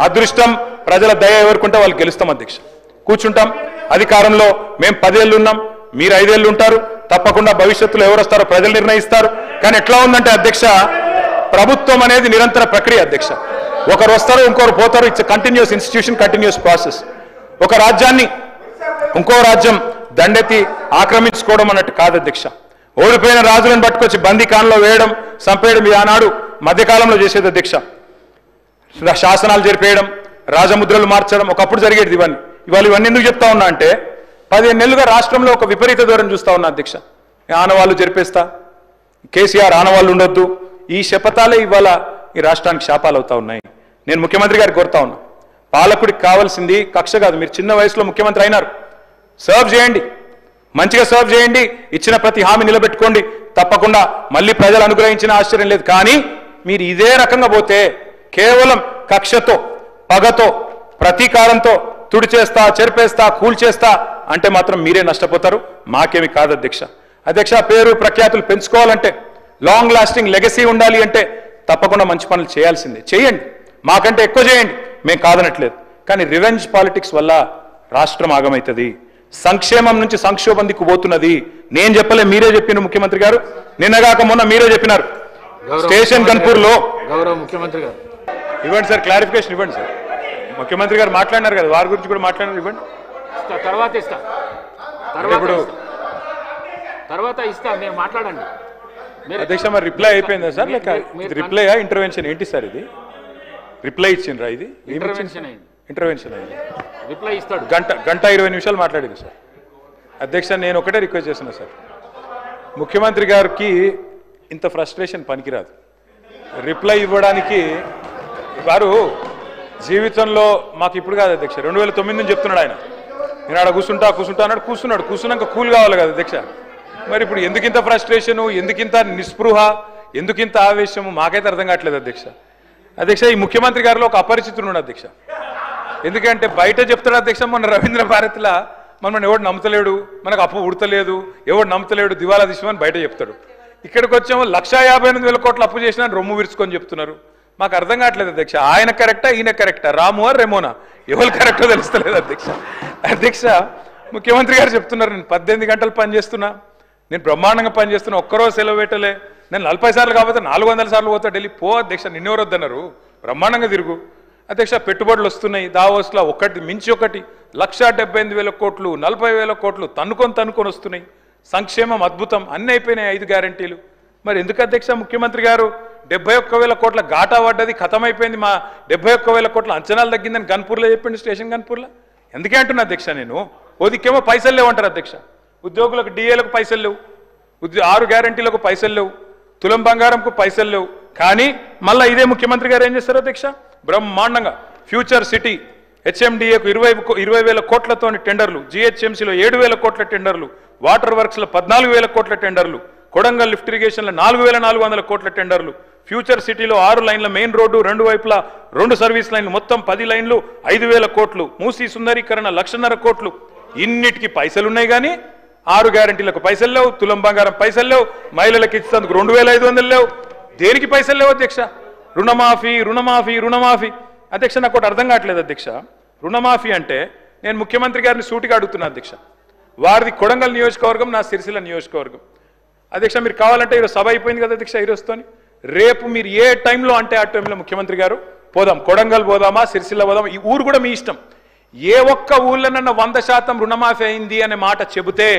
అదృష్టం, ప్రజల దయ ఎవరుకుంటే వాళ్ళు గెలుస్తాం అధ్యక్ష. కూర్చుంటాం, అధికారంలో మేము 10 ఏళ్ళు ఉన్నాం, మీరు 5 ఏళ్ళు ఉంటారు. తప్పకుండా భవిష్యత్తులో ఎవరు వస్తారో ప్రజలు నిర్ణయిస్తారు. కానీ ఎట్లా ఉందంటే అధ్యక్ష, ప్రభుత్వం అనేది నిరంతర ప్రక్రియ అధ్యక్ష. ఒకరు వస్తారు, ఇంకొకరు పోతారు. It's continuous institution, continuous process. ఒక రాజ్యాన్ని ఇంకో రాజ్యం దండెత్తి ఆక్రమించుకోవడం అన్నట్టు కాదు అధ్యక్ష. ఓడిపోయిన రాజులను పట్టుకొచ్చి బందీఖాన్లో వేయడం, చంపేయడం ఇది ఆనాడు మధ్యకాలంలో చేసేది అధ్యక్ష. శాసనాలు జరిపేయడం, రాజముద్రలు మార్చడం ఒకప్పుడు జరిగేది. ఇవాళ ఇవన్నీ ఎందుకు చెప్తా ఉన్నా అంటే, 15 నెలలుగా రాష్ట్రంలో ఒక విపరీత ధోరణి చూస్తా ఉన్నా అధ్యక్ష. ఆనవాళ్ళు జరిపేస్తా, కేసీఆర్ ఆనవాళ్ళు ఉండొద్దు, ఈ శపథాలే ఇవాళ ఈ రాష్ట్రానికి శాపాలు అవుతా ఉన్నాయి. నేను ముఖ్యమంత్రి గారికి కోరుతా ఉన్నా, పాలకుడికి కావాల్సింది కక్ష కాదు. మీరు చిన్న వయసులో ముఖ్యమంత్రి అయినారు, సర్వ్ చేయండి. మంచిగా సర్వ్ చేయండి, ఇచ్చిన ప్రతి హామీ నిలబెట్టుకోండి, తప్పకుండా మళ్ళీ ప్రజలు అనుగ్రహించిన ఆశ్చర్యం లేదు. కానీ మీరు ఇదే రకంగా పోతే కేవలం కక్షతో, పగతో, ప్రతీకారంతో తుడిచేస్తా, చెరిపేస్తా, కూల్చేస్తా అంటే మాత్రం మీరే నష్టపోతారు, మాకేమి కాదు అధ్యక్ష. అధ్యక్ష, పేరు ప్రఖ్యాతులు పెంచుకోవాలంటే, లాంగ్ లాస్టింగ్ లెగసీ ఉండాలి అంటే తప్పకుండా మంచి పనులు చేయాల్సిందే. చేయండి, మాకంటే ఎక్కువ చేయండి, మేము కాదనట్లేదు. కానీ రివెంజ్ పాలిటిక్స్ వల్ల రాష్ట్రం ఆగమవుతుంది, సంక్షేమం నుంచి సంక్షోభం దిక్కు పోతున్నది. నేను చెప్పలే, మీరే చెప్పిన ముఖ్యమంత్రి గారు, నిన్నగాక మొన్న మీరే చెప్పినారు స్టేషన్ గన్పూర్లో. గౌరవ ముఖ్యమంత్రి గారు ఇవ్వండి సార్, క్లారిఫికేషన్ ఇవ్వండి సార్. ముఖ్యమంత్రి గారు మాట్లాడినారు కదా, వారి గురించి కూడా మాట్లాడినారు, ఇవ్వండి. తర్వాత ఇస్తా, తర్వాత ఇస్తా, మీరు మాట్లాడండి. అధ్యక్ష, మరి రిప్లై అయిపోయిందా సార్, లేక రిప్లై ఇంటర్వెన్షన్ ఏంటి సార్? ఇది రిప్లై ఇచ్చిండ్రా? ఇది ఇంటర్వెన్షన్ అయింది. ఇంటర్వెన్షన్ అయింది, రిప్లై ఇస్తాడు. గంట 20 నిమిషాలు మాట్లాడింది సార్. అధ్యక్ష, నేను ఒకటే రిక్వెస్ట్ చేస్తున్నా సార్, ముఖ్యమంత్రి గారికి ఇంత ఫ్రస్ట్రేషన్ పనికిరాదు. రిప్లై ఇవ్వడానికి వారు జీవితంలో మాకు ఇప్పుడు కాదు అధ్యక్ష, 2009 నుంచి చెప్తున్నాడు ఆయన. నేను ఆడ కూర్చుంటా అన్నాడు, కూర్చున్నాక కూల్ కావాలి కదా అధ్యక్ష. మరి ఇప్పుడు ఎందుకింత ఫ్రస్ట్రేషను, ఎందుకింత నిస్పృహ, ఎందుకింత ఆవేశము మాకైతే అర్థం కావట్లేదు అధ్యక్ష. అధ్యక్ష, ఈ ముఖ్యమంత్రి గారిలో ఒక అపరిచితుడు అధ్యక్ష. ఎందుకంటే బయట చెప్తాడు అధ్యక్ష, మొన్న రవీంద్ర భారతిలా మనల్ని ఎవడు నమ్ముతలేడు, మనకు అప్పు ఉడతలేదు, ఎవడు నమ్ముతలేడు, దివాలా తీసామని బయట చెప్తాడు. ఇక్కడికి వచ్చామో 1,58,000 కోట్ల అప్పు చేసినా రొమ్ము విరుచుకొని చెప్తున్నారు. మాకు అర్థం కావట్లేదు అధ్యక్ష, ఆయన కరెక్టా ఈయన కరెక్టా, రాము రెమోనా, ఎవరు కరెక్టో తెలుస్తలేదు అధ్యక్ష. అధ్యక్ష, ముఖ్యమంత్రి గారు చెప్తున్నారు నేను 18 గంటలు పనిచేస్తున్నా, నేను బ్రహ్మాండంగా పనిచేస్తున్నా, ఒక్కరోజు సెలవు పెట్టలే, నేను 40 సార్లు కాకపోతే 400 సార్లు పోతా ఢిల్లీ. పో అధ్యక్ష, నిన్నెవరు వద్దన్నారు, బ్రహ్మాండంగా తిరుగు అధ్యక్ష. పెట్టుబడులు వస్తున్నాయి దావోస్లో, ఒకటి మించి ఒకటి, 1,78,000 కోట్లు, 40,000 కోట్లు తన్నుకొని వస్తున్నాయి. సంక్షేమం అద్భుతం, అన్ని అయిపోయినాయి 5 గ్యారంటీలు. మరి ఎందుకు అధ్యక్ష ముఖ్యమంత్రి గారు 71,000 కోట్ల ఘాటా పడ్డది, ఖతమైపోయింది, మా 71,000 కోట్ల అంచనాలు తగ్గిందని గన్పూర్లో చెప్పిండు, స్టేషన్ గన్పూర్లో. ఎందుకే అంటున్నా అధ్యక్ష, నేను ఓదికేమో పైసలు లేవంటారు అధ్యక్ష, ఉద్యోగులకు డిఏలకు పైసలు లేవు, 6 గ్యారంటీలకు పైసలు లేవు, తులం బంగారంకు పైసలు లేవు. కానీ మళ్ళీ ఇదే ముఖ్యమంత్రి గారు ఏం చేస్తారు అధ్యక్ష, బ్రహ్మాండంగా ఫ్యూచర్ సిటీ హెచ్ఎండిఏకు 20,000 కోట్లతో టెండర్లు, జిహెచ్ఎంసీలో 7,000 కోట్ల టెండర్లు, వాటర్ వర్క్స్లో 14,000 కోట్ల టెండర్లు, కొడంగల్ లిఫ్ట్ ఇరిగేషన్లో 4,400 కోట్ల టెండర్లు, ఫ్యూచర్ సిటీలో 6 లైన్ల మెయిన్ రోడ్డు, 2 వైపులా 2 సర్వీస్ లైన్లు, మొత్తం 10 లైన్లు, 5,000 కోట్లు, మూసీ సుందరీకరణ 1,50,000 కోట్లు. ఇన్నిటికీ పైసలు ఉన్నాయి కానీ 6 గ్యారంటీలకు పైసలు లేవు, తులం బంగారం పైసలు లేవు, మహిళలకు ఇచ్చేందుకు 2,500 లేవు. దేనికి పైసలు లేవు అధ్యక్ష? రుణమాఫీ అధ్యక్ష. నాకు ఒకటి అర్థం కావట్లేదు అధ్యక్ష, రుణమాఫీ అంటే నేను ముఖ్యమంత్రి గారిని సూటిగా అడుగుతున్నా అధ్యక్ష, వారిది కొడంగల్ నియోజకవర్గం, నా సిరిసిల్ల నియోజకవర్గం. అధ్యక్ష, మీరు కావాలంటే ఈరోజు సభ అయిపోయింది కదా అధ్యక్ష, ఈరోజుతోని రేపు మీరు ఏ టైంలో అంటే ఆ టైంలో ముఖ్యమంత్రి గారు పోదాం, కొడంగల్ పోదామా, సిరిసిల్ల పోదామా, ఈ ఊరు కూడా మీ ఇష్టం. ఏ ఒక్క ఊళ్ళోనన్నా 100% రుణమాఫీ అయింది అనే మాట చెబితే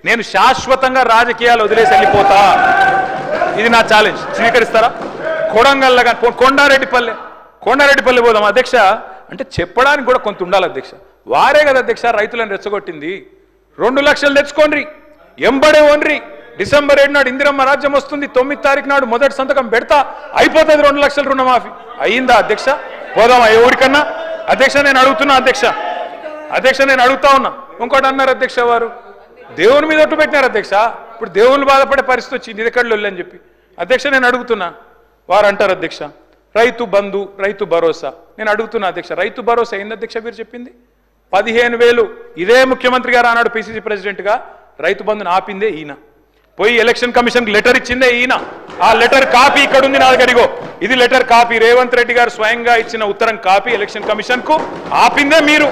నేను శాశ్వతంగా రాజకీయాలు వదిలేసి వెళ్ళిపోతా. ఇది నా ఛాలెంజ్, స్వీకరిస్తారా? కొడంగల్ కొండారెడ్డిపల్లి పోదాం అధ్యక్ష అంటే చెప్పడానికి కూడా కొంత ఉండాలి అధ్యక్ష. వారే కదా అధ్యక్ష రైతులను రెచ్చగొట్టింది. 2 లక్షలు తెచ్చుకోండి, ఎంబడే ఓన్రి, డిసెంబర్ 7 నాడు ఇందిరమ్మ రాజ్యం వస్తుంది, 9 తారీఖు నాడు మొదటి సంతకం పెడతా, అయిపోతుంది 2 లక్షల రుణమాఫీ. అయ్యిందా అధ్యక్ష? పోదామా ఏ ఊరికన్నా? అధ్యక్ష, నేను అడుగుతున్నా అధ్యక్ష, నేను అడుగుతా ఉన్నా. ఇంకోటి అన్నారు అధ్యక్ష, వారు దేవుని మీద ఒట్టు పెట్టినారు అధ్యక్ష. ఇప్పుడు దేవుళ్ళు బాధపడే పరిస్థితి వచ్చింది, ఇది ఎక్కడ అని చెప్పి. అధ్యక్ష, నేను అడుగుతున్నా, వారు అంటారు అధ్యక్ష రైతు బంధు, రైతు భరోసా. నేను అడుగుతున్నా అధ్యక్ష, రైతు భరోసా ఏంది అధ్యక్ష? మీరు చెప్పింది 15,000. ఇదే ముఖ్యమంత్రి గారు ఆనాడు పిసిసి ప్రెసిడెంట్గా రైతు బంధుని ఆపిందే ఈయన. పోయి ఎలక్షన్ కమిషన్కి లెటర్ ఇచ్చిందే ఈయన. ఆ లెటర్ కాపీ ఇక్కడ ఉంది నా దగ్గర. ఇది లెటర్ కాపీ, రేవంత్ రెడ్డి గారు స్వయంగా ఇచ్చిన ఉత్తరం కాపీ ఎలక్షన్ కమిషన్కు. ఆపిందే మీరు.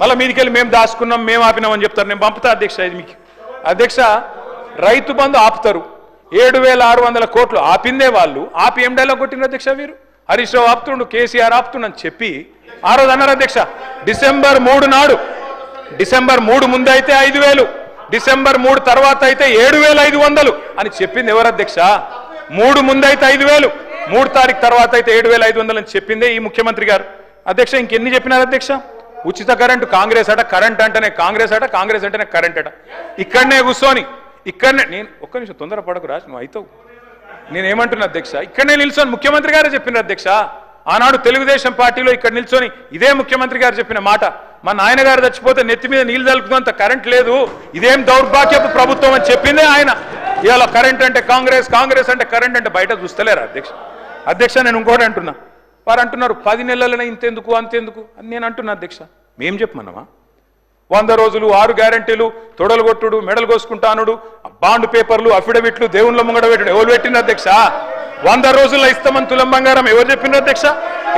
మళ్ళీ మీదికెళ్ళి మేము దాచుకున్నాం, మేము ఆపినామని చెప్తారు. నేను పంపుతా అధ్యక్ష ఇది మీకు. అధ్యక్ష, రైతు బంధు ఆపుతారు, 7,600 కోట్లు ఆపిందే వాళ్ళు. ఆపి ఏం డైలాగ్ కొట్టిన అధ్యక్ష వీరు? హరీష్ రావు ఆపుతుండు, కేసీఆర్ ఆపుతుండని చెప్పి ఆ రోజు అన్నారు అధ్యక్ష. డిసెంబర్ 3 నాడు, డిసెంబర్ 3 ముందు అయితే 5,000, డిసెంబర్ 3 తర్వాత అయితే 7,500 అని చెప్పింది ఎవరు అధ్యక్ష? 3 ముందు అయితే 5,000, 3 తారీఖు తర్వాత అయితే 7,500 అని చెప్పిందే ఈ ముఖ్యమంత్రి గారు. అధ్యక్ష, ఇంకెన్ని చెప్పినారు అధ్యక్ష? ఉచిత కరెంటు కాంగ్రెస్ అట, కరెంట్ అంటేనే కాంగ్రెస్ అట, కాంగ్రెస్ అంటేనే కరెంట్ అట. ఇక్కడనే కూర్చొని, ఇక్కడనే నేను ఒక్క నిమిషం తొందరపడకు రాజు, నువ్వు అవుతావు. నేనేమంటున్నా అధ్యక్ష, ఇక్కడనే నిల్చొని ముఖ్యమంత్రి గారే చెప్పినారు అధ్యక్ష. ఆనాడు తెలుగుదేశం పార్టీలో ఇక్కడ నిల్చొని ఇదే ముఖ్యమంత్రి గారు చెప్పిన మాట, మా నాయనగారు చచ్చిపోతే నెత్తి మీద నీళ్లు తలుపుతున్నంత కరెంట్ లేదు, ఇదేం దౌర్భాగ్యపు ప్రభుత్వం అని చెప్పిందే ఆయన. ఇవాళ కరెంట్ అంటే కాంగ్రెస్, కాంగ్రెస్ అంటే కరెంట్ అంటే బయట చూస్తలేరా అధ్యక్ష నేను ఇంకోటి అంటున్నా. వారు అంటున్నారు 10 నెలలనే ఇంతెందుకు అంతెందుకు అని నేను అంటున్నా అధ్యక్ష. మేం చెప్పమన్నామా? 100 రోజులు 6 గ్యారంటీలు, తొడలు కొట్టుడు, మెడలు కోసుకుంటానుడు, బాండ్ పేపర్లు, అఫిడవిట్లు, దేవుళ్ళ ముంగడ పెట్టుడు ఎవరు పెట్టిన అధ్యక్ష? 100 రోజుల్లో ఇస్తామని తులం బంగారం ఎవరు చెప్పిన అధ్యక్ష?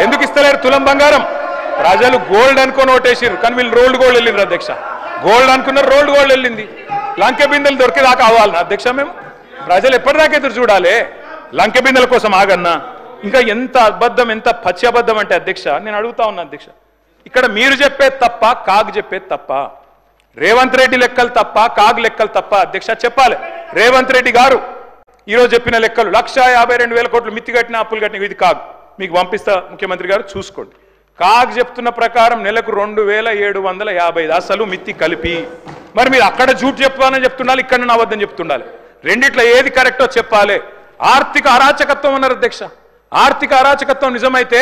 ఎందుకు ఇస్తలేరు తులం బంగారం? ప్రజలు గోల్డ్ అనుకొని ఓటేసారు, కానీ వీళ్ళు రోల్డ్ గోల్డ్ వెళ్ళిండ్రు అధ్యక్ష. గోల్డ్ అనుకున్నారు, రోల్డ్ గోల్డ్ వెళ్ళింది. లంకె బిందెలు దొరికేదాకా అవ్వాలన్నా అధ్యక్ష మేము? ప్రజలు ఎప్పటిదాకా ఎదురు చూడాలి? లంకె బిందెల కోసం ఆగన్నా? ఇంకా ఎంత అబద్ధం, ఎంత పచ్చి అబద్ధం అంటే అధ్యక్ష నేను అడుగుతా ఉన్నా అధ్యక్ష, ఇక్కడ మీరు చెప్పేది తప్ప, కాగ్ చెప్పేది తప్ప? రేవంత్ రెడ్డి లెక్కలు తప్ప, కాగ్ లెక్కలు తప్ప అధ్యక్ష? చెప్పాలి. రేవంత్ రెడ్డి గారు ఈరోజు చెప్పిన లెక్కలు 1,52,000 కోట్లు మిత్తి కట్టిన, అప్పులు కట్టిన, ఇది కాగ్. మీకు పంపిస్తా ముఖ్యమంత్రి గారు చూసుకోండి. కాగ్ చెప్తున్న ప్రకారం నెలకు 2,750 అసలు మిత్తి కలిపి. మరి మీరు అక్కడ జూట్ చెప్పాలని చెప్తుండాలి, ఇక్కడ అబద్ధం చెప్తుండాలి. రెండిట్లో ఏది కరెక్టో చెప్పాలి. ఆర్థిక అరాచకత్వం అన్నారు అధ్యక్ష. ఆర్థిక అరాచకత్వం నిజమైతే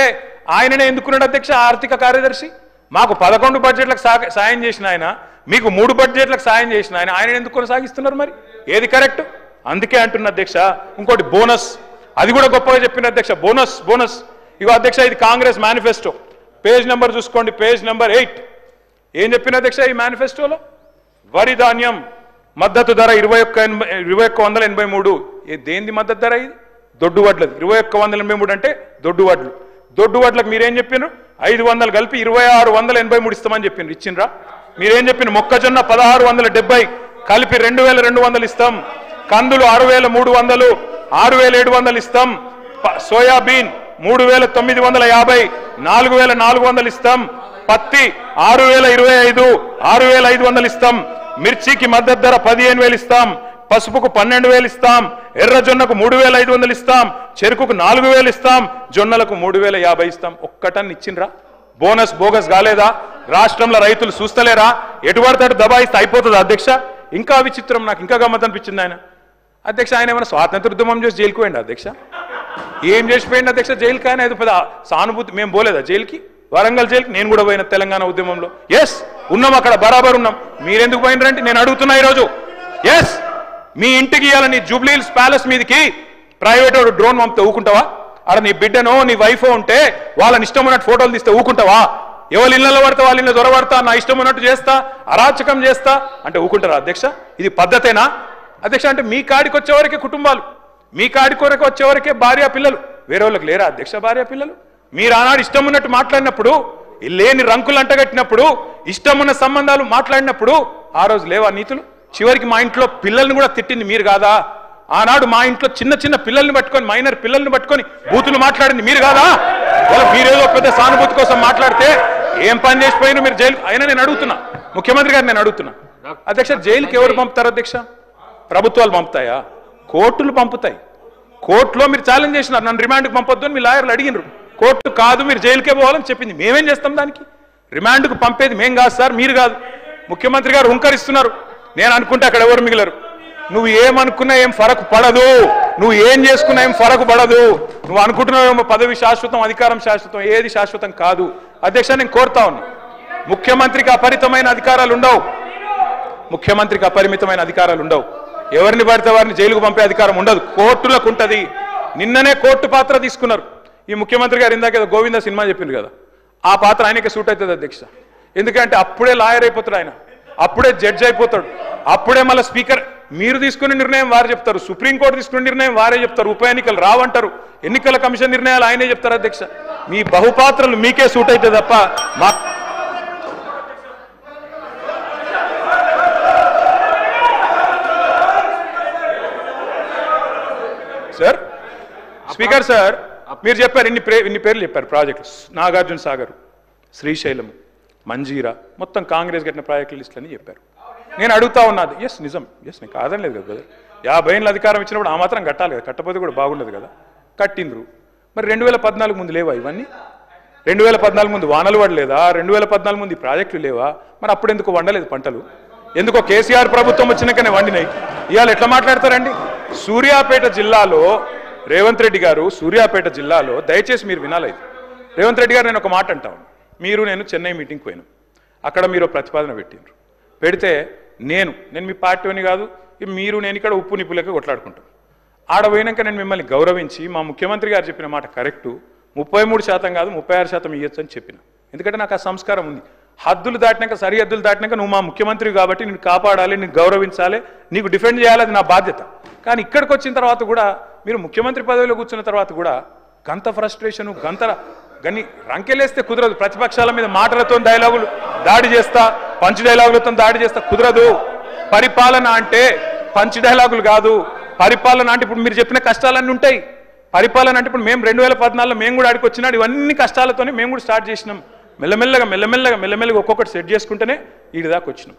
ఆయననే ఎందుకున్నాడు అధ్యక్ష ఆర్థిక కార్యదర్శి? మాకు 11 బడ్జెట్లకు సాయం చేసిన ఆయన, మీకు 3 బడ్జెట్లకు సాయం చేసిన ఆయన, ఆయన ఎందుకు కొనసాగిస్తున్నారు? మరి ఏది కరెక్ట్? అందుకే అంటున్న అధ్యక్ష. ఇంకోటి బోనస్, అది కూడా గొప్పగా చెప్పిన అధ్యక్ష. బోనస్ బోనస్ ఇగో అధ్యక్ష, ఇది కాంగ్రెస్ మేనిఫెస్టో. పేజ్ నెంబర్ చూసుకోండి, పేజ్ నెంబర్ 8. ఏం చెప్పిన అధ్యక్ష ఈ మేనిఫెస్టోలో? వరి ధాన్యం మద్దతు ధర 2183. దేనిది మద్దతు ధర? ఇది దొడ్డు వడ్లది. 2183 అంటే దొడ్డు వడ్లు. దొడ్డు వడ్లకు మీరేం చెప్పినారు? 500 కలిపి 2683 ఇస్తామని చెప్పిండ్రు. ఇచ్చిండ్రా? మీరేం చెప్పినారు? మొక్కజొన్న 1670 కలిపి 2200 ఇస్తాం. కందులు 6300, 6700 ఇస్తాం. సోయాబీన్ 3950, 4400 ఇస్తాం. పత్తి 6025, 6500 ఇస్తాం. మిర్చికి మద్దతు ధర 15000 ఇస్తాం. పసుపుకు 12000 ఇస్తాం. ఎర్రజొన్నకు 3500 ఇస్తాం. చెరుకుకు 4000 ఇస్తాం. జొన్నలకు 3050 ఇస్తాం. ఒక్కటన్ని ఇచ్చిండ్రా? బోనస్ బోగస్ కాలేదా? రాష్ట్రంలో రైతులు చూస్తలేరా? ఎటువడతాడు దబాయిస్తే అయిపోతుంది అధ్యక్ష. ఇంకా విచిత్రం, నాకు ఇంకా గమ్మత్ అనిపించింది ఆయన అధ్యక్ష. ఆయన ఏమైనా స్వాతంత్ర ఉద్యమం చేసి జైలుకు పోయింది అధ్యక్ష? ఏం చేసిపోయింది అధ్యక్ష జైలుకి? ఆయన ఏదో పెద్ద సానుభూతి. మేము పోలేదా జైలుకి? వరంగల్ జైలుకి నేను కూడా పోయిన తెలంగాణ ఉద్యమంలో. ఎస్ ఉన్నాం, అక్కడ బరాబర్ ఉన్నాం. మీరెందుకు పోయినరంటే నేను అడుగుతున్నా ఈరోజు. ఎస్ మీ ఇంటికి ఇవ్వాలని జూబ్లీ హిల్స్ ప్యాలెస్ మీదకి ప్రైవేట్ డ్రోన్ పంపితే ఊకుంటావా? అక్కడ నీ బిడ్డనో నీ వైఫో ఉంటే వాళ్ళని ఇష్టం ఉన్నట్టు ఫోటోలు తీస్తే ఊకుంటావా? ఎవరి ఇళ్లలో పడతా వాళ్ళ ఇళ్ళ దొరబడతా, నా ఇష్టం ఉన్నట్టు చేస్తా, అరాచకం చేస్తా అంటే ఊకుంటారా అధ్యక్ష? ఇది పద్ధతేనా అధ్యక్ష? అంటే మీ కాడికి వచ్చేవరకే కుటుంబాలు, మీ కాడి కొరకు వచ్చేవరకే భార్య పిల్లలు, వేరే వాళ్ళకి లేరా అధ్యక్ష భార్య పిల్లలు? మీరు ఆనాడు ఇష్టం ఉన్నట్టు మాట్లాడినప్పుడు, లేని రంకులు అంటగట్టినప్పుడు, ఇష్టం ఉన్న సంబంధాలు మాట్లాడినప్పుడు ఆ రోజు లేవా నీతులు? చివరికి మా ఇంట్లో పిల్లల్ని కూడా తిట్టింది మీరు కాదా? ఆనాడు మా ఇంట్లో చిన్న చిన్న పిల్లల్ని పట్టుకొని, మైనర్ పిల్లల్ని పట్టుకొని బూతులు మాట్లాడింది మీరు కాదా? మీరేదో పెద్ద సానుభూతి కోసం మాట్లాడితే ఏం పని చేసిపోయినా మీరు జైలు. అయినా నేను అడుగుతున్నా ముఖ్యమంత్రి గారు, నేను అడుగుతున్నా అధ్యక్ష, జైలుకి ఎవరు పంపుతారు అధ్యక్ష? ప్రభుత్వాలు పంపుతాయా? కోర్టులు పంపుతాయి. కోర్టులో మీరు ఛాలెంజ్ చేసినారు, నన్ను రిమాండ్కి పంపొద్దు అని మీ లాయర్లు అడిగినారు. కోర్టు కాదు మీరు జైలుకే పోవాలని చెప్పింది. మేమేం చేస్తాం దానికి? రిమాండ్కు పంపేది మేం కాదు సార్, మీరు కాదు. ముఖ్యమంత్రి గారు హుంకరిస్తున్నారు. నేను అనుకుంటే అక్కడ ఎవరు మిగిలరు. నువ్వు ఏమనుకున్నా ఏం ఫరకు పడదు, నువ్వు ఏం చేసుకున్నా ఏం ఫరకు పడదు. నువ్వు అనుకుంటున్నావేమో పదవి శాశ్వతం, అధికారం శాశ్వతం. ఏది శాశ్వతం కాదు అధ్యక్ష. నేను కోరుతా ఉన్నా, ముఖ్యమంత్రికి అపరిమితమైన అధికారాలు ఉండవు. ముఖ్యమంత్రికి అపరిమితమైన అధికారాలు ఉండవు. ఎవరిని పడితే వారిని జైలుకు పంపే అధికారం ఉండదు, కోర్టులకు ఉంటుంది. నిన్ననే కోర్టు పాత్ర తీసుకున్నారు ఈ ముఖ్యమంత్రి గారు. ఇందాక ఏదో గోవింద సినిమా చెప్పింది కదా, ఆ పాత్ర ఆయనకే సూట్ అవుతుంది అధ్యక్ష. ఎందుకంటే అప్పుడే లాయర్ అయిపోతాడు ఆయన, అప్పుడే జడ్జి అయిపోతాడు, అప్పుడే మళ్ళీ స్పీకర్. మీరు తీసుకునే నిర్ణయం వారు చెప్తారు, సుప్రీంకోర్టు తీసుకునే నిర్ణయం వారే చెప్తారు, ఉప ఎన్నికలు రావంటారు, ఎన్నికల కమిషన్ నిర్ణయాలు ఆయనే చెప్తారు అధ్యక్ష. మీ బహుపాత్రలు మీకే సూట్ అవుతుంది తప్ప మా సార్. స్పీకర్ సార్, మీరు చెప్పారు ఇన్ని పేర్లు చెప్పారు ప్రాజెక్టులు. నాగార్జున సాగర్, శ్రీశైలం, మంజీరా, మొత్తం కాంగ్రెస్ కట్టిన ప్రాజెక్టుల లిస్టులు అని చెప్పారు. నేను అడుగుతా ఉన్నది, ఎస్ నిజం, ఎస్ నేను కాదనలేదు కదా. 50 ఏళ్ళ అధికారం ఇచ్చినప్పుడు ఆ మాత్రం కట్టాలి కదా, కట్టపోతే కూడా బాగుండదు కదా. కట్టిండ్రు. మరి 2014 ముందు లేవా ఇవన్నీ? 2014 ముందు వానలు పడలేదా? 2014 ముందు ఈ ప్రాజెక్టులు లేవా? మరి అప్పుడు ఎందుకు వండలేదు పంటలు? ఎందుకో కేసీఆర్ ప్రభుత్వం వచ్చినాకనే వండినాయి. ఇవాళ ఎట్లా మాట్లాడతారండి? సూర్యాపేట జిల్లాలో రేవంత్ రెడ్డి గారు, సూర్యాపేట జిల్లాలో దయచేసి మీరు వినాలి. రేవంత్ రెడ్డి గారు, నేను ఒక మాట అంటాను. మీరు నేను చెన్నై మీటింగ్కి పోయినాం. అక్కడ మీరు ప్రతిపాదన పెట్టిండ్రు. పెడితే నేను మీ పార్టీని కాదు, మీరు నేను ఇక్కడ ఉప్పు నిప్పులక కొట్లాడుకుంటాం. ఆడ పోయినాక నేను మిమ్మల్ని గౌరవించి మా ముఖ్యమంత్రి గారు చెప్పిన మాట కరెక్టు, 33% కాదు 36% ఇవ్వచ్చు అని చెప్పిన. ఎందుకంటే నాకు ఆ సంస్కారం ఉంది. హద్దులు దాటినాక, సరిహద్దులు దాటినాక నువ్వు మా ముఖ్యమంత్రి కాబట్టి నేను కాపాడాలి, నేను గౌరవించాలి, నీకు డిఫెండ్ చేయాలి, అది నా బాధ్యత. కానీ ఇక్కడికి వచ్చిన తర్వాత కూడా మీరు ముఖ్యమంత్రి పదవిలో కూర్చున్న తర్వాత కూడా గంత ఫ్రస్ట్రేషను, గని రంకెలేస్తే కుదరదు. ప్రతిపక్షాల మీద మాటలతో డైలాగులు దాడి చేస్తా, పంచ్ డైలాగులతో దాడి చేస్తా కుదరదు. పరిపాలన అంటే పంచ్ డైలాగులు కాదు. పరిపాలన అంటే ఇప్పుడు మీరు చెప్పిన కష్టాలన్నీ ఉంటాయి. పరిపాలన అంటే ఇప్పుడు మేము 2014లో మేము కూడా ఆడికి వచ్చినాడు, ఇవన్నీ కష్టాలతోనే మేము కూడా స్టార్ట్ చేసినాం. మెల్లమెల్లగా ఒక్కొక్కటి సెట్ చేసుకుంటేనే వీడి దాకా వచ్చినాం.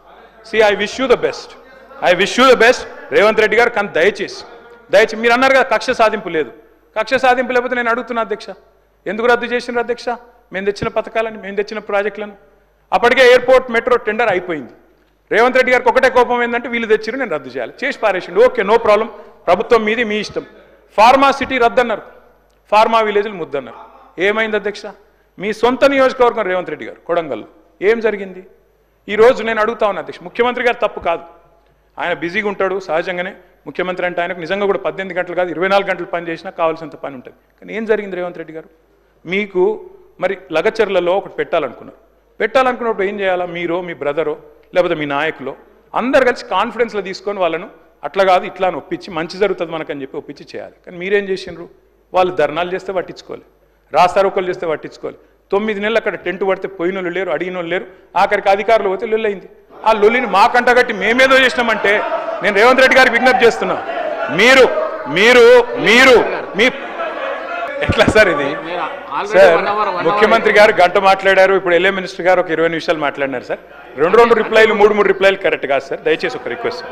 I wish you the best Revanth Reddy గారు. కానీ దయచేసి మీరు అన్నారు కదా కక్ష సాధింపు లేదు. కక్ష సాధింపు లేకపోతే నేను అడుగుతున్నా అధ్యక్ష, ఎందుకు రద్దు చేసినారు అధ్యక్ష? మేము తెచ్చిన పథకాలని, మేము తెచ్చిన ప్రాజెక్టులను. అప్పటికే ఎయిర్పోర్ట్ మెట్రో టెండర్ అయిపోయింది. రేవంత్ రెడ్డి గారికి ఒకటే కోపం ఏంటంటే వీళ్ళు తెచ్చిరు, నేను రద్దు చేయాలి, చేసి పారేసిండు. ఓకే, నో ప్రాబ్లం, ప్రభుత్వం మీది, మీ ఇష్టం. ఫార్మా సిటీ రద్దన్నారు, ఫార్మా విలేజ్లు ముద్దన్నారు. ఏమైంది అధ్యక్ష? మీ సొంత నియోజకవర్గం రేవంత్ రెడ్డి గారు కొడంగల్లో ఏం జరిగింది? ఈరోజు నేను అడుగుతా ఉన్నా అధ్యక్ష, ముఖ్యమంత్రి గారు తప్పు కాదు, ఆయన బిజీగా ఉంటాడు సహజంగానే. ముఖ్యమంత్రి అంటే ఆయనకు నిజంగా కూడా 18 గంటలు కాదు 24 గంటలు పని చేసినా కావాల్సినంత పని ఉంటుంది. కానీ ఏం జరిగింది రేవంత్ రెడ్డి గారు? మీకు మరి లగచర్లలో ఒకటి పెట్టాలనుకున్నప్పుడు ఏం చేయాలా? మీరో, మీ బ్రదరో, లేకపోతే మీ నాయకులో అందరు కలిసి కాన్ఫిడెన్స్లో తీసుకొని వాళ్ళను అట్లా కాదు ఇట్లా అని ఒప్పించి మంచి జరుగుతుంది మనకని చెప్పి ఒప్పించి చేయాలి. కానీ మీరేం చేసిండ్రు? వాళ్ళు ధర్నాలు చేస్తే పట్టించుకోవాలి, రాస్తారోకలు చేస్తే పట్టించుకోవాలి. 9 నెలలు అక్కడ టెంట్ పడితే పోయిన వాళ్ళు లేరు, అడిగిన వాళ్ళు లేరు. ఆఖరికి అధికారులు పోతే లొల్లయింది. ఆ లొల్లిని మాకంటగట్టి మేమేదో చేసినామంటే నేను రేవంత్ రెడ్డి గారికి విజ్ఞప్తి చేస్తున్నా, మీరు మీ ఎట్లా సార్ ఇది? సార్ ముఖ్యమంత్రి గారు గంట మాట్లాడారు, ఇప్పుడు ఎల్ఏ మినిస్టర్ గారు ఒక 20 నిమిషాలు మాట్లాడినారు సార్. 2 రిప్లైలు 3 రిప్లైలు కరెక్ట్ కాదు సార్. దయచేసి ఒక రిక్వెస్ట్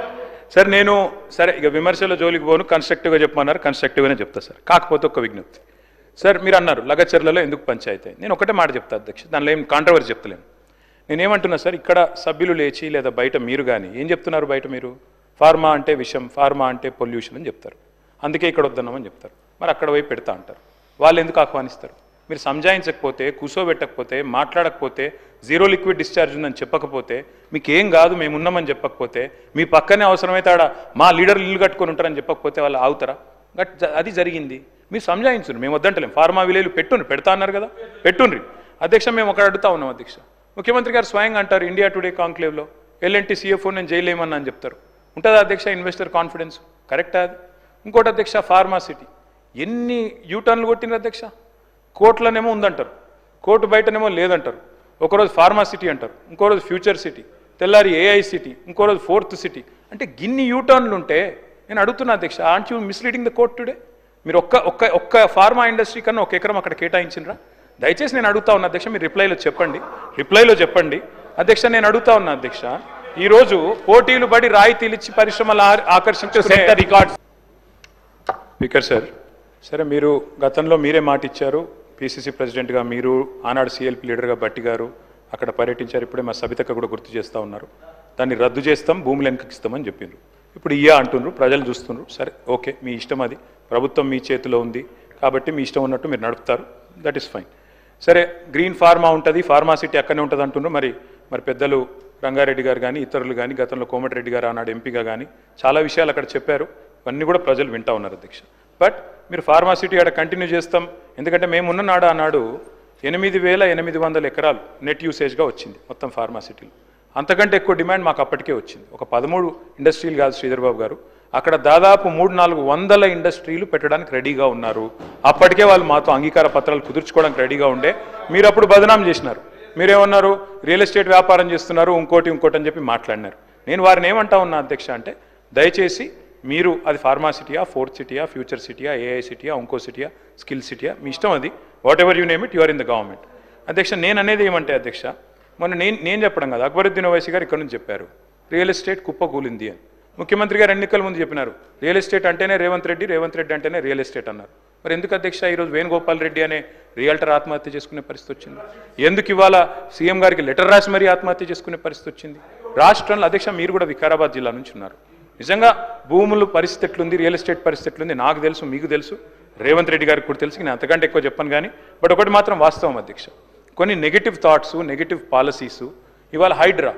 సార్. నేను సరే ఇక విమర్శల జోలికి పోను, కన్స్ట్రక్టివ్గా చెప్పమన్నారు, కన్స్ట్రక్టివ్గానే చెప్తా సార్. కాకపోతే ఒక విజ్ఞప్తి సార్, మీరు అన్నారు లగచర్లలో ఎందుకు పంచాయతీ. నేను ఒకటే మాట చెప్తా అధ్యక్ష, దానిలో ఏం కాంట్రవర్సీ చెప్తలేను. నేనేమంటున్నా సార్, ఇక్కడ సభ్యులు లేచి లేదా బయట మీరు కానీ ఏం చెప్తున్నారు? బయట మీరు ఫార్మా అంటే విషయం, ఫార్మా అంటే పొల్యూషన్ అని చెప్తారు, అందుకే ఇక్కడ వద్దన్నామని చెప్తారు. మరి అక్కడ పోయి పెడతా అంటారు. వాళ్ళు ఎందుకు ఆహ్వానిస్తారు? మీరు సంజాయించకపోతే, కూర్చోబెట్టకపోతే, మాట్లాడకపోతే, జీరో లిక్విడ్ డిశ్చార్జ్ ఉందని చెప్పకపోతే, మీకు ఏం కాదు మేము ఉన్నామని చెప్పకపోతే, మీ పక్కనే అవసరమైతే ఆడ మా లీడర్లు ఇల్లు కట్టుకొని ఉంటారని చెప్పకపోతే వాళ్ళు ఆగుతారా? అది జరిగింది. మీరు సంజాయించురు, మేము వద్దంటలేం. ఫార్మా విలేజ్లు పెడతా అన్నారు కదా, పెట్టుండ్రి. అధ్యక్ష మేము ఒకటి అడుగుతా ఉన్నాం అధ్యక్ష. ముఖ్యమంత్రి గారు స్వయంగా అంటారు ఇండియా టుడే కాంక్లేవ్లో ఎల్ఎన్టీ CFO నేను జైలేమన్నా అని చెప్తారు. ఉంటుందా అధ్యక్ష ఇన్వెస్టర్ కాన్ఫిడెన్స్? కరెక్టా అది? ఇంకోటి అధ్యక్ష, ఫార్మా సిటీ ఎన్ని యూటర్న్లు కొట్టినారు అధ్యక్ష? కోర్టులనేమో ఉందంటారు, కోర్టు బయటనేమో లేదంటారు. ఒకరోజు ఫార్మా సిటీ అంటారు, ఇంకో రోజు ఫ్యూచర్ సిటీ, తెల్లారి AI సిటీ, ఇంకో రోజు 4th సిటీ. అంటే గిన్ని యూటర్న్లు ఉంటే నేను అడుగుతున్నా అధ్యక్ష, aunt you misleading the court today? మీరు ఒక్క ఫార్మా ఇండస్ట్రీ కన్నా 1 ఎకరం అక్కడ కేటాయించినరా? దయచేసి నేను అడుగుతా ఉన్నా అధ్యక్ష, మీరు రిప్లైలో చెప్పండి అధ్యక్ష. నేను అడుగుతా ఉన్నా అధ్యక్ష, ఈరోజు పోటీలు పడి రాయితీలు ఇచ్చి పరిశ్రమలు ఆకర్షించే రికార్డ్స్. స్పీకర్ సార్, సరే మీరు గతంలో మీరే మాట ఇచ్చారు, PCC ప్రెసిడెంట్గా మీరు, ఆనాడు CLP లీడర్గా భట్టి గారు అక్కడ పర్యటించారు. ఇప్పుడే మా సబితక్క కూడా గుర్తు చేస్తూ ఉన్నారు. దాన్ని రద్దు చేస్తాం, భూములు వెనకిస్తామని చెప్పిండ్రు. ఇప్పుడు అంటున్నారు, ప్రజలు చూస్తున్నారు. సరే ఓకే, మీ ఇష్టం, అది ప్రభుత్వం మీ చేతిలో ఉంది కాబట్టి మీ ఇష్టం ఉన్నట్టు మీరు నడుపుతారు, దట్ ఈస్ ఫైన్. సరే గ్రీన్ ఫార్మా ఉంటుంది, ఫార్మా సిటీ అక్కడనే ఉంటుంది అంటున్నారు. మరి పెద్దలు రంగారెడ్డి గారు కానీ ఇతరులు కానీ గతంలో కోమటిరెడ్డి గారు ఆనాడు ఎంపీగా కానీ చాలా విషయాలు అక్కడ చెప్పారు. ఇవన్నీ కూడా ప్రజలు వింటూ ఉన్నారు అధ్యక్ష. బట్ మీరు ఫార్మా సిటీ అక్కడ కంటిన్యూ చేస్తాం, ఎందుకంటే మేమున్న ఆనాడు 8,800 ఎకరాలు నెట్ యూసేజ్గా వచ్చింది మొత్తం ఫార్మా సిటీలో. అంతకంటే ఎక్కువ డిమాండ్ మాకు అప్పటికే వచ్చింది. ఒక 13 ఇండస్ట్రీలు కాదు శ్రీధర్ బాబు గారు, అక్కడ దాదాపు 300-400 ఇండస్ట్రీలు పెట్టడానికి రెడీగా ఉన్నారు. అప్పటికే వాళ్ళు మాతో అంగీకార పత్రాలు కుదుర్చుకోవడానికి రెడీగా ఉండే. మీరు అప్పుడు బదనాం చేసినారు. మీరేమన్నారు? రియల్ ఎస్టేట్ వ్యాపారం చేస్తున్నారు, ఇంకోటి అని చెప్పి మాట్లాడినారు. నేను వారిని ఏమంటా ఉన్నా అధ్యక్ష అంటే, దయచేసి మీరు అది ఫార్మా సిటీయా, 4th సిటీయా, ఫ్యూచర్ సిటీయా, AI సిటీయా, ఇంకో సిటీయా, స్కిల్ సిటీయా, మీ ఇష్టం, అది whatever you name it, you are in the government. అధ్యక్ష నేను అనేది ఏమంటే అధ్యక్ష, మొన్న నేను చెప్పడం కదా, అక్బరుద్దీన్ ఓవైసీ గారు ఇక్కడ నుంచి చెప్పారు రియల్ ఎస్టేట్ కుప్పకూలింది అని. ముఖ్యమంత్రి గారు ఎన్నికల ముందు చెప్పినారు రియల్ ఎస్టేట్ అంటేనే రేవంత్ రెడ్డి అంటేనే రియల్ ఎస్టేట్ అన్నారు. మరి ఎందుకు అధ్యక్ష ఈరోజు వేణుగోపాల్ రెడ్డి అనే రియల్టర్ ఆత్మహత్య చేసుకునే పరిస్థితి వచ్చింది? ఎందుకు ఇవాళ సీఎం గారికి లెటర్ రాసి మరీ ఆత్మహత్య చేసుకునే పరిస్థితి వచ్చింది? రాష్ట్రంలో అధ్యక్ష మీరు కూడా వికారాబాద్ జిల్లా నుంచి ఉన్నారు. నిజంగా భూముల పరిస్థితి ఎట్లుంది, రియల్ ఎస్టేట్ పరిస్థితి ఎట్లుంది నాకు తెలుసు, మీకు తెలుసు, రేవంత్ రెడ్డి గారికి కూడా తెలుసు. నేను అంతకంటే ఎక్కువ చెప్పను కానీ, బట్ ఒకటి మాత్రం వాస్తవం అధ్యక్ష, కొన్ని నెగిటివ్ థాట్స్, నెగిటివ్ పాలసీస్ ఇవాళ హైడ్రా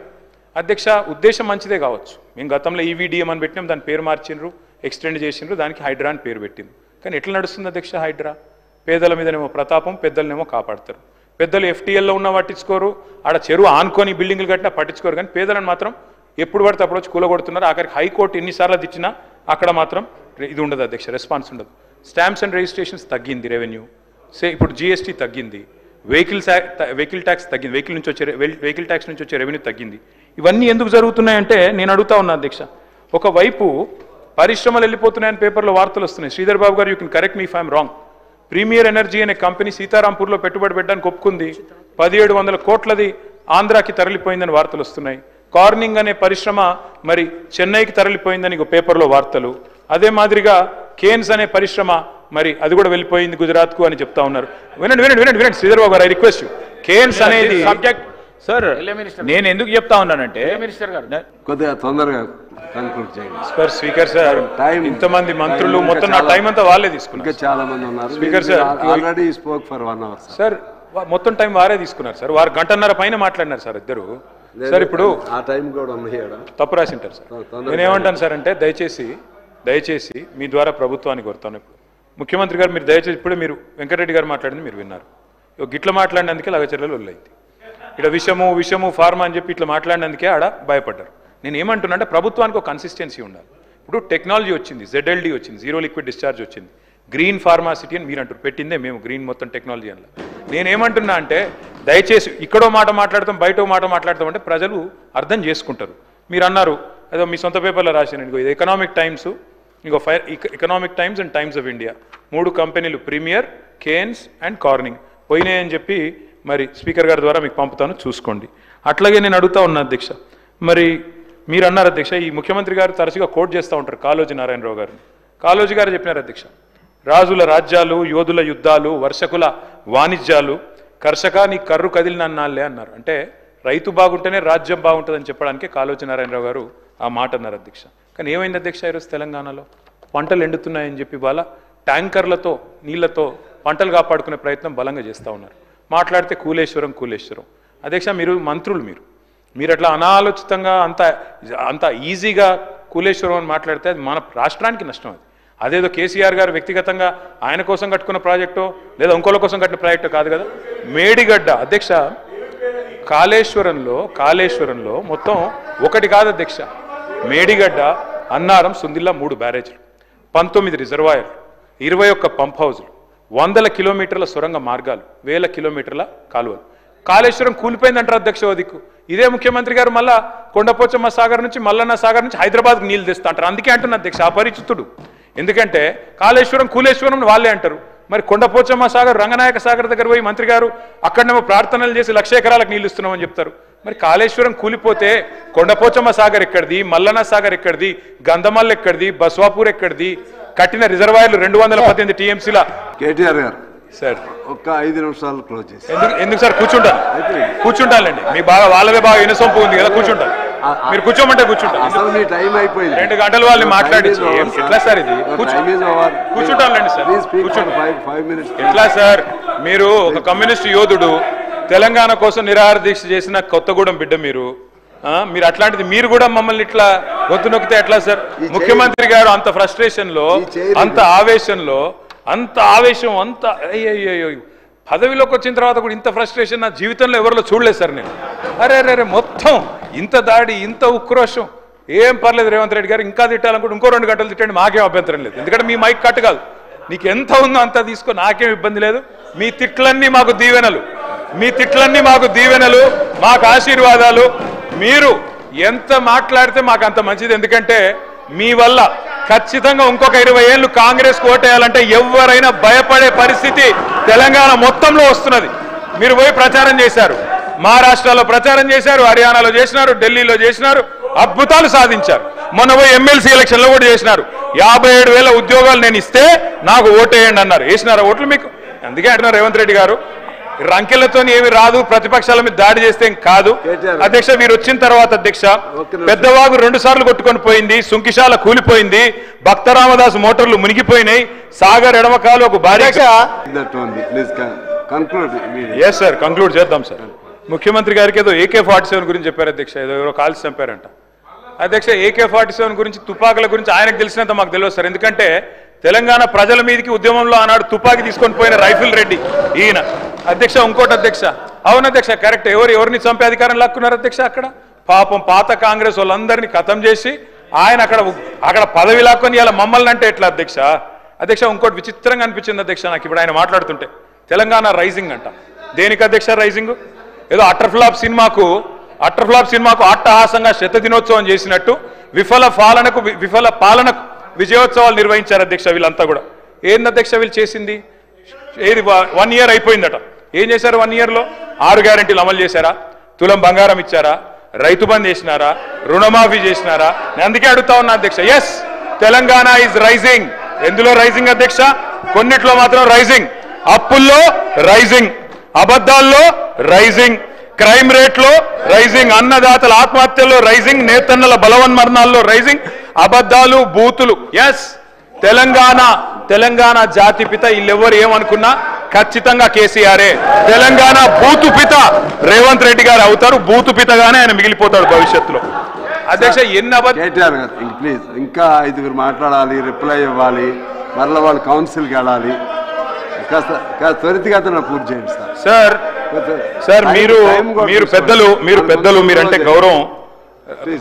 అధ్యక్ష ఉద్దేశం మంచిదే కావచ్చు. మేము గతంలో ఈవీడిఎం అని పెట్టినాం, దాని పేరు మార్చిండ్రు, ఎక్స్టెండ్ చేసిండ్రు, దానికి హైడ్రా అని పేరు పెట్టింది. కానీ ఎట్లా నడుస్తుంది అధ్యక్ష హైడ్రా? పేదల మీదనేమో ప్రతాపం, పెద్దలనేమో కాపాడతారు. పెద్దలు ఎఫ్టీఎల్లో ఉన్న పట్టించుకోరు, ఆడ చెరువు ఆనుకొని బిల్డింగ్లు కట్టినా పట్టించుకోరు, కానీ పేదలను మాత్రం ఎప్పుడు పడితే అప్పుడు వచ్చి కూలగొడుతున్నారు. ఆఖరికి హైకోర్టు ఎన్నిసార్లు తెచ్చినా అక్కడ మాత్రం ఇది ఉండదు అధ్యక్ష, రెస్పాన్స్ ఉండదు. స్టాంప్స్ అండ్ రిజిస్ట్రేషన్స్ తగ్గింది, రెవెన్యూ ఇప్పుడు జిఎస్టీ తగ్గింది, వెహికల్ ట్యాక్స్ తగ్గింది, వెహికల్ ట్యాక్స్ నుంచి వచ్చే రెవెన్యూ తగ్గింది. ఇవన్నీ ఎందుకు జరుగుతున్నాయంటే నేను అడుగుతా ఉన్నా అధ్యక్ష, ఒకవైపు పరిశ్రమలు వెళ్ళిపోతున్నాయని పేపర్లో వార్తలు వస్తున్నాయి. శ్రీధర్ బాబు గారు, you can correct me if I'm wrong. Premier energy అనే కంపెనీ సీతారాంపూర్లో పెట్టుబడి పెట్టడానికి ఒప్పుకుంది, 1700 కోట్లది ఆంధ్రాకి తరలిపోయిందని వార్తలు వస్తున్నాయి. కార్నింగ్ అనే పరిశ్రమ మరి చెన్నైకి తరలిపోయిందని పేపర్లో వార్తలు. అదే మాదిరిగా కేన్స్ అనే పరిశ్రమ మరి అది కూడా వెళ్ళిపోయింది గుజరాత్కు అని చెప్తా ఉన్నారు. వినండి వినండి వినండి వినండి శ్రీధర్ బాబు గారు, ఐ రిక్వెస్ట్ యూ. కేన్స్ అనేది సబ్జెక్ట్ సార్ నేను ఎందుకు చెప్తా ఉన్నానంటే మినిస్టర్ గారు కొద్దిగా తొందరగా కంక్లూడ్ చేయండి. స్పీకర్ సార్, ఇంతమంది మంత్రులు మొత్తం నా టైం అంతా వాళ్ళే తీసుకున్నారు. ఇంకా చాలా మంది ఉన్నారు. Speaker sir, already spoke for 1 hour sir. మొత్తం టైం వారే తీసుకున్నారు సార్, వారు గంటన్నర పైన మాట్లాడినారు సార్ ఇద్దరు. సార్ ఇప్పుడు ఆ టైం కూడా ఉంది, తప్పు రాసింటారు సార్. నేనేమంటాను సార్ అంటే దయచేసి మీ ద్వారా ప్రభుత్వానికి కోరుతాను. ఇప్పుడు ముఖ్యమంత్రి గారు మీరు దయచేసి ఇప్పుడే మీరు వెంకటరెడ్డి గారు మాట్లాడింది మీరు విన్నారు. గిట్ల మాట్లాడినందుకే లగచర్యలు వదిలైంది. ఇక్కడ విషము ఫార్మా అని చెప్పి ఇట్లా మాట్లాడినందుకే ఆడ భయపడ్డారు. నేను ఏమంటున్నా అంటే ప్రభుత్వానికి ఒక కన్సిస్టెన్సీ ఉండాలి. ఇప్పుడు టెక్నాలజీ వచ్చింది, ZLD వచ్చింది, జీరో లిక్విడ్ డిశ్చార్జ్ వచ్చింది, గ్రీన్ ఫార్మాసిటీ అని మీరు అంటారు, పెట్టిందే మేము గ్రీన్ మొత్తం టెక్నాలజీ అని. నేనేమంటున్నా అంటే దయచేసి ఇక్కడో మాట మాట్లాడతాం, బయటో మాట మాట్లాడతాం అంటే ప్రజలు అర్థం చేసుకుంటారు. మీరు అన్నారు ఏదో మీ సొంత పేపర్లో రాశాను, ఇది economic times, economic times and times of India 3 కంపెనీలు ప్రీమియర్, కేన్స్ అండ్ కార్నింగ్ పోయినాయని చెప్పి మరి స్పీకర్ గారి ద్వారా మీకు పంపుతాను, చూసుకోండి. అట్లాగే నేను అడుగుతా ఉన్నా అధ్యక్ష, మరి మీరు అన్నారు అధ్యక్ష, ఈ ముఖ్యమంత్రి గారు తరచుగా కోట్ చేస్తూ ఉంటారు కాళోజీ నారాయణరావు గారిని. కాళోజీ గారు చెప్పినారు అధ్యక్ష, రాజుల రాజ్యాలు, యోధుల యుద్ధాలు, వర్షకుల వాణిజ్యాలు, కర్షక నీ కర్రు కదిలినన్నాళ్ళే అన్నారు. అంటే రైతు బాగుంటేనే రాజ్యం బాగుంటుందని చెప్పడానికి కాళోజీ నారాయణరావు గారు ఆ మాట అన్నారు అధ్యక్ష. కానీ ఏమైంది అధ్యక్ష, ఈరోజు తెలంగాణలో పంటలు ఎండుతున్నాయని చెప్పి వాళ్ళ ట్యాంకర్లతో నీళ్లతో పంటలు కాపాడుకునే ప్రయత్నం బలంగా చేస్తూ ఉన్నారు. మాట్లాడితే కూలేశ్వరం అధ్యక్ష, మీరు మంత్రులు, మీరు అట్లా అనాలోచితంగా అంత ఈజీగా కూలేశ్వరం అని మాట్లాడితే అది మన రాష్ట్రానికి నష్టం. అదేదో కేసీఆర్ గారు వ్యక్తిగతంగా ఆయన కోసం కట్టుకున్న ప్రాజెక్టో లేదా ఇంకోళ్ళ కోసం కట్టిన ప్రాజెక్టో కాదు కదా. మేడిగడ్డ అధ్యక్ష, కాళేశ్వరంలో మొత్తం ఒకటి కాదు అధ్యక్ష, మేడిగడ్డ, అన్నారం, సుందిల్లా 3 బ్యారేజ్లు, 19 రిజర్వాయర్లు, 21 పంప్ హౌజులు, 100 కిలోమీటర్ల సొరంగ మార్గాలు, 1000 కిలోమీటర్ల కాలువలు. కాళేశ్వరం కూలిపోయిందంటారు అధ్యక్ష ఓ దిక్కు. ఇదే ముఖ్యమంత్రి గారు మళ్ళా కొండపోచమ్మ సాగర్ నుంచి, మల్లన్న సాగర్ నుంచి హైదరాబాద్కు నీళ్లు తెస్తా అంటారు. అందుకే అంటున్నా అధ్యక్ష అపరిచితుడు. ఎందుకంటే కాళేశ్వరం కూలేశ్వరం వాళ్ళే అంటారు. మరి కొండపోచమ్మ సాగర్, రంగనాయక సాగర్ దగ్గర పోయి మంత్రి గారు అక్కడనేమో ప్రార్థనలు చేసి 1,00,000 ఎకరాలకు నీళ్లు ఇస్తున్నామని చెప్తారు. మరి కాళేశ్వరం కూలిపోతే కొండపోచమ్మ సాగర్ ఎక్కడిది, మల్లన్న సాగర్ ఎక్కడిది, గంధమల్ ఎక్కడిది, బస్వాపూర్ ఎక్కడిది, కట్టిన రిజర్వాయర్లు 218 TMCల. కేటీఆర్ గారు సార్ ఒక్క 5 నిమిషాలు క్లోజ్ చేసి. ఎందుకు సార్ కూర్చుంటానండి. మీ వాళ్ళదే బాగా ఇనసొంపు ఉంది కదా, కూర్చుంటాను. మీరు కూర్చోమంటే కూర్చుంటాను. అసలు మీ టైం అయిపోయింది, 2 గంటలు వాళ్ళని మాట్లాడించి ఎట్లా సార్ ఇది? కూర్చుంటానండి సార్, ఎట్లా సార్? మీరు ఒక కమ్యూనిస్ట్ యోధుడు, తెలంగాణ కోసం నిరాహార దీక్ష చేసిన కొత్తగూడెం బిడ్డ మీరు అట్లాంటిది మీరు కూడా మమ్మల్ని ఇట్లా గొంతు నొక్కితే ఎట్లా సార్? ముఖ్యమంత్రి గారు అంత ఫ్రస్ట్రేషన్లో, అంత ఆవేశం, అంత అయ్యో పదవిలోకి వచ్చిన తర్వాత కూడా ఇంత ఫ్రస్ట్రేషన్ నా జీవితంలో ఎవరిలో చూడలేదు సార్ నేను. అరే మొత్తం ఇంత దాడి, ఇంత ఉక్రోషం. ఏం పర్లేదు రేవంత్ రెడ్డి గారు, ఇంకా తిట్టాలనుకుంటే ఇంకో 2 గంటలు తిట్టండి, మాకేం అభ్యంతరం లేదు. ఎందుకంటే మీ మైక్ కట్ కాదు, నీకు ఎంత ఉందో అంత తీసుకో, నాకేం ఇబ్బంది లేదు. మీ తిట్లన్నీ మాకు దీవెనలు, మాకు ఆశీర్వాదాలు. మీరు ఎంత మాట్లాడితే మాకు అంత మంచిది. ఎందుకంటే మీ వల్ల ఖచ్చితంగా ఇంకొక 20 ఏళ్ళు కాంగ్రెస్ ఓటేయాలంటే ఎవరైనా భయపడే పరిస్థితి తెలంగాణ మొత్తంలో వస్తున్నది. మీరు పోయి ప్రచారం చేశారు, మహారాష్ట్రలో ప్రచారం చేశారు, హర్యానాలో చేసినారు, ఢిల్లీలో చేసినారు, అద్భుతాలు సాధించారు. మొన్న పోయి ఎమ్మెల్సీ ఎలక్షన్లో కూడా చేసినారు. 57,000 ఉద్యోగాలు నేను ఇస్తే నాకు ఓటేయండి అన్నారు. వేసినారా ఓట్లు మీకు? అందుకే అంటున్నారు రేవంత్ రెడ్డి గారు, రంకెలతో ఏమి రాదు, ప్రతిపక్షాల మీద దాడి చేస్తే కాదు. అధ్యక్ష, మీరు వచ్చిన తర్వాత అధ్యక్ష, పెద్దవాగు 2 సార్లు కొట్టుకొని పోయింది, సుంకిశాల కూలిపోయింది, భక్తరామదాసు మోటార్లు మునిగిపోయినాయి, సాగర్ ఎడమకాలు ఒక భారీ. ఎస్ సార్, కంక్లూడ్ చేద్దాం సార్. ముఖ్యమంత్రి గారికి ఏదో AK-47 గురించి చెప్పారు అధ్యక్ష, ఏదో ఎవరో కాల్చి చంపారంట అధ్యక్ష. AK-47 గురించి, తుపాకుల గురించి ఆయనకు తెలిసినంత మాకు తెలియదు సార్. ఎందుకంటే తెలంగాణ ప్రజల మీదకి ఉద్యమంలో ఆనాడు తుపాకీ తీసుకొని పోయిన రైఫిల్ రెడ్డి ఈయన అధ్యక్ష. ఇంకోటి అధ్యక్ష, అవును అధ్యక్ష కరెక్ట్, ఎవరిని చంపే అధికారం లాక్కున్నారు అధ్యక్ష. అక్కడ పాపం పాత కాంగ్రెస్ వాళ్ళందరినీ ఖతం చేసి ఆయన అక్కడ పదవి లాక్కొని ఇలా మమ్మల్ని అంటే ఎట్లా అధ్యక్ష. అధ్యక్ష ఇంకోటి విచిత్రంగా అనిపించింది అధ్యక్ష నాకు ఇప్పుడు ఆయన మాట్లాడుతుంటే, తెలంగాణ రైజింగ్ అంట. దేనికి అధ్యక్ష రైజింగ్? ఏదో అట్టర్ఫ్లాప్ సినిమాకు అట్టహాసంగా శతదినోత్సవం చేసినట్టు విఫల పాలనకు విజయోత్సవాలు నిర్వహించారు అధ్యక్ష. వీళ్ళంతా కూడా ఏంది అధ్యక్ష వీళ్ళు చేసింది? ఏది 1 year అయిపోయిందట. ఏం చేశారు 1 yearలో? 6 గ్యారెంటీలు అమలు చేశారా? తులం బంగారం ఇచ్చారా? రైతు బంద్ చేసినారా? రుణమాఫీ చేసినారా? నేను అందుకే అడుగుతా ఉన్నా అధ్యక్ష. Yes, Telangana is rising. ఎందులో రైజింగ్ అధ్యక్ష? కొన్నిట్లో మాత్రం రైజింగ్. అప్పుల్లో రైజింగ్, అబద్ధాల్లో రైజింగ్, క్రైమ్ రేట్లో రైజింగ్, అన్నదాతల ఆత్మహత్యల్లో రైజింగ్, నేతన్నల బలవన్మరణాల్లో రైజింగ్, అబద్ధాలు బూతులు. ఎస్, తెలంగాణ జాతిపిత వీళ్ళెవరు ఏమనుకున్నా ఖచ్చితంగా కేసీఆరే. తెలంగాణ బూతుపిత రేవంత్ రెడ్డి గారు అవుతారు. బూతుపితగానే ఆయన మిగిలిపోతాడు భవిష్యత్తులో అధ్యక్ష. ఎన్ని కేటీఆర్ గారు ప్లీజ్ ఇంకా 5 మాట్లాడాలి, రిప్లై ఇవ్వాలి, మరలా వాళ్ళు కౌన్సిల్కి వెళ్ళాలి. కాస్త త్వరితగతిన పూర్తి చేయండి సార్. సార్ మీరు పెద్దలు మీరంటే గౌరవం.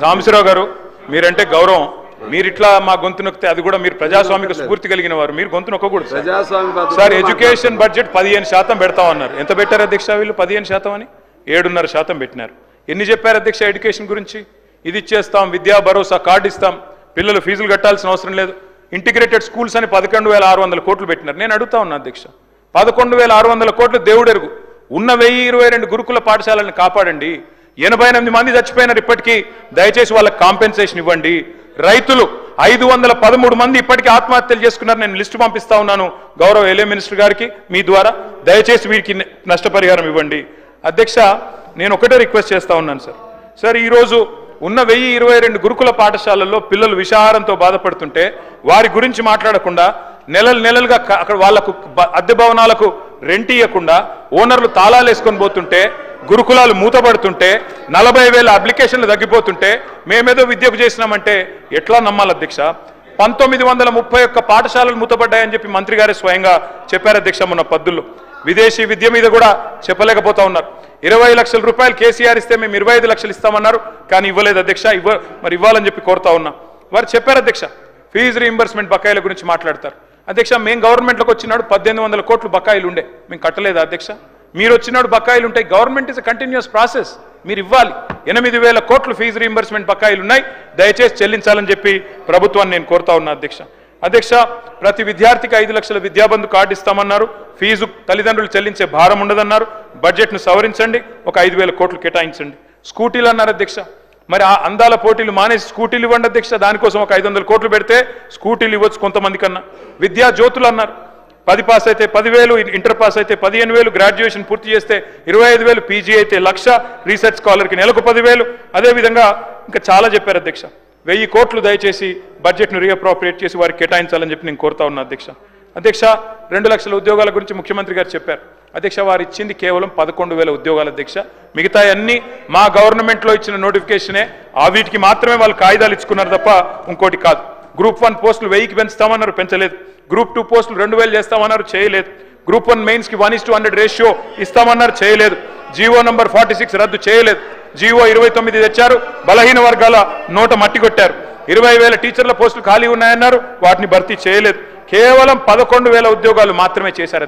సాంబశివరావు గారు మీరంటే గౌరవం. మీరు ఇట్లా మా గొంతు నొక్కితే అది కూడా మీరు ప్రజాస్వామిక స్ఫూర్తి కలిగిన వారు, మీరు గొంతు నొక్కకూడదు సార్. Education budget 15% పెడతామన్నారు. ఎంత పెట్టారు అధ్యక్ష వీళ్ళు? 15% అని 7.5% పెట్టినారు. ఎన్ని చెప్పారు అధ్యక్ష ఎడ్యుకేషన్ గురించి? ఇది ఇచ్చేస్తాం, విద్యా భరోసా కార్డు ఇస్తాం, పిల్లలు ఫీజులు కట్టాల్సిన అవసరం లేదు, ఇంటిగ్రేటెడ్ స్కూల్స్ అని 11,600 కోట్లు పెట్టినారు. నేను అడుగుతా ఉన్నా అధ్యక్ష, 11,600 కోట్లు దేవుడెరుగు. ఉన్న 1022 గురుకుల పాఠశాలను కాపాడండి. 88 మంది చచ్చిపోయినారు ఇప్పటికీ, దయచేసి వాళ్ళకి కాంపెన్సేషన్ ఇవ్వండి. రైతులు 513 మంది ఇప్పటికీ ఆత్మహత్యలు చేసుకున్నారు. నేను లిస్టు పంపిస్తా ఉన్నాను గౌరవ ఎల్ఏ మినిస్టర్ గారికి మీ ద్వారా. దయచేసి వీరికి నష్టపరిహారం ఇవ్వండి. అధ్యక్ష నేను ఒకటే రిక్వెస్ట్ చేస్తా ఉన్నాను సార్. ఈరోజు ఉన్న 1022 గురుకుల పాఠశాలల్లో పిల్లలు విషాహారంతో బాధపడుతుంటే వారి గురించి మాట్లాడకుండా నెలలుగా అక్కడ వాళ్లకు అద్దె భవనాలకు రెంట్ ఇవ్వకుండా ఓనర్లు తాళాలు వేసుకొని పోతుంటే, గురుకులాలు మూతపడుతుంటే, 40,000 అప్లికేషన్లు తగ్గిపోతుంటే మేమేదో విద్యకు చేసినామంటే ఎట్లా నమ్మాలి అధ్యక్ష? 1931 పాఠశాలలు మూతపడ్డాయని చెప్పి మంత్రి గారే స్వయంగా చెప్పారు అధ్యక్ష మొన్న పద్దుల్లో. విదేశీ విద్య మీద కూడా చెప్పలేకపోతా ఉన్నారు. 20 లక్షల రూపాయలు కేసీఆర్ ఇస్తే మేము 25 లక్షలు ఇస్తామన్నారు, కానీ ఇవ్వలేదు అధ్యక్ష. మరి ఇవ్వాలని చెప్పి కోరుతా ఉన్నా. వారు చెప్పారు అధ్యక్ష ఫీజు రీయింబర్స్మెంట్ బకాయిల గురించి మాట్లాడతారు. అధ్యక్ష మేము గవర్నమెంట్లోకి వచ్చినాడు 1800 కోట్లు బకాయిలు ఉండే, మేము కట్టలేదా అధ్యక్ష? మీరు వచ్చినాడు బకాయిలు ఉంటాయి. Government is a continuous process, మీరు ఇవ్వాలి. 8,000 కోట్లు ఫీజు రీయింబర్స్మెంట్ బకాయిలు ఉన్నాయి, దయచేసి చెల్లించాలని చెప్పి ప్రభుత్వాన్ని నేను కోరుతా ఉన్నా అధ్యక్ష. ప్రతి విద్యార్థికి 5 లక్షల విద్యాబంధు కార్డు ఇస్తామన్నారు. ఫీజు తల్లిదండ్రులు చెల్లించే భారం ఉండదన్నారు. బడ్జెట్ను సవరించండి, ఒక 5,000 కోట్లు కేటాయించండి. స్కూటీలు అన్నారు అధ్యక్ష. మరి ఆ అందాల పోటీలు మానేసి స్కూటీలు ఇవ్వండి అధ్యక్ష. దానికోసం ఒక 500 కోట్లు పెడితే స్కూటీలు ఇవ్వచ్చు కొంతమంది కన్నా. విద్యా జ్యోతులు అన్నారు. 10 పాస్ అయితే 10,000, ఇంటర్ పాస్ అయితే 15,000, గ్రాడ్యుయేషన్ పూర్తి చేస్తే 25,000, పీజీ అయితే 1,00,000, రీసెర్చ్ స్కాలర్కి నెలకు 10,000. అదేవిధంగా ఇంకా చాలా చెప్పారు అధ్యక్ష. 1000 కోట్లు దయచేసి బడ్జెట్ను రీఅప్రోప్రియేట్ చేసి వారికి కేటాయించాలని చెప్పి నేను కోరుతా ఉన్నా అధ్యక్ష. 2 లక్షల ఉద్యోగాల గురించి ముఖ్యమంత్రి గారు చెప్పారు అధ్యక్ష. వారు ఇచ్చింది కేవలం 11,000 ఉద్యోగాలు అధ్యక్ష. మిగతా అన్ని మా గవర్నమెంట్లో ఇచ్చిన నోటిఫికేషనే. వీటికి మాత్రమే వాళ్ళు కాయిదాలు ఇచ్చుకున్నారు తప్ప ఇంకోటి కాదు. గ్రూప్ 1 పోస్టులు 1000కి పెంచుతామన్నారు, పెంచలేదు. గ్రూప్ 2 పోస్టులు 2,000 చేస్తామన్నారు, చేయలేదు. గ్రూప్ 1 మెయిన్స్కి 1:100 రేషియో ఇస్తామన్నారు, చేయలేదు. జీవో నంబర్ 46 రద్దు చేయలేదు. జీవో 29 తెచ్చారు, బలహీన వర్గాల నోట మట్టి కొట్టారు. 20,000 టీచర్ల పోస్టులు ఖాళీ ఉన్నాయన్నారు, వాటిని భర్తీ చేయలేదు. కేవలం 11,000 ఉద్యోగాలు మాత్రమే చేశారు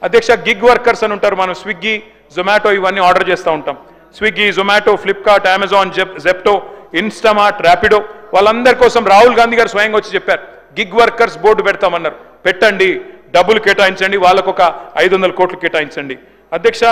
అధ్యక్ష. గిగ్ వర్కర్స్ అని ఉంటారు. మనం స్విగ్గీ, జొమాటో ఇవన్నీ ఆర్డర్ చేస్తూ ఉంటాం. Swiggy, Zomato, Flipkart, Amazon, Zepto, Instamart, Rapido, వాళ్ళందరి కోసం రాహుల్ గాంధీ గారు స్వయంగా వచ్చి చెప్పారు. గిగ్ వర్కర్స్ బోర్డు పెడతామన్నారు. పెట్టండి, డబ్బులు కేటాయించండి, వాళ్ళకు ఒక 500 కోట్లు కేటాయించండి అధ్యక్ష.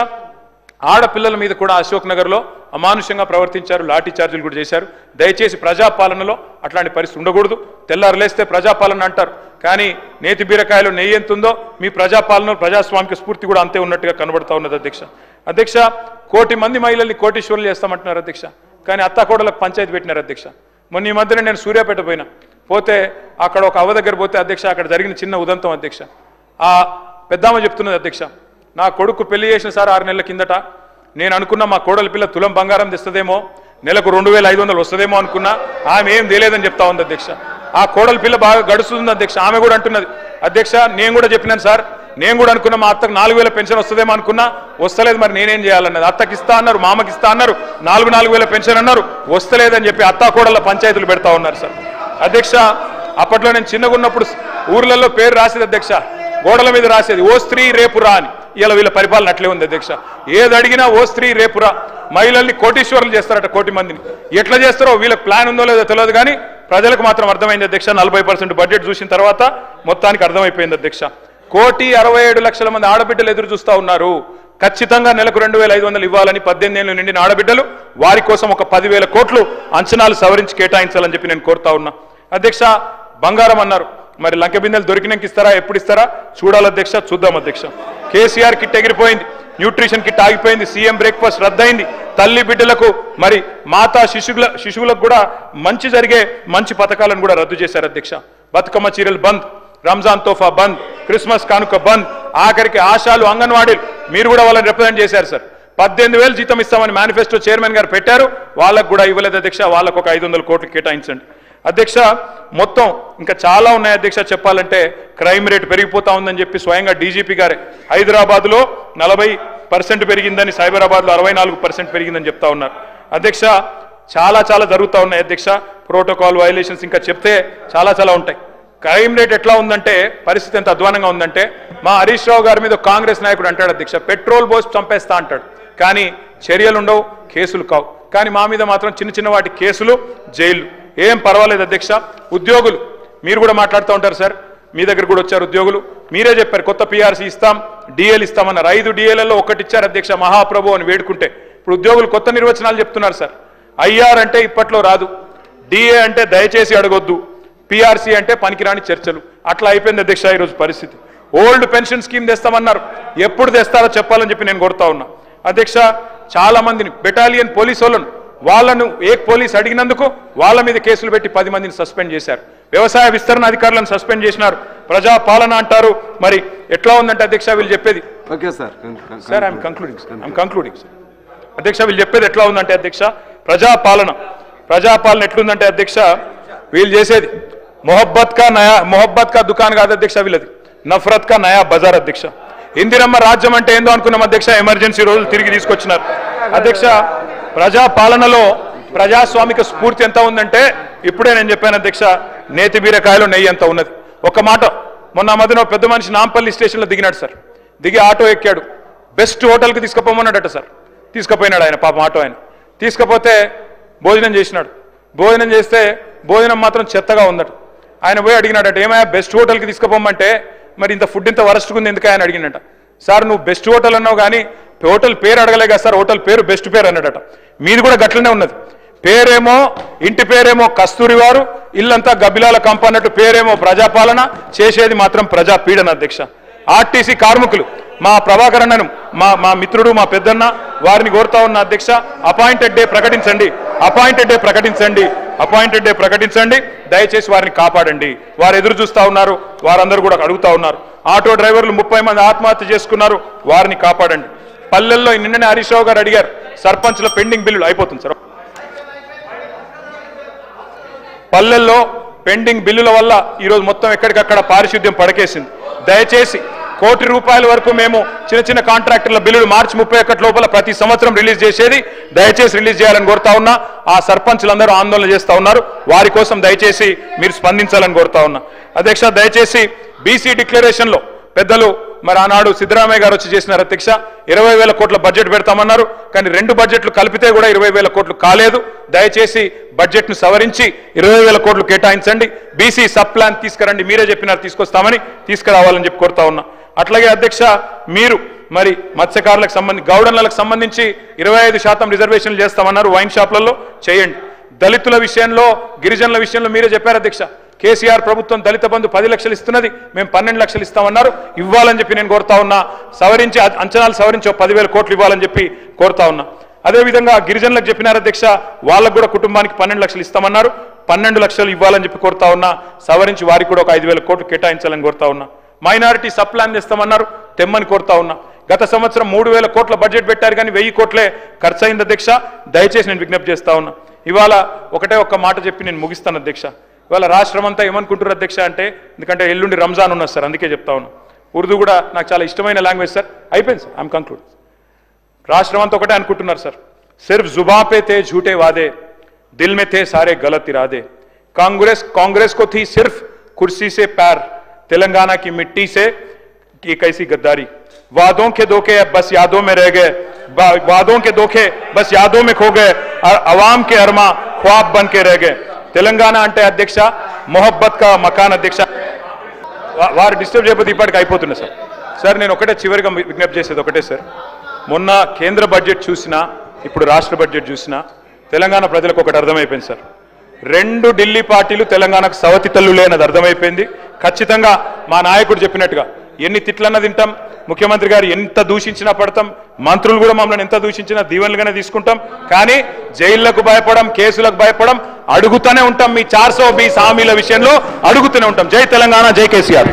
ఆడపిల్లల మీద కూడా అశోక్ నగర్లో అమానుషంగా ప్రవర్తించారు, లాఠీ చార్జీలు కూడా చేశారు. దయచేసి ప్రజాపాలనలో అట్లాంటి పరిస్థితి ఉండకూడదు. తెల్లారులేస్తే ప్రజాపాలన అంటారు, కానీ నేతి బీరకాయలో నెయ్యి ఎంత ఉందో మీ ప్రజాపాలనలో ప్రజాస్వామిక స్ఫూర్తి కూడా అంతే ఉన్నట్టుగా కనబడతా ఉన్నది అధ్యక్ష. 1 కోటి మంది మహిళల్ని కోటీశ్వరులు చేస్తామంటున్నారు అధ్యక్ష, కానీ అత్తాకోడలకు పంచాయతీ పెట్టినారు అధ్యక్ష. మొన్న ఈ మధ్యన నేను సూర్యాపేట పోతే అక్కడ ఒక అవ్వ దగ్గర పోతే అధ్యక్ష, అక్కడ జరిగిన చిన్న ఉదంతం అధ్యక్ష. ఆ పెద్దామ చెప్తున్నది అధ్యక్ష, నా కొడుకు పెళ్లి చేసిన సార్ 6 నెలల కిందట నేను అనుకున్నా మా కోడలి పిల్ల తులం బంగారం తెస్తుందేమో, నెలకు 2500 వస్తుందేమో అనుకున్నా. ఆమె ఏం తెలియదని చెప్తా ఉంది అధ్యక్ష. ఆ కోడలి పిల్ల బాగా గడుస్తుంది అధ్యక్ష. ఆమె కూడా అంటున్నది అధ్యక్ష, నేను కూడా చెప్పినాను సార్, నేను కూడా అనుకున్నా మా అత్తకు 4000 పెన్షన్ వస్తుందేమో అనుకున్నా, వస్తలేదు, మరి నేనేం చేయాలన్నది. అత్తకి ఇస్తా అన్నారు, మామకి ఇస్తా అన్నారు, 4000 పెన్షన్ అన్నారు, వస్తలేదని చెప్పి అత్తా కోడళ్ళ పంచాయతీలు పెడతా ఉన్నారు సార్. అధ్యక్ష, అప్పట్లో నేను చిన్నగా ఉన్నప్పుడు ఊర్లలో పేరు రాసేది అధ్యక్ష, గోడల మీద రాసేది ఓ స్త్రీ రేపురా అని. ఇలా వీళ్ళ పరిపాలన అట్లే ఉంది అధ్యక్ష. ఏది అడిగినా ఓ స్త్రీ రేపురా. మహిళల్ని కోటీశ్వరులు చేస్తారట, 1 కోటి మందిని. ఎట్లా చేస్తారో వీళ్ళకి ప్లాన్ ఉందో లేదో తెలియదు, కానీ ప్రజలకు మాత్రం అర్థమైంది అధ్యక్ష. 40% బడ్జెట్ చూసిన తర్వాత మొత్తానికి అర్థమైపోయింది అధ్యక్ష. 1,67,00,000 మంది ఆడబిడ్డలు ఎదురు చూస్తా ఉన్నారు. ఖచ్చితంగా నెలకు 2,500 ఇవ్వాలని 18 ఏళ్ళు నిండిన ఆడబిడ్డలు, వారి కోసం ఒక 10,000 కోట్లు అంచనాలు సవరించి కేటాయించాలని చెప్పి నేను కోరుతా ఉన్నా అధ్యక్ష. బంగారం అన్నారు, మరి లంక బిందెలు దొరికినాక ఇస్తారా, ఎప్పుడు ఇస్తారా చూడాలి అధ్యక్ష, చూద్దాం అధ్యక్ష. కేసీఆర్ కిట్ ఎగిరిపోయింది, న్యూట్రిషన్ కిట్ ఆగిపోయింది, సీఎం బ్రేక్ఫాస్ట్ రద్దయింది, తల్లి బిడ్డలకు మరి మాతా శిశువులకు కూడా మంచి జరిగే మంచి పథకాలను కూడా రద్దు చేశారు అధ్యక్ష. బతుకమ్మ చీరలు బంద్, రంజాన్ తోఫా బంద్, క్రిస్మస్ కానుక బంద్, ఆఖరికి ఆశాలు, అంగన్వాడీలు మీరు కూడా వాళ్ళని రిప్రజెంట్ చేశారు సార్. 18,000 జీతం ఇస్తామని మేనిఫెస్టో చైర్మన్ గారు పెట్టారు, వాళ్ళకు కూడా ఇవ్వలేదు అధ్యక్ష. వాళ్ళకు ఒక 500 కోట్లు కేటాయించండి అధ్యక్ష. మొత్తం ఇంకా చాలా ఉన్నాయి అధ్యక్ష. చెప్పాలంటే క్రైమ్ రేట్ పెరిగిపోతా ఉందని చెప్పి స్వయంగా డీజీపీ గారే హైదరాబాద్లో 40% పెరిగిందని, సైబరాబాద్లో 64% పెరిగిందని చెప్తా ఉన్నారు అధ్యక్ష. చాలా జరుగుతూ ఉన్నాయి అధ్యక్ష. ప్రోటోకాల్ వైలేషన్స్ ఇంకా చెప్తే చాలా ఉంటాయి. క్రైమ్ రేట్ ఎట్లా ఉందంటే, పరిస్థితి ఎంత అధ్వానంగా ఉందంటే, మా హరీష్ రావు గారి మీద కాంగ్రెస్ నాయకుడు అంటాడు అధ్యక్ష, పెట్రోల్ పోసి చంపేస్తా అంటాడు, కానీ చర్యలు ఉండవు, కేసులు కావు. కానీ మా మీద మాత్రం చిన్న వాటి కేసులు, జైలు. ఏం పర్వాలేదు అధ్యక్ష. ఉద్యోగులు మీరు కూడా మాట్లాడుతూ ఉంటారు సార్, మీ దగ్గర కూడా వచ్చారు ఉద్యోగులు, మీరే చెప్పారు కొత్త పీఆర్సీ ఇస్తాం, డిఏలు ఇస్తామన్నారు. 5 డిఏలలో ఒకటి ఇచ్చారు అధ్యక్ష, మహాప్రభు అని వేడుకుంటే. ఇప్పుడు ఉద్యోగులు కొత్త నిర్వచనాలు చెప్తున్నారు సార్. ఐఆర్ అంటే ఇప్పట్లో రాదు, డిఏ అంటే దయచేసి అడగొద్దు, పీఆర్సీ అంటే పనికిరాని చర్చలు. అట్లా అయిపోయింది అధ్యక్ష ఈరోజు పరిస్థితి. ఓల్డ్ పెన్షన్ స్కీమ్ తెస్తామన్నారు, ఎప్పుడు తెస్తారో చెప్పాలని చెప్పి నేను కోరుతా ఉన్నా అధ్యక్ష. చాలా మందిని బెటాలియన్ పోలీసు వాళ్ళను ఏక్ పోలీస్ అడిగినందుకు వాళ్ళ మీద కేసులు పెట్టి 10 మందిని సస్పెండ్ చేశారు. వ్యవసాయ విస్తరణ అధికారులను సస్పెండ్ చేసినారు. ప్రజా పాలన అంటారు, మరి ఎట్లా ఉందంటే అధ్యక్ష వీళ్ళు చెప్పేది. Okay sir, sir I'm concluding sir అధ్యక్ష. వీళ్ళు చెప్పేది ఎట్లా ఉందంటే అధ్యక్ష, ప్రజా పాలన ఎట్లుందంటే అధ్యక్ష, వీళ్ళు చేసేది మొహబ్బత్ కా దుకాన్ కాదు అధ్యక్ష, వీళ్ళది నఫరత్ కా నయా బజార్ అధ్యక్ష. ఇందిరమ్మ రాజ్యం అంటే ఏందో అనుకున్నాం అధ్యక్ష, ఎమర్జెన్సీ రోజులు తిరిగి తీసుకొచ్చినారు అధ్యక్ష. ప్రజా పాలనలో ప్రజాస్వామిక స్ఫూర్తి ఎంత ఉందంటే, ఇప్పుడే నేను చెప్పాను అధ్యక్ష, నేతి బీరకాయలో నెయ్యి ఎంత ఉన్నది. ఒక మాట, మొన్న మధ్యన పెద్ద మనిషి నాంపల్లి స్టేషన్లో దిగినాడు సార్. దిగి ఆటో ఎక్కాడు, బెస్ట్ హోటల్కి తీసుకుపోమన్నాడట సార్. తీసుకుపోయినాడు ఆయన, పాపం ఆటో ఆయన. తీసుకపోతే భోజనం చేసినాడు. భోజనం చేస్తే భోజనం మాత్రం చెత్తగా ఉందట. ఆయన పోయి అడిగినాడట, ఏమయ్యా బెస్ట్ హోటల్కి తీసుకుపోమంటే మరి ఇంత ఫుడ్ ఇంత వరస్ట్గా ఉంది ఎందుకు ఆయన అడిగినట. సార్ నువ్వు బెస్ట్ హోటల్ అన్నావు కానీ హోటల్ పేరు అడగలే కదా సార్, హోటల్ పేరు బెస్ట్ పేరు అన్నాడట. మీది కూడా గట్లనే ఉన్నది. పేరేమో ఇంటి పేరేమో కస్తూరి వారు, ఇల్లంతా గబ్బిలాల కంప అన్నట్టు పేరేమో ప్రజాపాలన, చేసేది మాత్రం ప్రజా పీడన అధ్యక్ష. ఆర్టీసీ కార్మికులు మా ప్రభాకర్ అన్నను, మా మిత్రుడు, మా పెద్దన్న, వారిని కోరుతా ఉన్న అధ్యక్ష, అపాయింటెడ్ డే ప్రకటించండి, దయచేసి వారిని కాపాడండి. వారు ఎదురు చూస్తా ఉన్నారు, వారందరూ కూడా అడుగుతా ఉన్నారు. ఆటో డ్రైవర్లు 30 మంది ఆత్మహత్య చేసుకున్నారు, వారిని కాపాడండి. పల్లెల్లో నిన్ననే హరీష్ రావు గారు అడిగారు, సర్పంచ్ల పెండింగ్ బిల్లులు అయిపోతుంది సార్. పల్లెల్లో పెండింగ్ బిల్లుల వల్ల ఈరోజు మొత్తం ఎక్కడికక్కడ పారిశుద్ధ్యం పడకేసింది. దయచేసి ₹1,00,00,000 వరకు మేము చిన్న కాంట్రాక్టర్ల బిల్లులు మార్చి 31 లోపల ప్రతి సంవత్సరం రిలీజ్ చేసేది, దయచేసి రిలీజ్ చేయాలని కోరుతా ఉన్నా. ఆ సర్పంచ్లందరూ ఆందోళన చేస్తా ఉన్నారు, వారి కోసం దయచేసి మీరు స్పందించాలని కోరుతా ఉన్నా అధ్యక్ష. దయచేసి బీసీ డిక్లరేషన్లో పెద్దలు మరి ఆనాడు సిద్ధరామయ్య గారు వచ్చి చేసినారు అధ్యక్ష. 20,000 కోట్ల బడ్జెట్ పెడతామన్నారు, కానీ 2 బడ్జెట్లు కలిపితే కూడా 20,000 కోట్లు కాలేదు. దయచేసి బడ్జెట్ను సవరించి 20,000 కోట్లు కేటాయించండి. బీసీ సబ్ ప్లాన్ తీసుకురండి, మీరే చెప్పినారు తీసుకొస్తామని, తీసుకురావాలని చెప్పి కోరుతా ఉన్నా. అట్లాగే అధ్యక్ష, మీరు మరి మత్స్యకారులకు గౌడన్లకు సంబంధించి 25% రిజర్వేషన్లు చేస్తామన్నారు, వైన్ షాప్లలో చేయండి. దళితుల విషయంలో, గిరిజనుల విషయంలో మీరే చెప్పారు అధ్యక్ష. కేసీఆర్ ప్రభుత్వం దళిత బంధు 10 లక్షలు ఇస్తున్నది, మేము 12 లక్షలు ఇస్తామన్నారు, ఇవ్వాలని చెప్పి నేను కోరుతా ఉన్నా. సవరించి అంచనాలు సవరించి 10,000 కోట్లు ఇవ్వాలని చెప్పి కోరుతా ఉన్నా. అదేవిధంగా గిరిజనులకు చెప్పినారు అధ్యక్ష, వాళ్ళకు కూడా కుటుంబానికి 12 లక్షలు ఇస్తామన్నారు, 12 లక్షలు ఇవ్వాలని చెప్పి కోరుతా ఉన్నా. సవరించి వారికి కూడా ఒక 5,000 కోట్లు కేటాయించాలని కోరుతా ఉన్నా. మైనారిటీ సబ్ ప్లాన్ తెస్తామన్నారు, తెమ్మని కోరుతా ఉన్నా. గత సంవత్సరం 3,000 కోట్ల బడ్జెట్ పెట్టారు కానీ 1,000 కోట్లే ఖర్చు అయింది అధ్యక్ష. దయచేసి నేను విజ్ఞప్తి చేస్తా ఉన్నా. ఇవాళ ఒక్క మాట చెప్పి నేను ముగిస్తాను అధ్యక్ష. ఇవాళ రాష్ట్రం అంతా ఏమనుకుంటారు అధ్యక్ష అంటే, ఎందుకంటే ఎల్లుండి రంజాన్ ఉన్నది సార్, అందుకే చెప్తా ఉన్నా. ఉర్దూ కూడా నాకు చాలా ఇష్టమైన లాంగ్వేజ్ సార్. అయిపోయింది సార్, ఐఎమ్ కంక్లూడ్. రాష్ట్రం అంతా ఒకటే అనుకుంటున్నారు సార్. సిర్ఫ్ జుబా పే తే झूठे वादे, दिल में थे सारे गलत इरादे. कांग्रेस को थी सिर्फ कुर्सी से प्यार, तेलंगाना की मिट्टी से की कैसी गद्दारी. वादों के धोखे अब बस यादों में रह गए, वादों के धोखे बस यादों में खो गए और अवाम के अरमा ख्वाब बन के रह गए. తెలంగాణ అంటే అధ్యక్ష మొహబ్బత్ కా మకాన్ అధ్యక్ష. వారు డిస్టర్బ్ చేయకపోతే ఇప్పటికి అయిపోతున్నా సార్. సార్ నేను ఒకటే చివరిగా విజ్ఞప్తి చేసేది ఒకటే సార్. మొన్న కేంద్ర బడ్జెట్ చూసినా ఇప్పుడు రాష్ట్ర బడ్జెట్ చూసినా తెలంగాణ ప్రజలకు ఒకటి అర్థమైపోయింది సార్. 2 ఢిల్లీ పార్టీలు తెలంగాణకు సవతి తల్లులే అన్నది అర్థమైపోయింది. ఖచ్చితంగా మా నాయకుడు చెప్పినట్టుగా ఎన్ని తిట్లన్నా తింటాం, ముఖ్యమంత్రి గారు ఎంత దూషించినా పడతాం, మంత్రులు కూడా మమ్మల్ని ఎంత దూషించినా దీవెనలుగానే తీసుకుంటాం. కానీ జైళ్లకు భయపడం, కేసులకు భయపడం, అడుగుతూనే ఉంటాం. మీ 420 హామీల విషయంలో అడుగుతూనే ఉంటాం. జై తెలంగాణ, జై కేసీఆర్.